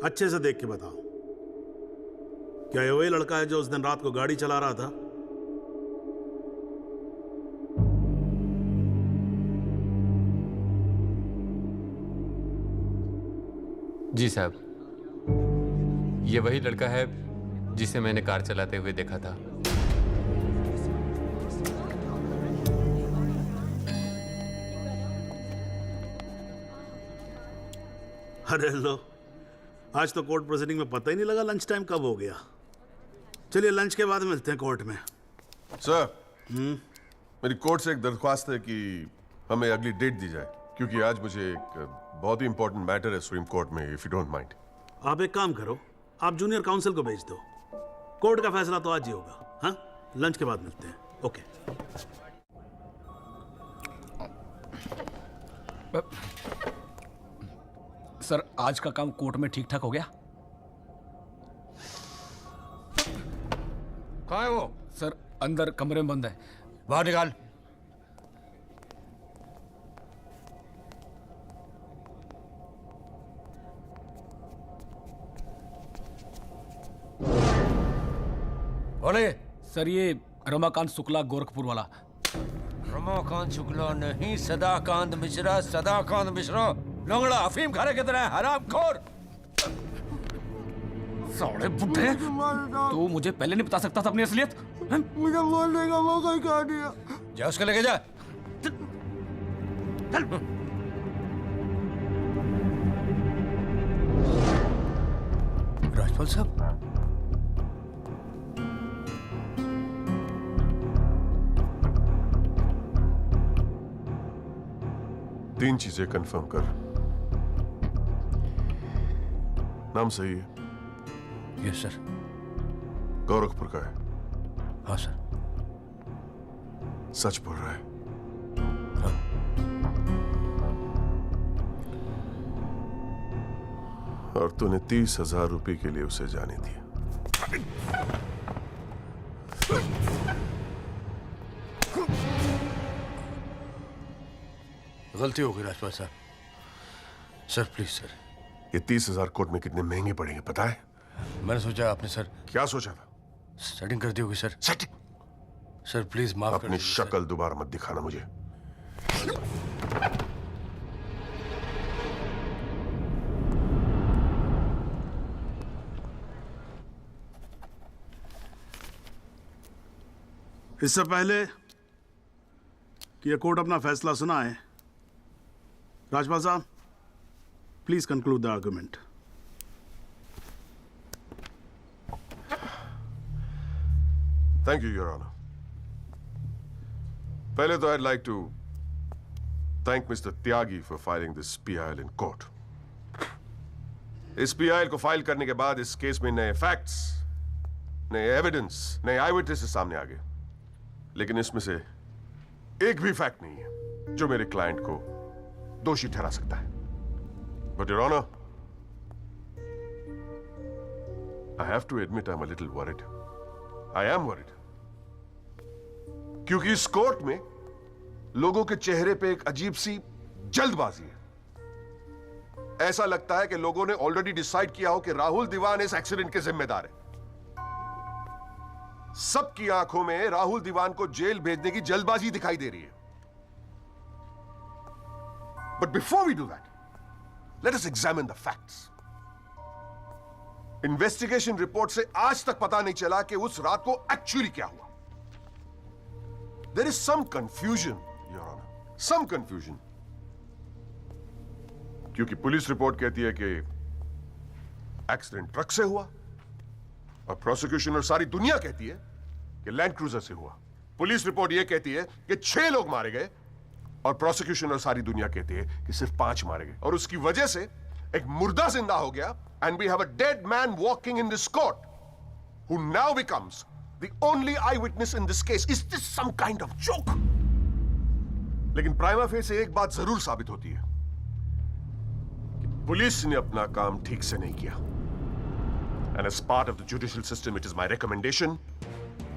अच्छे से देख के बताओ, क्या ये वही लड़का है जो उस दिन रात को गाड़ी चला रहा था? जी साहब, ये वही लड़का है जिसे मैंने कार चलाते हुए देखा था। अरे लो, आज तो कोर्ट प्रोसीडिंग में पता ही नहीं लगा लंच टाइम कब हो गया। चलिए लंच के बाद मिलते हैं कोर्ट में। सर, मेरी कोर्ट से एक दरख्वास्त है कि हमें अगली डेट दी जाए, क्योंकि आज मुझे एक बहुत ही इंपॉर्टेंट मैटर है सुप्रीम कोर्ट में, इफ यू डोंट माइंड। आप एक काम करो, आप जूनियर काउंसिल को भेज दो। कोर्ट का फैसला तो आज ही होगा। हाँ, लंच के बाद मिलते हैं। ओके। सर, आज का काम कोर्ट में ठीक ठाक हो गया? कहाँ है वो? सर, अंदर कमरे में बंद है। बाहर निकाल। बोले। सर, ये रमाकांत शुक्ला, गोरखपुर वाला। रमाकांत शुक्ला नहीं, सदाकांत मिश्रा। सदाकांत मिश्रा लंगड़ा अफीम खाने की तरह हरामखोर। साले बुड्ढे, तू मुझे पहले नहीं बता सकता था अपनी असलियत? मुझे बोलने का मौका क्या दिया? जा उसको लेके जा। राजपाल साहब, तीन चीजें कंफर्म कर। नाम सही है? Yes sir. गोरखपुर का है? हाँ सर। सच बोल रहा है? हाँ। और तूने 30,000 रुपए के लिए उसे जाने दिया? गलती हो गई राजपाल साहब। Sir please sir. ये 30,000 कोर्ट में कितने महंगे पड़ेंगे पता है? मैंने सोचा आपने सर। क्या सोचा था? सेटिंग कर दी होगी सर। सेटिंग? सर प्लीज माफ कर अपनी शक्ल दोबारा मत दिखाना मुझे। इससे पहले कि यह कोर्ट अपना फैसला सुनाए, राजपाल साहब please conclude the argument. Thank you your honour. पहले तो I'd like to thank Mr. Tyagi for filing this PIL in court. इस PIL को फाइल करने के बाद इस केस में नए फैक्ट्स, नए एविडेंस, नए आई विटनेसेस सामने आ गए, लेकिन इसमें से एक भी फैक्ट नहीं है जो मेरे क्लाइंट को दोषी ठहरा सकता है। But Your Honor, I have to admit I'm a little worried. I am worried. क्योंकि इस कोर्ट में लोगों के चेहरे पे एक अजीब सी जल्दबाजी है। ऐसा लगता है कि लोगों ने ऑलरेडी डिसाइड किया हो कि राहुल दीवान इस एक्सीडेंट के जिम्मेदार है। सबकी आंखों में राहुल दीवान को जेल भेजने की जल्दबाजी दिखाई दे रही है। But before we do that, let us examine the facts. Investigation report से आज तक पता नहीं चला कि उस रात को एक्चुअली क्या हुआ। There is some confusion, Your Honor. Some confusion. क्योंकि पुलिस रिपोर्ट कहती है कि एक्सीडेंट ट्रक से हुआ, और प्रोसिक्यूशन और सारी दुनिया कहती है कि लैंड क्रूजर से हुआ। पुलिस रिपोर्ट यह कहती है कि 6 लोग मारे गए, और प्रोसिक्यूशन और सारी दुनिया कहती है कि सिर्फ 5 मारे गए, और उसकी वजह से एक मुर्दा जिंदा हो गया, and we have a dead man walking in this court, who now becomes the only eyewitness in this case. Is this some kind of joke? लेकिन प्राइमा फेसी एक बात जरूर साबित होती है कि पुलिस ने अपना काम ठीक से नहीं किया. And as part of the judicial system, it is my recommendation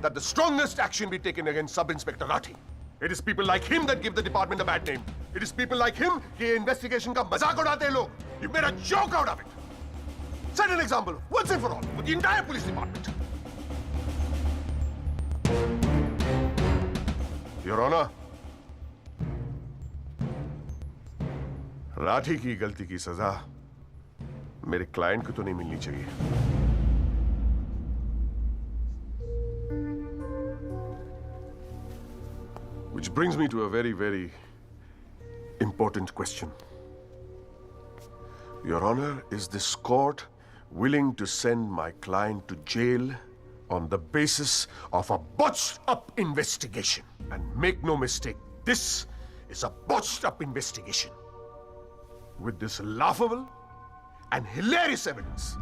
that the strongest action be taken against Sub-Inspector Rathi. It is people like him that give the department a bad name. It is people like him कि investigation का मजाक उड़ाते हैं लोग. You made a joke out of it. Set an example once and for all for the entire police department. Your Honor, Rathi की गलती की सजा मेरे क्लाइंट को तो नहीं मिलनी चाहिए. Which brings me to a very, very important question. Your Honor, is this court willing to send my client to jail on the basis of a botched-up investigation? And make no mistake, this is a botched-up investigation with this laughable and hilarious evidence.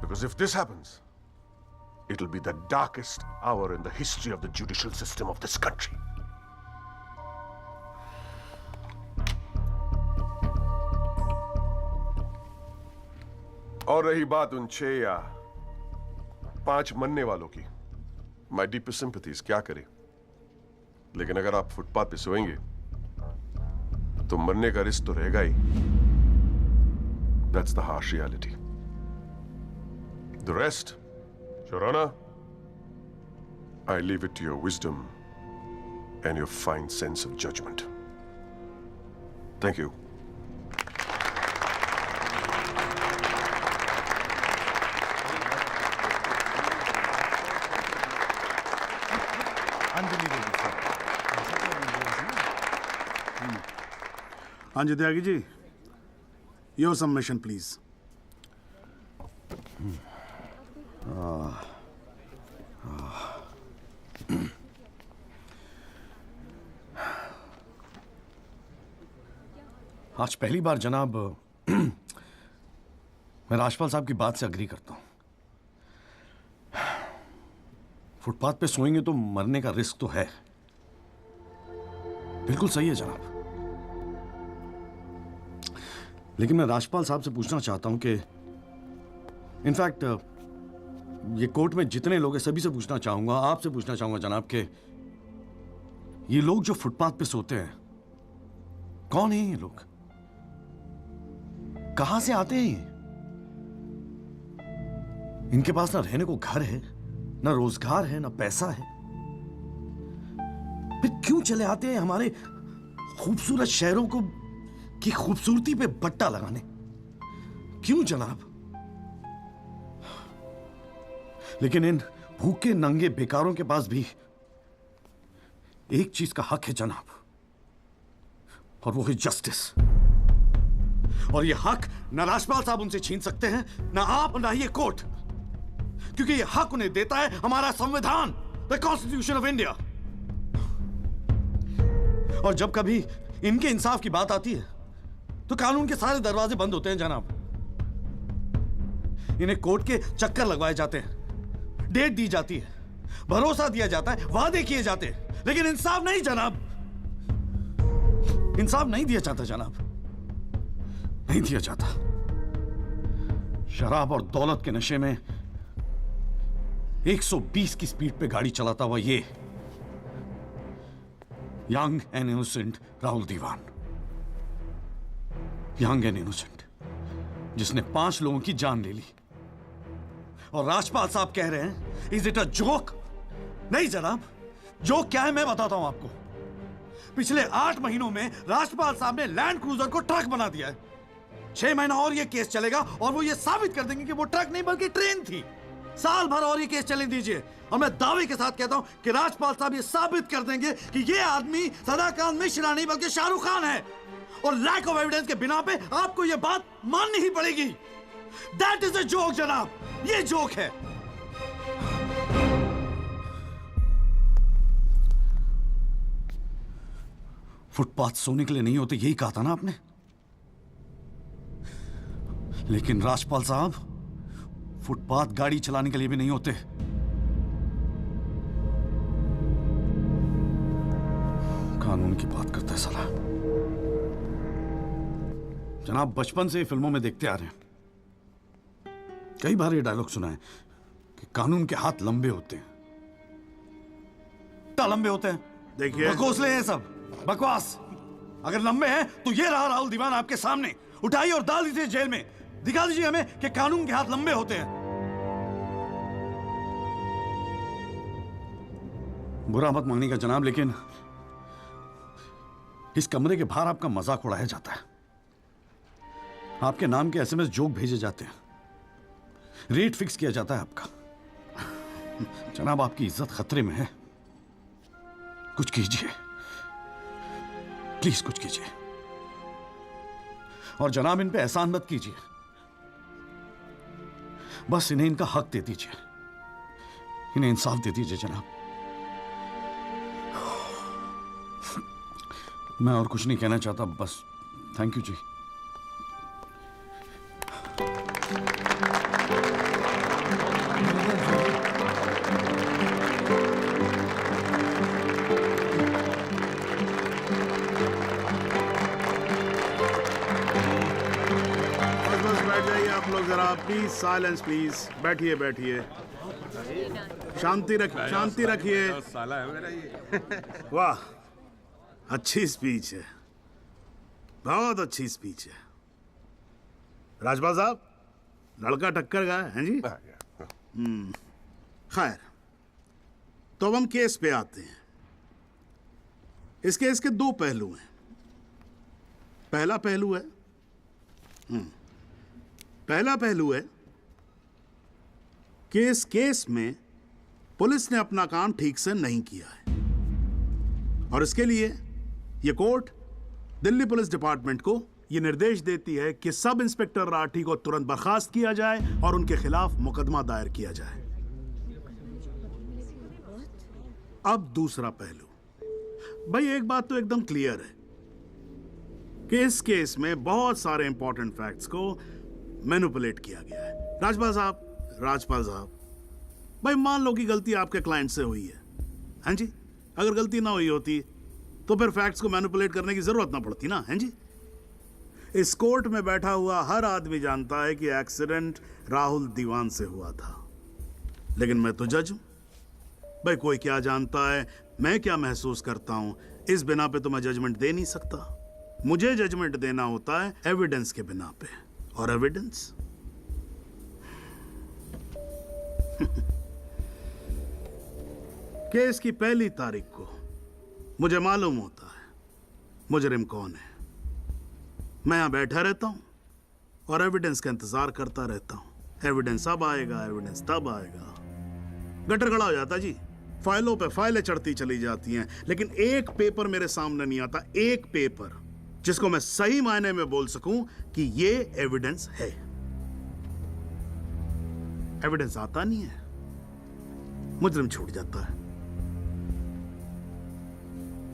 Because if this happens, it'll be the darkest hour in the history of the judicial system of this country. और रही बात उन 6 या 5 मरने वालों की, my deepest sympathies, क्या करें? लेकिन अगर आप फुटपाथ पे सोएंगे तो मरने का रिस्क तो रहेगा ही. That's the harsh reality. The rest, Your Honor, I leave it to your wisdom and your fine sense of judgment. Thank you. हाँ जी Tyagi ji, your submission please. आज पहली बार जनाब मैं राजपाल साहब की बात से अग्री करता हूं. फुटपाथ पे सोएंगे तो मरने का रिस्क तो है. बिल्कुल सही है जनाब. लेकिन मैं राजपाल साहब से पूछना चाहता हूं कि इनफैक्ट ये कोर्ट में जितने लोग हैं सभी से पूछना चाहूंगा, आपसे पूछना चाहूंगा जनाब कि ये लोग जो फुटपाथ पे सोते हैं कौन है? ये लोग कहां से आते हैं? इनके पास ना रहने को घर है, ना रोजगार है, ना पैसा है. फिर क्यों चले आते हैं हमारे खूबसूरत शहरों को की खूबसूरती पे बट्टा लगाने? क्यों जनाब? लेकिन इन भूखे नंगे बेकारों के पास भी एक चीज का हक है जनाब, और वो है जस्टिस. और ये हक ना राजपाल साहब उनसे छीन सकते हैं, ना आप, ना ये कोर्ट, क्योंकि ये हक उन्हें देता है हमारा संविधान, द कॉन्स्टिट्यूशन ऑफ इंडिया. और जब कभी इनके इंसाफ की बात आती है तो कानून के सारे दरवाजे बंद होते हैं जनाब. इन्हें कोर्ट के चक्कर लगवाए जाते हैं, डेट दी जाती है, भरोसा दिया जाता है, वादे किए जाते हैं, लेकिन इंसाफ नहीं जनाब. इंसाफ नहीं दिया जाता जनाब, नहीं दिया जाता. शराब और दौलत के नशे में 120 की स्पीड पे गाड़ी चलाता हुआ ये young and innocent Rahul Diwan, young and innocent, जिसने 5 लोगों की जान ले ली. और राजपाल साहब कह रहे हैं इज इट अ जोक? नहीं जनाब, जोक क्या है मैं बताता हूं आपको. पिछले 8 महीनों में राजपाल साहब ने लैंड क्रूजर को ट्रक बना दिया है. 6 महीना और ये केस चलेगा और वो ये साबित कर देंगे कि वो ट्रक नहीं बल्कि ट्रेन थी. साल भर और ये केस चलने दीजिए और मैं दावे के साथ कहता हूं कि राजपाल साहब ये साबित कर देंगे कि ये आदमी सदाकांत मिश्रा नहीं बल्कि शाहरुख खान है. और लैक ऑफ एविडेंस के बिना पे आपको ये बात माननी ही पड़ेगी. दैट इज अ जोक जनाब, ये जोक है. फुटपाथ सोने के लिए नहीं होते, यही कहा था ना आपने. लेकिन राजपाल साहब फुटपाथ गाड़ी चलाने के लिए भी नहीं होते। कानून की बात करता है साला। जनाब, बचपन से ही फिल्मों में देखते आ रहे हैं, कई बार ये डायलॉग सुना है कि कानून के हाथ लंबे होते हैं। क्या लंबे होते हैं? देखिए, बकवासले हैं सब, बकवास। अगर लंबे हैं तो ये रहा राहुल दीवान आपके सामने, उठाइए और डाल दीजिए जेल में। दिखा दीजिए हमें कि कानून के हाथ लंबे होते हैं। बुरा मत मानिएगा जनाब, लेकिन इस कमरे के बाहर आपका मजाक उड़ाया जाता है, आपके नाम के एसएमएस जोक भेजे जाते हैं, रेट फिक्स किया जाता है आपका। जनाब, आपकी इज्जत खतरे में है, कुछ कीजिए, प्लीज कुछ कीजिए। और जनाब, इन पे एहसान मत कीजिए, बस इन्हें इनका हक दे दीजिए, इन्हें इंसाफ दे दीजिए जनाब। मैं और कुछ नहीं कहना चाहता, बस थैंक यू जी। प्लीज साइलेंस, प्लीज बैठिए बैठिए, शांति रखिए, शांति रखिए। वाह, अच्छी स्पीच है, बहुत अच्छी स्पीच है। राजपाल साहब, लड़का टक्कर गया है जी। खैर, तो अब हम केस पे आते हैं। इस केस के दो पहलू हैं। पहला पहलू है कि इस केस में पुलिस ने अपना काम ठीक से नहीं किया है, और इसके लिए ये कोर्ट दिल्ली पुलिस डिपार्टमेंट को ये निर्देश देती है कि सब इंस्पेक्टर राठी को तुरंत बर्खास्त किया जाए और उनके खिलाफ मुकदमा दायर किया जाए। अब दूसरा पहलू, भाई एक बात तो एकदम क्लियर है कि इस केस में बहुत सारे इंपॉर्टेंट फैक्ट्स को मैनिपुलेट किया गया है। राजपाल साहब, भाई मान लो कि गलती आपके क्लाइंट से हुई है, हैं जी? अगर गलती ना हुई होती तो फिर फैक्ट्स को मैनिपुलेट करने की जरूरत ना पड़ती ना, हैं जी? इस कोर्ट में बैठा हुआ हर आदमी जानता है कि एक्सीडेंट राहुल दीवान से हुआ था, लेकिन मैं तो जज हूं। भाई कोई क्या जानता है, मैं क्या महसूस करता हूं, इस बिना पे तो मैं जजमेंट दे नहीं सकता। मुझे जजमेंट देना होता है एविडेंस के बिना पे, और एविडेंस केस की पहली तारीख को मुझे मालूम होता है मुजरिम कौन है। मैं यहां बैठा रहता हूं और एविडेंस का इंतजार करता रहता हूं। एविडेंस अब आएगा, एविडेंस तब आएगा। गटर खड़ा हो जाता जी, फाइलों पे फाइलें चढ़ती चली जाती हैं, लेकिन एक पेपर मेरे सामने नहीं आता, एक पेपर जिसको मैं सही मायने में बोल सकूं कि ये एविडेंस है। एविडेंस आता नहीं है, मुजरिम छूट जाता है।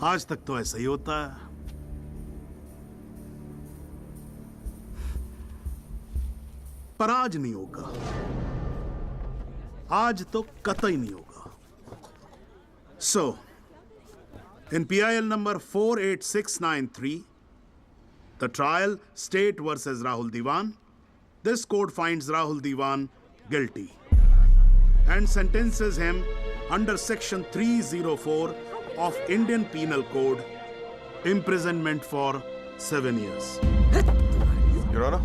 आज तक तो ऐसा ही होता है। पर आज नहीं होगा, आज तो कतई नहीं होगा। सो इन PIL number 48693, the trial State versus Rahul Diwan, this court finds Rahul Diwan guilty and sentences him under section 304 of Indian Penal Code, imprisonment for 7 years. Your Honor,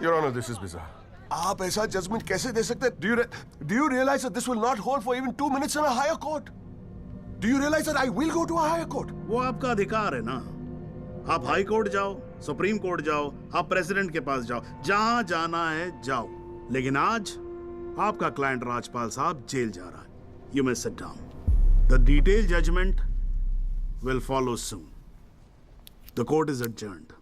Your Honor, this is bizarre. आप ऐसा judgement कैसे दे सकते हैं? Do you realize that this will not hold for even 2 minutes in a higher court? Do you realize that I will go to a higher court? वो आपका अधिकार है ना, आप हाई कोर्ट जाओ, सुप्रीम कोर्ट जाओ, आप प्रेसिडेंट के पास जाओ, जहां जाना है जाओ। लेकिन आज आपका क्लाइंट राजपाल साहब जेल जा रहा है। You may sit down. The detailed judgment will follow soon. The court is adjourned.